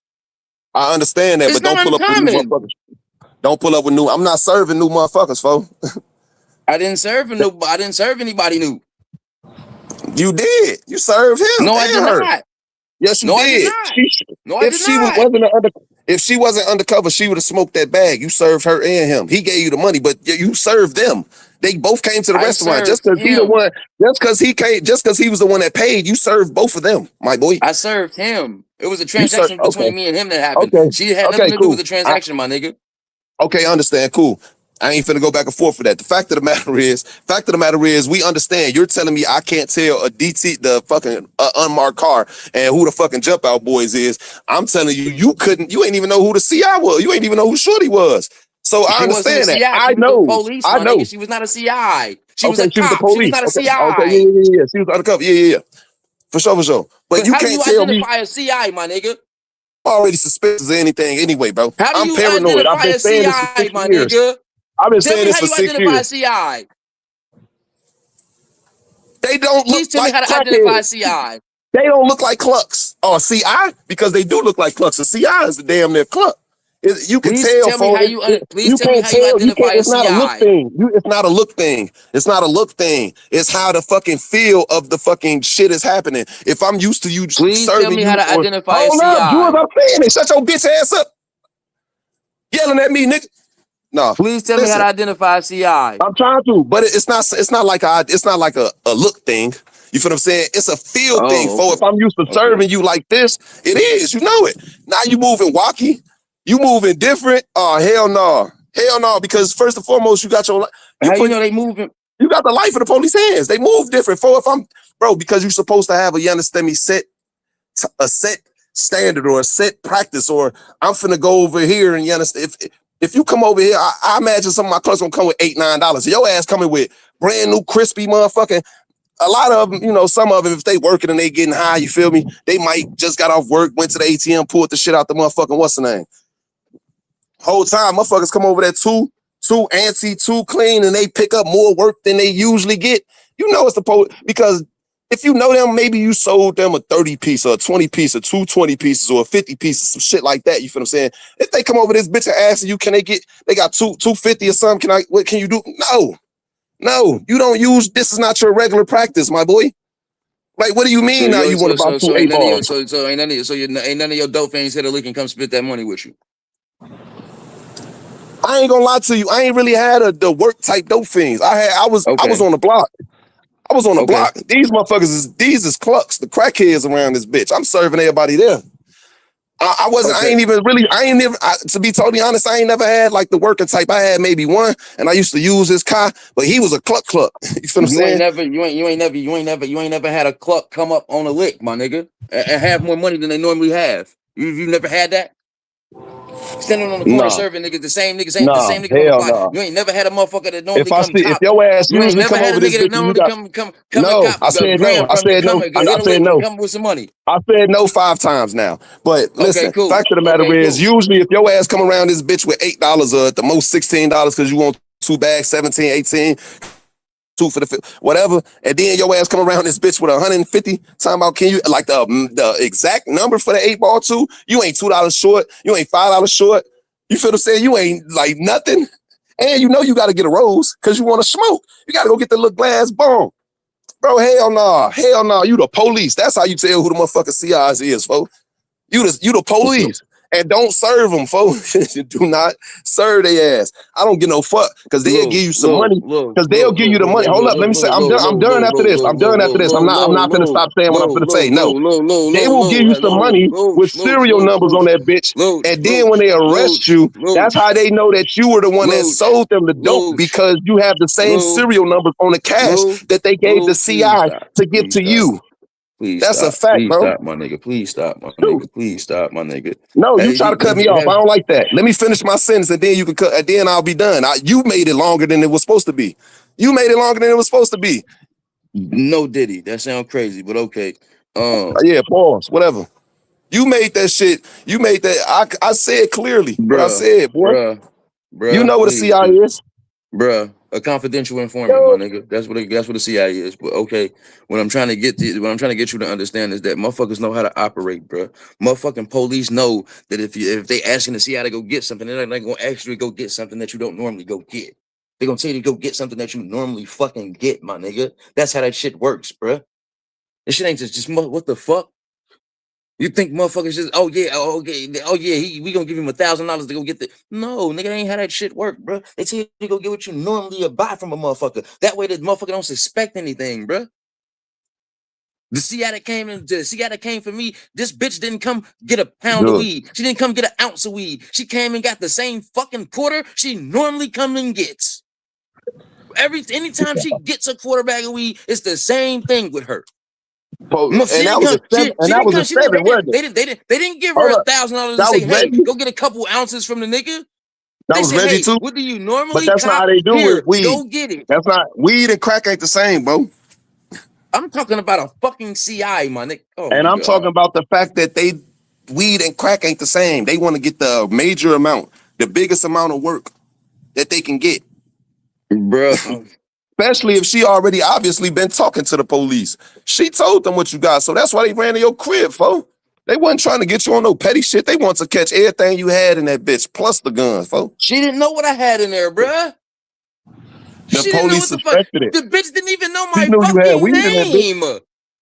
F: I understand that,
M: It's
F: but
M: not
F: don't pull up with new
M: uncommon.
F: motherfuckers. Don't pull up with new. I'm not serving new motherfuckers, fo.
M: I didn't serve anybody new.
F: You did. You served him
M: No, I did
F: and her.
M: not.
F: Yes, you
M: No, I did
F: did.
M: not. No, I
F: If
M: did
F: she
M: not.
F: if she wasn't undercover, she would have smoked that bag. You served her and him. He gave you the money, but you served them. They both came to the
M: I
F: restaurant.
M: served him.
F: Just because he was the one that paid, you served both of them, my boy.
M: I served him. It was a transaction between me and him that happened.
F: Okay.
M: She had nothing to do with the transaction, my nigga.
F: Okay, I understand. Cool. I ain't finna go back and forth for that. The fact of the matter is, we understand. You're telling me I can't tell the fucking unmarked car and who the fucking jump out boys is. I'm telling you, you ain't even know who the CI was. You ain't even know who Shorty was. So I understand that.
M: I know. She was the police, my nigga. She was not a CI. She was a cop. She was not a CI.
F: Okay, yeah. She was undercover. Yeah. For sure. But you
M: how
F: can't
M: do you
F: tell me.
M: identify a CI, my nigga?
F: Already suspicious of anything anyway, bro.
M: How do
F: I'm
M: you
F: paranoid. I've
M: identify
F: been
M: a
F: saying this for
M: CI,
F: 6
M: my
F: years.
M: nigga?
F: I've been
M: Tell
F: saying
M: me
F: this
M: how
F: for
M: you
F: 6
M: identify
F: years.
M: a CI.
F: They don't
M: Please
F: look
M: tell me
F: like
M: how to identify a
F: crackheads.
M: CI.
F: They don't look like clucks or CI because they do look like clucks. A CI is the damn near cluck. You can
M: Please
F: tell,
M: tell me how you. Please
F: you
M: tell me
F: can't
M: how you
F: tell. You
M: identify
F: can't.
M: a
F: It's not a look
M: CI.
F: thing. It's not a look thing. It's not a look thing. It's how the fucking feel of the fucking shit is happening. If I'm used to you
M: Please tell
F: serving
M: me
F: you,
M: how to
F: or
M: identify a
F: hold up, Jules,
M: CI.
F: I'm saying it. Shut your bitch ass up, yelling at me, nigga. No,
M: Please tell me how
F: listen.
M: to identify a CI.
F: I'm trying to, but it's not. It's not like a look thing. You feel what I'm saying? It's a feel thing.
M: Oh,
F: For
M: okay.
F: if I'm used to serving you like this, it is. You know it. Now you moving wacky. You moving different. Oh hell no, because first and foremost, you got your.
M: You know they moving?
F: You got the life of the police hands. They move different. For if I'm, bro, because you're supposed to have a, you understand me, a set standard or a set practice, or I'm finna go over here and you understand. If you come over here, I imagine some of my customers come with $8, $9. Your ass coming with brand new crispy motherfucking. A lot of them, some of them, if they working and they getting high, you feel me? They might just got off work, went to the ATM, pulled the shit out the motherfucking what's the name. Whole time, motherfuckers come over there too clean, and they pick up more work than they usually get. You know it's the because if you know them, maybe you sold them a 30 piece or a 20 piece or 220 pieces or a 50 pieces, some shit like that. You feel what I'm saying? If they come over this bitch and ask you, they got 250 or something, what can you do? No, you don't use, this is not your regular practice, my boy. Like, what do you mean now you want about two
M: ain't
F: A-balls?
M: ain't none of your dope fiends hit a lick and come split that money with you.
F: I ain't gonna lie to you. I ain't really had the work type dope fiends. I was on the block. I was on the block. These motherfuckers is clucks, the crackheads around this bitch. I'm serving everybody there. To be totally honest, I ain't never had like the working type. I had maybe one, and I used to use his car, but he was a cluck. You feel what I'm saying?
M: You ain't never had a cluck come up on a lick, my nigga, and have more money than they normally have. You never had that? Standing on the corner serving niggas, the same niggas on the block.
F: No.
M: You ain't never had a motherfucker that normally
F: If your ass
M: you ain't
F: usually
M: never
F: come
M: had a
F: over this
M: nigga that
F: bitch,
M: normally
F: I said no 5 times now. But listen, fact of the matter is, usually if your ass come around this bitch with $8 or at the most $16 because you want 2 bags, 17, 18, 2 for the whatever, and then your ass come around this bitch with 150. Talking about, can you like the exact number for the 8-ball too? You ain't $2 short. You ain't $5 short. You feel what I'm saying? You ain't like nothing. And you got to get a rose because you want to smoke. You got to go get the little glass bomb. Bro, hell no. You the police. That's how you tell who the motherfucking CIs is, folks. You the police. and don't serve them, folks. Do not serve their ass. I don't give no fuck because they'll give you some money. Because they'll give you the money. Hold up, let me say. I'm done. I'm done after this. I'm done after this. I'm not gonna stop saying what I'm gonna say. No, they will give you some money with serial numbers on that bitch, and then when they arrest you, that's how they know that you were the one that sold them the dope because you have the same serial numbers on the cash that they gave the CI to give to you.
M: Please
F: That's
M: stop.
F: a fact,
M: Please
F: bro.
M: stop, my nigga. Please stop, my nigga. Please stop, my nigga.
F: No, you try to cut me off. I don't like that. Let me finish my sentence, and then you can cut. And then I'll be done. You made it longer than it was supposed to be. You made it longer than it was supposed to be.
M: No, Diddy. That sounds crazy, but okay.
F: Yeah, pause. Whatever. You made that shit. You made that. I said clearly what I said, boy.
M: Bruh,
F: you know what a CI is.
M: Bruh, a confidential informant, my nigga. That's what a CIA is. But okay, what I'm trying to get you to understand is that motherfuckers know how to operate, bruh. Motherfucking police know that if they asking the CIA to go get something, they're not gonna ask you to go get something that you don't normally go get. They're gonna tell you to go get something that you normally fucking get, my nigga. That's how that shit works, bruh. This shit ain't just what the fuck? You think motherfuckers just, we gonna give him $1,000 to go get the. No, nigga, ain't how that shit work, bro. They tell you to go get what you normally buy from a motherfucker. That way the motherfucker don't suspect anything, bro. The CI that came for me, this bitch didn't come get a pound of weed. She didn't come get an ounce of weed. She came and got the same fucking quarter she normally comes and gets. Anytime she gets a quarter bag of weed, it's the same thing with her.
F: And that was a 7, wasn't it?
M: They didn't give her $1,000 and say, hey, go get a couple ounces from the nigga.
F: That was Reggie too.
M: What do you normally?
F: But that's not how they do with weed.
M: Go get it.
F: That's not weed and crack ain't the same, bro.
M: I'm talking about a fucking CI, my nigga.
F: And I'm talking about the fact that weed and crack ain't the same. They want to get the major amount, the biggest amount of work that they can get,
M: bro.
F: Especially if she already obviously been talking to the police. She told them what you got, so that's why they ran to your crib, fo. They wasn't trying to get you on no petty shit. They want to catch everything you had in that bitch, plus the guns, fo.
M: She didn't know what I had in there, bruh.
F: The police suspected it.
M: The bitch didn't even know my
F: fucking
M: name.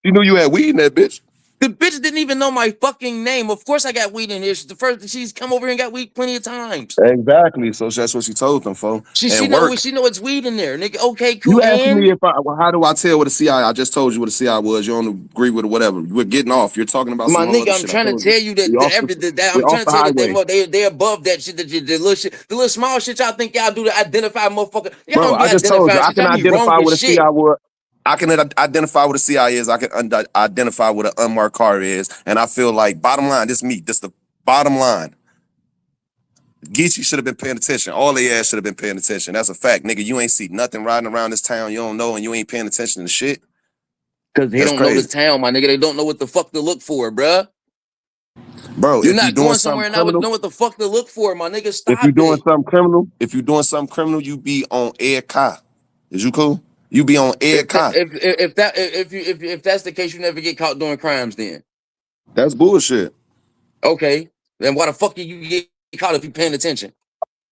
F: She knew you had weed in that bitch.
M: The bitch didn't even know my fucking name. Of course I got weed in here. She's come over here and got weed plenty of times.
F: Exactly. So that's what she told them, fo.
M: She know it's weed in there, nigga. Okay, cool.
F: You asking me how do I tell what a CI? I just told you what a CI was. You don't agree with it, whatever. We're getting off. You're talking about
M: my
F: some
M: nigga. I'm trying to tell you that I'm trying to tell you that they above that shit. The little shit, the little small shit y'all think y'all do to identify motherfucker. Y'all
F: Bro, I just told you I can identify what a CI was. I can identify what a CI is. I can identify what an unmarked car is. And I feel like, bottom line, this the bottom line. Geechee should have been paying attention. All they ass should have been paying attention. That's a fact. Nigga, you ain't see nothing riding around this town you don't know and you ain't paying attention to shit.
M: Because they don't know this town, my nigga. They don't know what the fuck to look for, bruh.
F: Bro,
M: you're not going somewhere and I would know what the fuck to look for, my nigga. Stop
F: if you're doing something criminal, you be on air car. Is you cool? You be on air car.
M: If that's the case, you never get caught doing crimes then.
F: That's bullshit.
M: Okay. Then why the fuck did you get caught if you paying attention?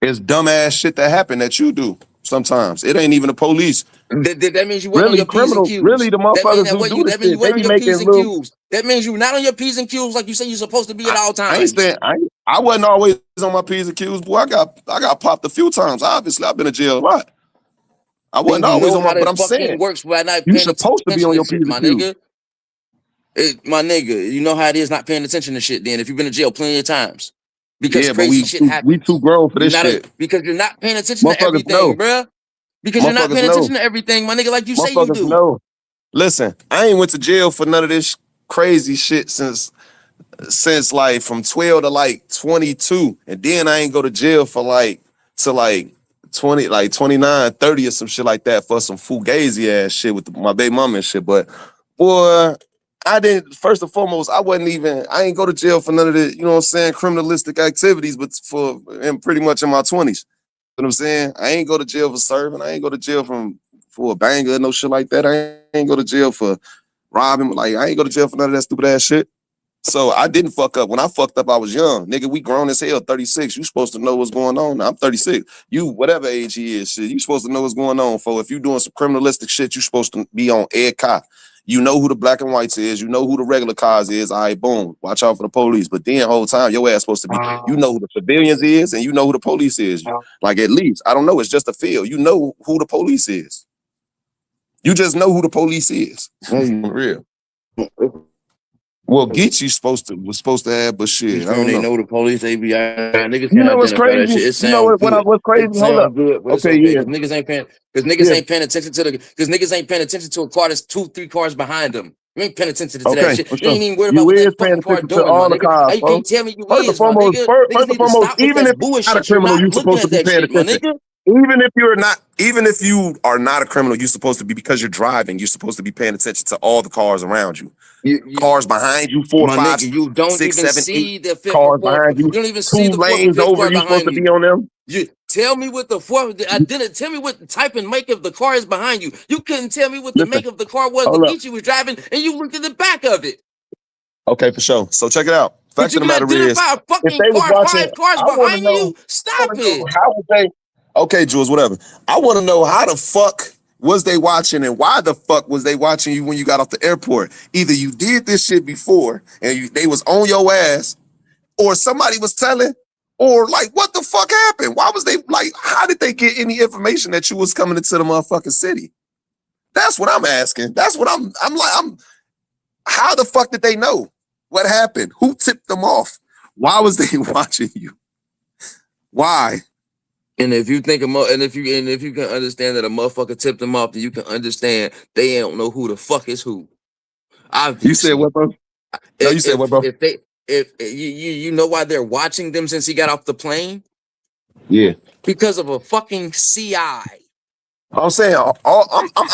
F: It's dumbass shit that happen that you do sometimes. It ain't even the police.
M: That means you weren't on your P's and Q's.
F: Really, the motherfuckers who do this shit, they be making
M: Q's. That means you're not on your P's and Q's like you say you're supposed to be at all times.
F: I wasn't always on my P's and Q's, boy. I got popped a few times. Obviously, I've been in jail a lot. I wasn't always on my, but I'm saying
M: works by not
F: you're supposed to be on your P's and Q's.
M: My nigga, you know how it is not paying attention to shit then if you've been in jail plenty of times. Because crazy shit happens.
F: We too grown for this shit.
M: Because you're not paying attention to everything, bruh. Because you're not paying attention to everything, my nigga, like you say you do.
F: No. Listen, I ain't went to jail for none of this crazy shit since like from 12 to like 22. And then I ain't go to jail for like 29, 30 or some shit like that for some fugazi ass shit with my baby mama and shit. But boy, I didn't, first and foremost, I ain't go to jail for none of the, you know what I'm saying, criminalistic activities, but pretty much in my 20s. You know what I'm saying? I ain't go to jail for serving. I ain't go to jail for a banger, no shit like that. I ain't go to jail for robbing. Like, I ain't go to jail for none of that stupid ass shit. So I didn't fuck up. When I fucked up, I was young. Nigga, we grown as hell, 36. You supposed to know what's going on. I'm 36. You, whatever age he is, shit, you supposed to know what's going on, for if you doing some criminalistic shit, you supposed to be on air cop. You know who the black and whites is. You know who the regular cars is. All right, boom. Watch out for the police. But then the whole time, your ass supposed to be, you know who the civilians is and you know who the police is. Like at least, I don't know, it's just a feel. You know who the police is. You just know who the police is. Real. Well, Geechee was supposed to have, but shit, I don't
M: they
F: know.
M: know the police. They be niggas.
F: You know what's crazy?
M: It
F: You know what's crazy? Hold up.
M: Good, but
F: Okay,
M: it's
F: yeah.
M: Niggas ain't paying. Because niggas ain't paying attention to niggas ain't paying attention to a car that's 2-3 cars behind them. You ain't paying attention to that shit. You ain't even worried about what that fucking car doing,
F: all
M: my
F: the
M: nigga.
F: cars,
M: You can't tell me you
F: First and
M: is, my
F: foremost,
M: nigga.
F: first
M: Niggas
F: and
M: need to
F: foremost,
M: stop with
F: even
M: that
F: if you're not a
M: bullshit. You're
F: criminal,
M: not
F: you're
M: looking
F: supposed to
M: at
F: be
M: that
F: paying
M: shit, my
F: attention.
M: nigga.
F: Even if you are not a criminal, you're supposed to be, because you're driving, you're supposed to be paying attention to all the cars around you. Cars behind you, 4,
M: My
F: 5,
M: nigga, you don't
F: 6,
M: even
F: 7, 8
M: see the fifth or
F: cars
M: fourth.
F: behind
M: You
F: you.
M: don't even
F: 2
M: see the fourth or
F: lanes
M: fifth
F: over,
M: car
F: you're supposed
M: behind
F: to be
M: you.
F: on them.
M: You tell me what the fourth. I didn't tell me what the type and make of the car is behind you. You couldn't tell me what the
F: Listen,
M: make of the car was that
F: hold up.
M: Geechee was driving, and you looked at the back of it.
F: Okay, for sure. So check it out.
M: But
F: Fact
M: you
F: of the
M: can
F: matter is,
M: identify a
F: if
M: fucking
F: they was
M: car
F: watching,
M: 5 cars
F: I want to
M: behind
F: know.
M: you. Stop it.
F: How would they? Okay, Jules, whatever. I want to know how the fuck was they watching and why the fuck was they watching you when you got off the airport? Either you did this shit before and they was on your ass, or somebody was telling, or like what the fuck happened? Why was they like? How did they get any information that you was coming into the motherfucking city? That's what I'm asking. That's what I'm. How the fuck did they know what happened? Who tipped them off? Why was they watching you? Why?
M: And if you think and if you can understand that a motherfucker tipped them off, then you can understand they don't know who the fuck is who. Obviously.
F: You said what, bro? No, you said what, bro?
M: If you know why they're watching them since he got off the plane?
F: Yeah.
M: Because of a fucking CI.
F: I'm saying,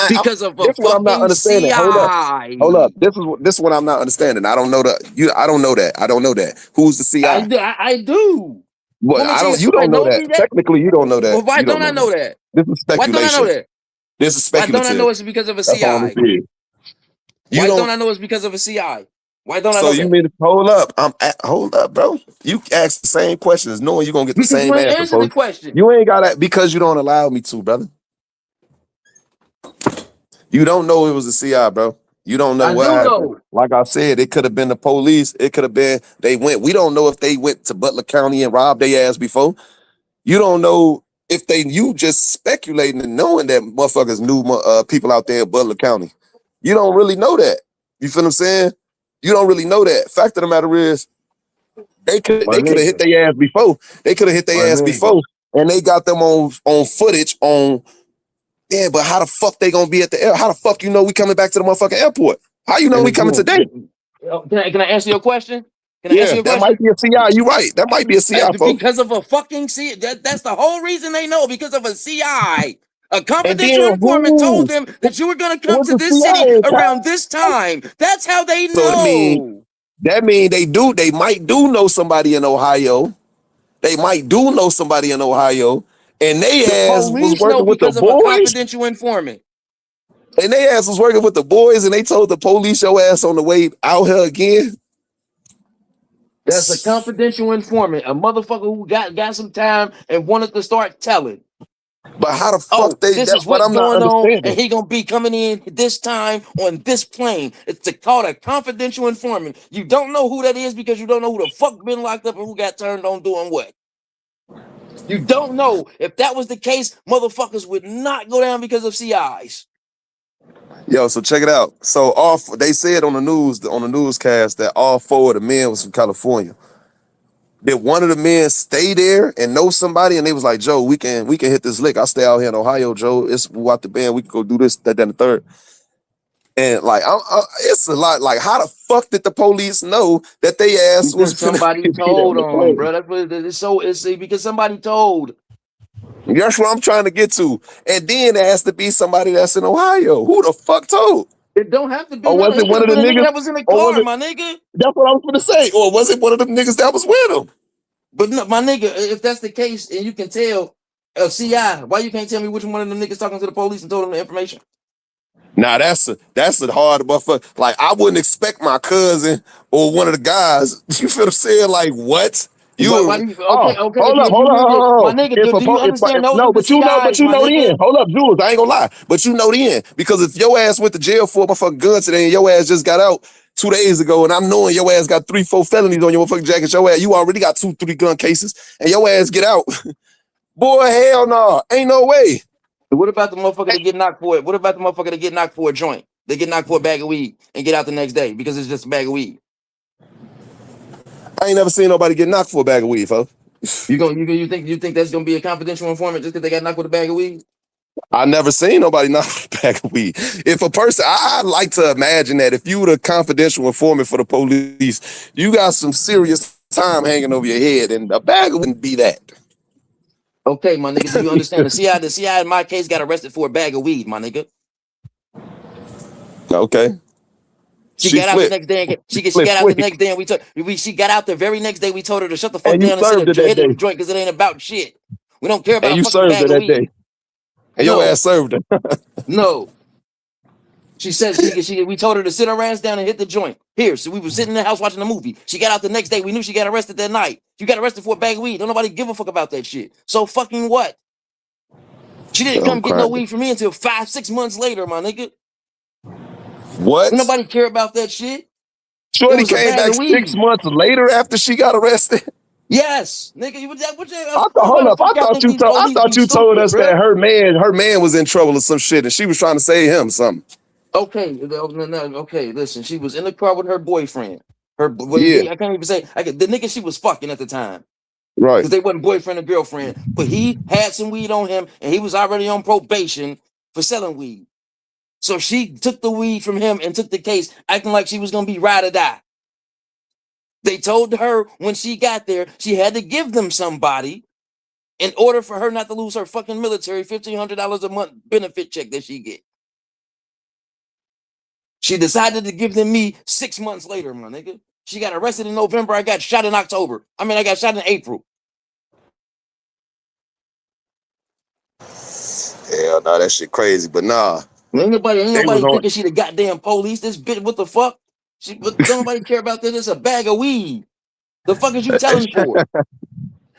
M: because of a
F: this is what I'm not
M: fucking
F: understanding.
M: CI.
F: Hold up. This is what I'm not understanding. I don't know that. I don't know that. I don't know that. Who's the CI?
M: I do.
F: Well, I don't. You don't know that. Technically, you don't know that.
M: Well, why don't I know that?
F: This is speculation.
M: Why don't I know that?
F: This is
M: Why
F: speculative.
M: don't I know it's because of a
F: That's all
M: CI?
F: it is.
M: Why don't I know it's because of a CI? Why don't I know
F: So you
M: that?
F: mean to hold up? Hold up, bro. You ask the same questions, knowing you're gonna get the
M: Because
F: same
M: you ain't
F: answer.
M: answer the question.
F: You ain't got that because you don't allow me to, brother. You don't know it was a CI, bro. You don't know what happened. Like I said, it could have been the police. It could have been they went. We don't know if they went to Butler County and robbed their ass before. You don't know if you just speculating and knowing that motherfuckers knew people out there in Butler County. You don't really know that. You feel what I'm saying? You don't really know that. Fact of the matter is, they could have hit their ass before. They could have hit their ass before, and they got them on footage on. Yeah, but how the fuck they gonna be at the air? How the fuck you know we coming back to the motherfucking airport? How you know we coming today?
M: Can I answer your question? Can I answer your question?
F: That might be a CI. You right. That might be a CI, folks.
M: Because of a fucking CI. That's the whole reason they know, because of a CI. A confidential informant told them that you were going to come to this city around this time. That's how they know.
F: That mean they might do know somebody in Ohio. They might do know somebody in Ohio. And they ass was working with the boys.
M: A confidential informant.
F: And they ass was working with the boys, and they told the police your ass on the way out here again.
M: That's a confidential informant, a motherfucker who got some time and wanted to start telling.
F: But how the fuck
M: this is what's going on, and he gonna be coming in this time on this plane. It's called a confidential informant. You don't know who that is because you don't know who the fuck been locked up and who got turned on doing what. You don't know. If that was the case, motherfuckers would not go down because of CIs.
F: Yo, so check it out. So they said on the newscast that all 4 of the men was from California. Did one of the men stay there and know somebody, and they was like, Joe, we can hit this lick. I stay out here in Ohio, Joe. It's out the band. We can go do this, that, and the third. And like, it's a lot. Like, how the fuck did the police know that they ass was
M: somebody told them, bro? That's what it's because somebody told.
F: That's what I'm trying to get to. And then there has to be somebody that's in Ohio. Who the fuck told?
M: It don't have to be.
F: Or was it one of the niggas
M: that was in the car, my nigga?
F: That's what I was gonna say. Or was it one of them niggas that was with him?
M: But no, my nigga, if that's the case, and you can tell a CI, why you can't tell me which one of them niggas talking to the police and told them the information?
F: Nah, that's a hard motherfucker. Like, I wouldn't expect my cousin or one of the guys. You feel what I'm saying? Like, what?
M: Why you, okay,
F: hold up,
M: again,
F: hold
M: you
F: on,
M: need
F: hold
M: to,
F: on, hold
M: my
F: on.
M: nigga, do you understand those
F: No,
M: are the
F: but
M: CIs,
F: you
M: my
F: know the
M: nigga?
F: end. Hold up, Jules, I ain't gonna lie, but you know the end because if your ass went to jail for a motherfucking gun today and your ass just got out 2 days ago, and I'm knowing your ass got 3-4 felonies on your motherfucking jacket, your ass, you already got 2-3 gun cases, and your ass get out, boy, hell no, ain't no way.
M: What about the motherfucker that get knocked for it? What about the motherfucker that get knocked for a joint? They get knocked for a bag of weed and get out the next day because it's just a bag of weed.
F: I ain't never seen nobody get knocked for a bag of weed, folks.
M: You think that's gonna be a confidential informant just because they got knocked with a bag of weed?
F: I never seen nobody knock a bag of weed. If a person, I like to imagine that if you were the confidential informant for the police, you got some serious time hanging over your head, and a bag wouldn't be that.
M: Okay, my nigga, do you understand? The CI in my case got arrested for a bag of weed, my nigga.
F: Okay.
M: She
F: She
M: got out the
F: flipped.
M: next day. She
F: Flip
M: got out the
F: quick.
M: next day, and she got out the very next day. We told her to shut the fuck
F: And you
M: down and sit
F: served
M: and
F: her that
M: hit the
F: day.
M: joint because it ain't about shit. We don't care
F: And
M: about a
F: you
M: fucking
F: served her
M: bag of
F: that
M: weed.
F: day. And your
M: No,
F: ass served her.
M: no. She said we told her to sit her ass down and hit the joint. Here, so we were sitting in the house watching a movie. She got out the next day. We knew she got arrested that night. You got arrested for a bag of weed. Don't nobody give a fuck about that shit. So fucking what? She didn't
F: I'm
M: come get no
F: crying.
M: weed from me until 5-6 months later, my nigga.
F: What?
M: Don't nobody care about that shit. It
F: Shorty
M: was a
F: came
M: bag
F: back
M: of
F: 6
M: weed.
F: months later after she got arrested.
M: Yes, nigga.
F: Hold
M: Why the
F: up.
M: fuck y'all think these
F: I
M: police
F: thought
M: be
F: you told
M: stupid,
F: us
M: bruh?
F: that her man was in trouble or some shit, and she was trying to save him something.
M: Okay, okay. Listen, she was in the car with her boyfriend.
F: Yeah,
M: I can't even say the nigga she was fucking at the time
F: right.
M: because they wasn't boyfriend or girlfriend. But he had some weed on him, and he was already on probation for selling weed. So she took the weed from him and took the case, acting like she was gonna be ride or die. They told her when she got there she had to give them somebody in order for her not to lose her fucking military $1,500 a month benefit check that she get. She decided to give them me 6 months later, my nigga. She got arrested in November. I got shot in October. I got shot in April.
F: Hell no, that shit crazy. But nah,
M: Ain't
F: they was
M: nobody
F: on.
M: thinking she the goddamn police. This bitch, what the fuck? Don't nobody care about this. It's a bag of weed. The fuck is you telling for?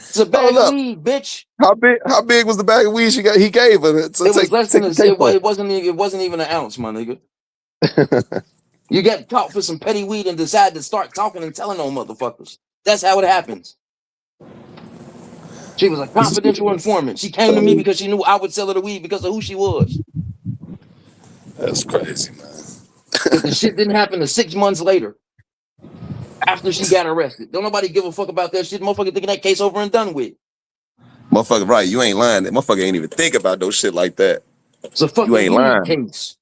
M: It's a bag
F: Hold
M: of
F: up.
M: weed, bitch.
F: How big was the bag of weed he gave her to
M: It was less than
F: take the case off?
M: it wasn't even an ounce, my nigga. You get caught for some petty weed and decide to start talking and telling on motherfuckers. That's how it happens. She was a confidential informant. She came to me because she knew I would sell her the weed because of who she was.
F: That's crazy, man.
M: Because the shit didn't happen to 6 months later after she got arrested. Don't nobody give a fuck about that shit. Motherfucker thinking that case over and done with.
F: Motherfucker, right? You ain't lying. That motherfucker ain't even think about no shit like that.
M: It's a
F: You
M: fucking
F: ain't
M: weed
F: lying.
M: case.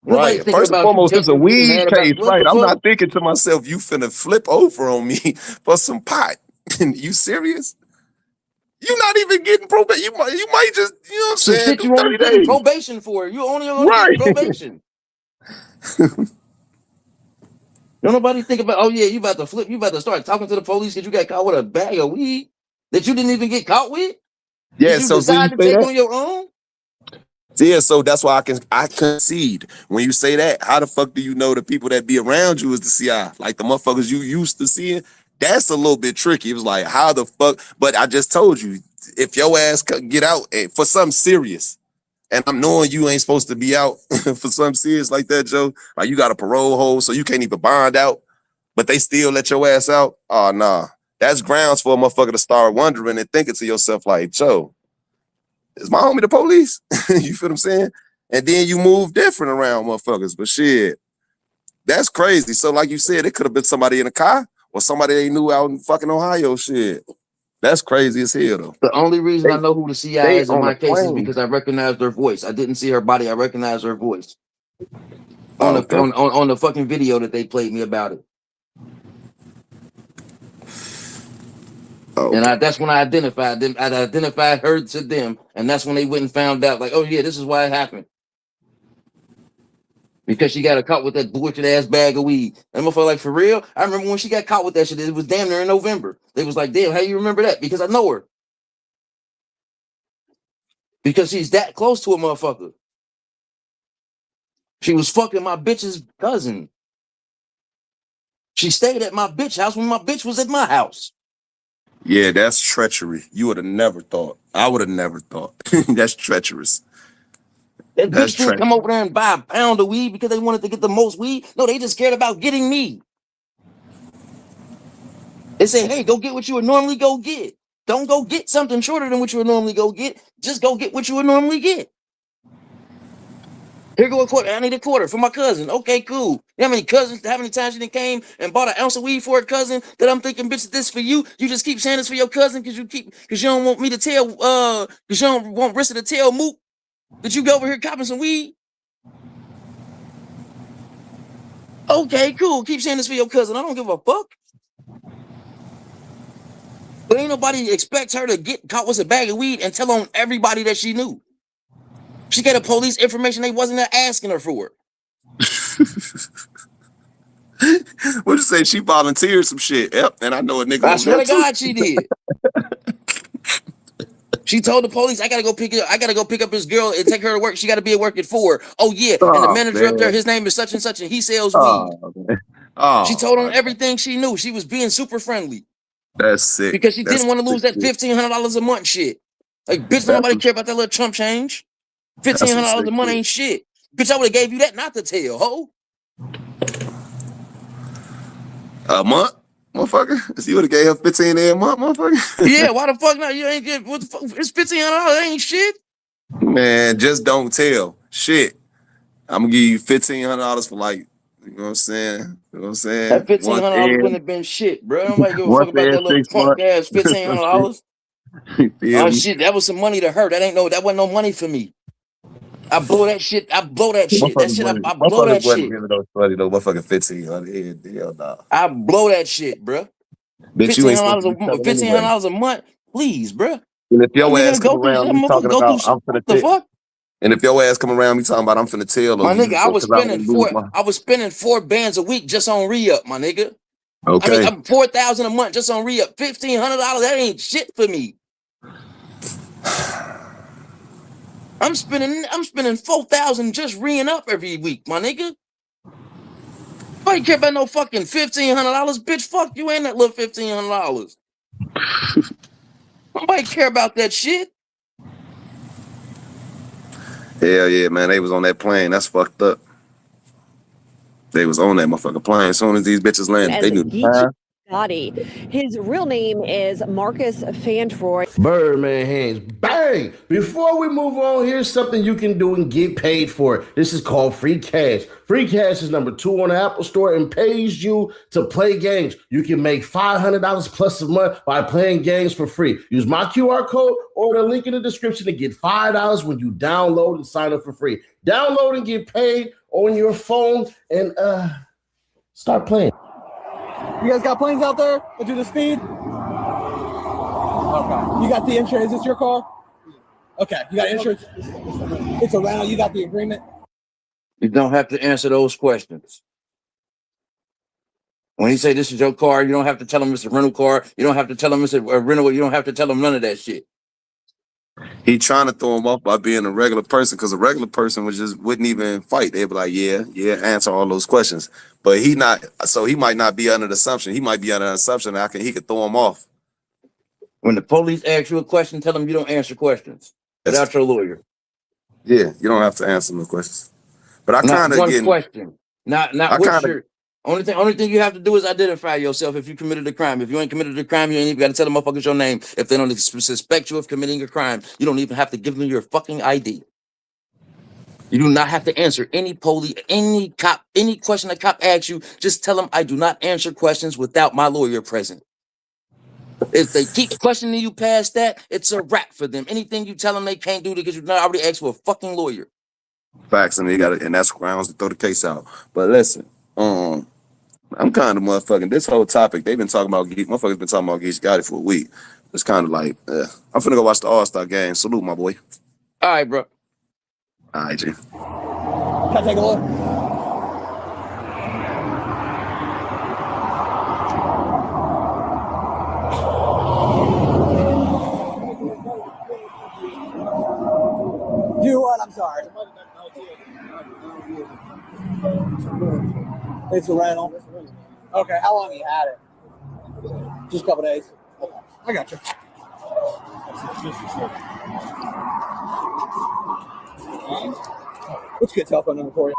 M: Nobody
F: Right.
M: thinking
F: First and
M: about you
F: foremost, it's a
M: taking weed and
F: weed
M: mad about
F: case,
M: what
F: right?
M: the
F: I'm
M: fuck?
F: not thinking to myself, you finna flip over on me for some pot. You serious? You not even getting probation. You might just, you know what I'm
M: Some
F: saying,
M: shit
F: do
M: you only
F: 30
M: getting
F: days.
M: probation for. You only gonna get
F: Right.
M: probation. Don't nobody think about, oh yeah, you about to start talking to the police because you got caught with a bag of weed that you didn't even get caught with? That
F: Yeah,
M: you
F: so you
M: decide to
F: say
M: take
F: that?
M: on your own?
F: Yeah, so that's why I concede. When you say that, how the fuck do you know the people that be around you is the CI? Like the motherfuckers you used to seeing? That's a little bit tricky. It was like, how the fuck? But I just told you, if your ass could get out for something serious, and I'm knowing you ain't supposed to be out for something serious like that, Joe. Like you got a parole hold, so you can't even bond out, but they still let your ass out. Oh nah. That's grounds for a motherfucker to start wondering and thinking to yourself, like, Joe, is my homie the police? You feel what I'm saying? And then you move different around motherfuckers. But shit, that's crazy. So like you said, it could have been somebody in a car or somebody they knew out in fucking Ohio. Shit. That's crazy as hell though.
M: The only reason I
F: They
M: know who the CI
F: they
M: is in
F: on a
M: my case is
F: plane.
M: because I recognized her voice. I didn't see her body, I recognized her voice. On
F: Oh,
M: the
F: okay.
M: on the fucking video that they played me about it.
F: Oh,
M: And
F: okay.
M: that's when I identified them. I identified her to them, and that's when they went and found out, like, oh yeah, this is why it happened. Because she got caught with that bullshit ass bag of weed. And motherfucker, like, for real? I remember when she got caught with that shit, it was damn near in November. They was like, damn, how you remember that? Because I know her. Because she's that close to a motherfucker. She was fucking my bitch's cousin. She stayed at my bitch house when my bitch was at my house.
F: Yeah, that's treachery. You would have never thought. I would have never thought. That's treacherous.
M: That
F: That's
M: bitch didn't come
F: treacherous.
M: over there and buy a pound of weed because they wanted to get the most weed. No, they just cared about getting me. They say, hey, go get what you would normally go get. Don't go get something shorter than what you would normally go get. Just go get what you would normally get. Here go a quarter. I need a quarter for my cousin. Okay, cool. You know how many times you done came and bought an ounce of weed for a cousin that I'm thinking, bitch, this for you? You just keep saying this for your cousin because you don't want me to tell, because you don't want Rissa to tell Mook that you go over here copping some weed? Okay, cool. Keep saying this for your cousin. I don't give a fuck. But ain't nobody expects her to get caught with a bag of weed and tell on everybody that she knew. She got a police information they wasn't asking her for.
F: What you say? She volunteered some shit. Yep, and I know a nigga
M: I
F: over
M: swear
F: there
M: to
F: too.
M: God, she did. She told the police, I gotta go pick up his girl and take her to work. She gotta be at work at 4. Oh yeah, and the
F: Oh
M: manager up there,
F: man.
M: his name is such and such, and he sells weed.
F: Oh man.
M: She
F: Oh
M: told
F: my
M: on
F: God.
M: everything she knew. She was being super friendly
F: That's sick.
M: because she
F: That's
M: didn't want to
F: sick
M: lose that
F: shit.
M: $1,500 a month shit. Like, bitch, don't
F: That's
M: nobody
F: some,
M: care about that little chump change.
F: that's some
M: $1,500
F: sick
M: a month
F: shit.
M: ain't shit. Bitch, I would have gave you that not to tell, ho.
F: A month, motherfucker. You would have gave her 15 a month, motherfucker.
M: Yeah, why the fuck not? You ain't get what the fuck? It's $1,500. Ain't shit.
F: Man, just don't tell. Shit. I'm gonna give you $1,500 for like, you know what I'm saying? You know what I'm
M: That
F: saying?
M: $1,500 wouldn't have been shit, bro. Nobody give a fuck
F: Once
M: about
F: every
M: that little
F: 6
M: punk
F: months.
M: ass
F: Some shit.
M: $1,500.
F: You feel
M: Oh
F: me?
M: shit, that was some money to her. That wasn't no money for me. I blow that shit. I blow that shit. That shit. I blow
F: Motherfuckers
M: that
F: wasn't
M: shit.
F: giving those funny though. Motherfucking 1,500. Hell nah.
M: I blow that shit, bro.
F: Bitch, you
M: Fifteen
F: ain't
M: hundred
F: supposed
M: dollars
F: to be
M: a
F: telling anyway.
M: $1,500 a month, please, bro.
F: And if
M: That
F: your ass
M: nigga
F: come
M: go through
F: around
M: that
F: me
M: motherfucker
F: talking
M: go through
F: about
M: shit.
F: I'm finna
M: What the
F: tell,
M: fuck?
F: and if your ass come around me talking about I'm finna tell
M: My
F: on
M: nigga,
F: you because I want to lose my.
M: I was spending 4 bands a week just on re-up, my nigga. I mean,
F: Okay.
M: I'm 4,000 a month just on re-up. $1,500, that ain't shit for me. I'm spending 4,000 just re-ing up every week, my nigga. Nobody care about no fucking $1,500, bitch. Fuck you ain't that little $1,500. Nobody care about that shit.
F: Hell yeah, man. They was on that plane. That's fucked up. They was on that motherfucking plane. As soon as these bitches landed, they
K: As
F: knew the
K: Geechee
F: time.
K: Gotti. His real name is Marcus Fantroy.
L: Birdman hands. Bang! Before we move on, here's something you can do and get paid for. This is called free cash. Free cash is number 2 on the Apple Store and pays you to play games. You can make $500 plus a month by playing games for free. Use my QR code or the link in the description to get $5 when you download and sign up for free. Download and get paid on your phone and start playing.
H: You guys got planes out there that do the speed? Okay. You got the insurance. Is this your car? Okay. You got insurance? It's a rental. You got the agreement?
M: You don't have to answer those questions. When he say this is your car, you don't have to tell him it's a rental car. You don't have to tell him it's a rental. You don't have to tell him none of that shit.
F: He trying to throw him off by being a regular person because a regular person wouldn't even fight. They'd be like, yeah, answer all those questions. But he not, so he might not be under the assumption. He might be under the assumption that he could throw him off.
M: When the police ask you a question, tell them you don't answer questions without your lawyer.
F: Yeah, you don't have to answer no questions. But I
M: Not
F: kind of
M: one
F: getting,
M: question. Not
F: I
M: which
F: kind of,
M: shirt. Only thing you have to do is identify yourself if you committed a crime. If you ain't committed a crime, you ain't even got to tell them motherfuckers your name. If they don't suspect you of committing a crime, you don't even have to give them your fucking ID. You do not have to answer any cop, any question a cop asks you. Just tell them I do not answer questions without my lawyer present. If they keep questioning you past that, it's a wrap for them. Anything you tell them they can't do because you not already asked for a fucking lawyer.
F: facts, and and that's grounds to throw the case out. But listen, I'm kind of motherfucking this whole topic. They've been talking about motherfuckers been talking about Geechee Gotti for a week. It's kind of like, I'm finna go watch the All-Star game. Salute, my boy.
M: All right, bro.
F: All right, G.
H: Can I take a look? Do what? I'm sorry. It's a rental. Okay, how long have you had it? Just a couple days. Okay. I got you. What's your telephone number for you?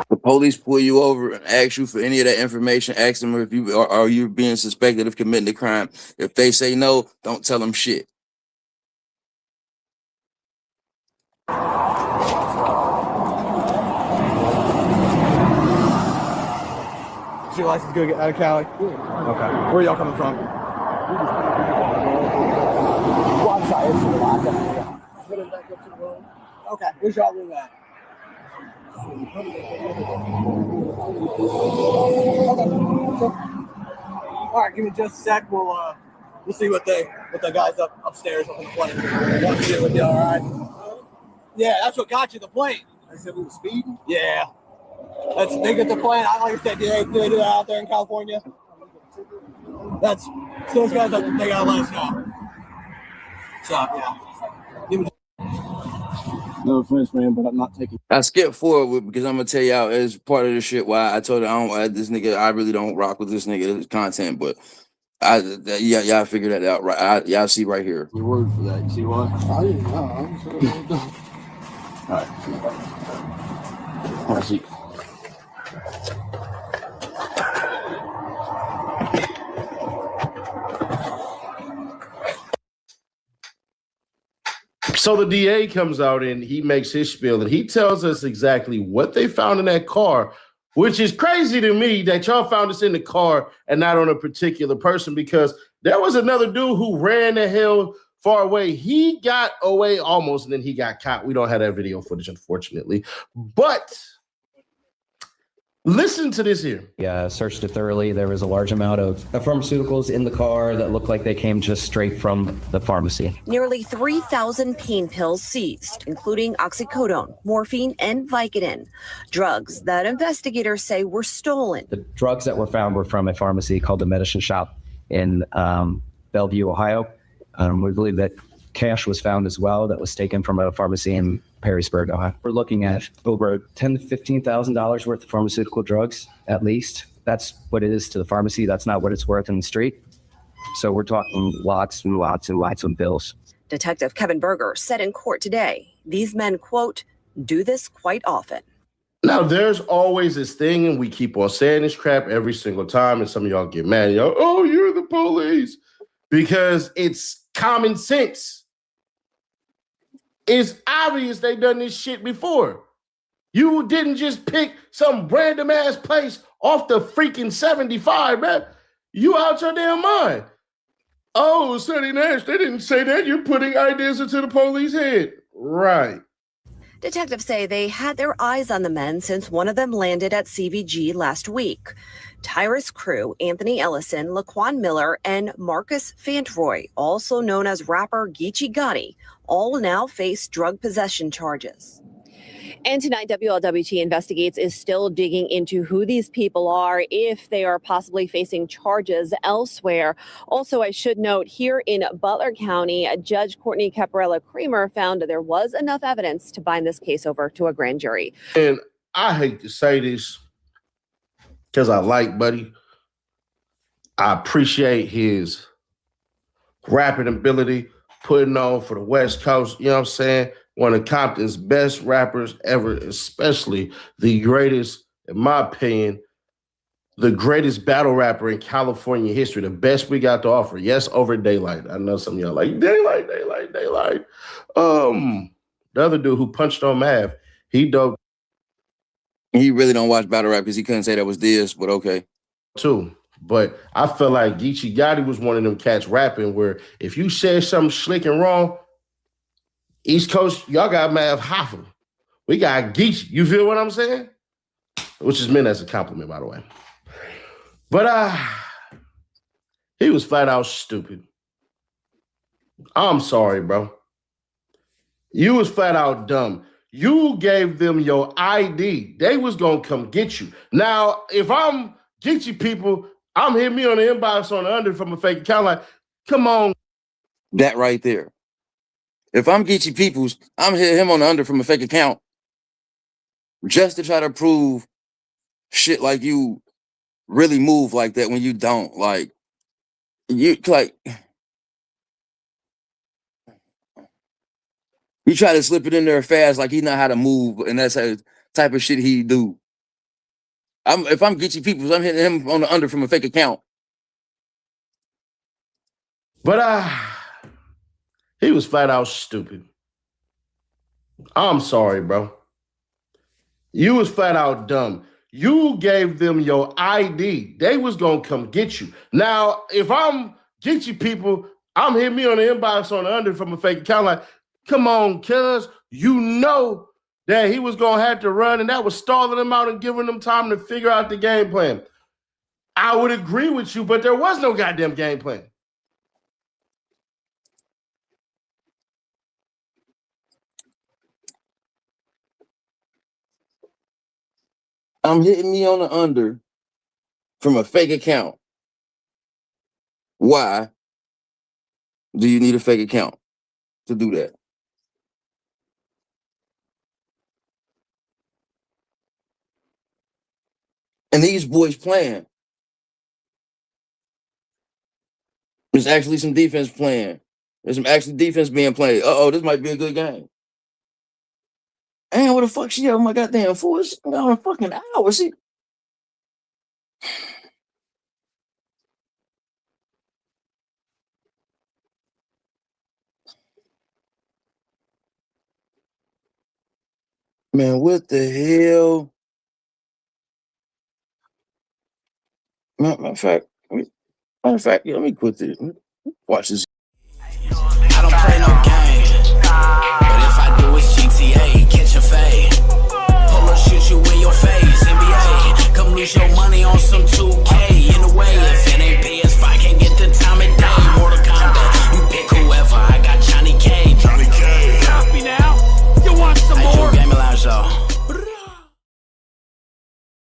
M: The police pull you over and ask you for any of that information. Ask them if you are you being suspected of committing the crime. If they say no, don't tell them shit.
H: Is your license good to get out of Cali? Yeah. Okay. Where y'all coming from? Well, I'm sorry, it's the lock. Put it back up to the road. Okay, where's y'all room at? Okay. All right, give me just a sec. We'll see what the guys upstairs up in the plane want to do with you. All right. Yeah, that's what got you the plane. I said we were speeding. Yeah. They get the plane. I like I said, they do that out there in California. That's those guys. They gotta let us know. So yeah. No offense, man, but I'm not taking.
M: I skipped forward because I'm gonna tell y'all as part of the shit why I told you this nigga. I really don't rock with this nigga's content, but y'all figure that out, right? Y'all see right here.
H: Your word for that. You see what? I didn't know. I'm sure. All right. I see.
L: So the DA comes out and he makes his spiel and he tells us exactly what they found in that car, which is crazy to me that y'all found this in the car and not on a particular person, because there was another dude who ran the hell far away. He got away almost and then he got caught. We don't have that video footage, unfortunately, but listen to this here.
N: Yeah, searched it thoroughly. There was a large amount of pharmaceuticals in the car that looked like they came just straight from the pharmacy.
O: Nearly 3,000 pain pills seized, including oxycodone, morphine, and Vicodin, drugs that investigators say were stolen.
N: The drugs that were found were from a pharmacy called the Medicine Shop in Bellevue, Ohio. We believe that cash was found as well that was taken from a pharmacy in Perrysburg, Ohio. We're looking at over $10,000 to $15,000 worth of pharmaceutical drugs, at least. That's what it is to the pharmacy. That's not what it's worth in the street. So we're talking lots and lots and lots of bills.
O: Detective Kevin Berger said in court today, these men, quote, do this quite often.
L: Now, there's always this thing, and we keep on saying this crap every single time, and some of y'all get mad. Y'all, oh, you're the police. Because it's common sense. It's obvious they done this shit before. You didn't just pick some random ass place off the freaking 75, man. You out your damn mind. Oh, Sonny Nash, they didn't say that. You're putting ideas into the police head. Right.
O: Detectives say they had their eyes on the men since one of them landed at CVG last week. Tyrus Crew, Anthony Ellison, Laquan Miller, and Marcus Fantroy, also known as rapper Geechee Gotti, all now face drug possession charges. And tonight, WLWT Investigates is still digging into who these people are, if they are possibly facing charges elsewhere. Also, I should note, here in Butler County, Judge Courtney Caparella Creamer found there was enough evidence to bind this case over to a grand jury.
L: And I hate to say this because I like Buddy. I appreciate his rapping ability, putting on for the West Coast, you know what I'm saying? One of Compton's best rappers ever, especially the greatest, in my opinion, the greatest battle rapper in California history, the best we got to offer. Yes, over Daylight. I know some of y'all like, Daylight. The other dude who punched on Mav, he dope.
M: He really don't watch battle rap because he couldn't say that was this, but okay.
L: Too. But I feel like Geechee Gotti was one of them cats rapping where if you said something slick and wrong, East Coast, y'all got Mav Hoffa. We got Geechee. You feel what I'm saying? Which is meant as a compliment, by the way. But he was flat out stupid. I'm sorry, bro. You was flat out dumb. You gave them your ID. They was going to come get you. Now, if I'm Geechee people, I'm hitting me on the inbox on the under from a fake account like, come on.
M: That right there. If I'm Geechee Peoples, I'm hitting him on the under from a fake account just to try to prove shit like you really move like that when you don't. Like, you try to slip it in there fast like he know how to move, and that's how type of shit he do. If I'm Geechee Peoples, I'm hitting him on the under from a fake account.
L: But he was flat out stupid. I'm sorry, bro. You was flat out dumb. You gave them your ID. They was gonna come get you. Now, if I'm Geechee people, I'm hitting me on the inbox on the under from a fake account. Like, come on, cuz, you know that he was gonna have to run, and that was stalling them out and giving them time to figure out the game plan. I would agree with you, but there was no goddamn game plan.
M: I'm hitting me on the under from a fake account. Why do you need a fake account to do that? And these boys playing. There's actually some defense playing. There's some actual defense being played. This might be a good game. And what the fuck she have my goddamn force? A fucking hour. See? Man, what the hell? Matter of fact, let me quit this. Watch this.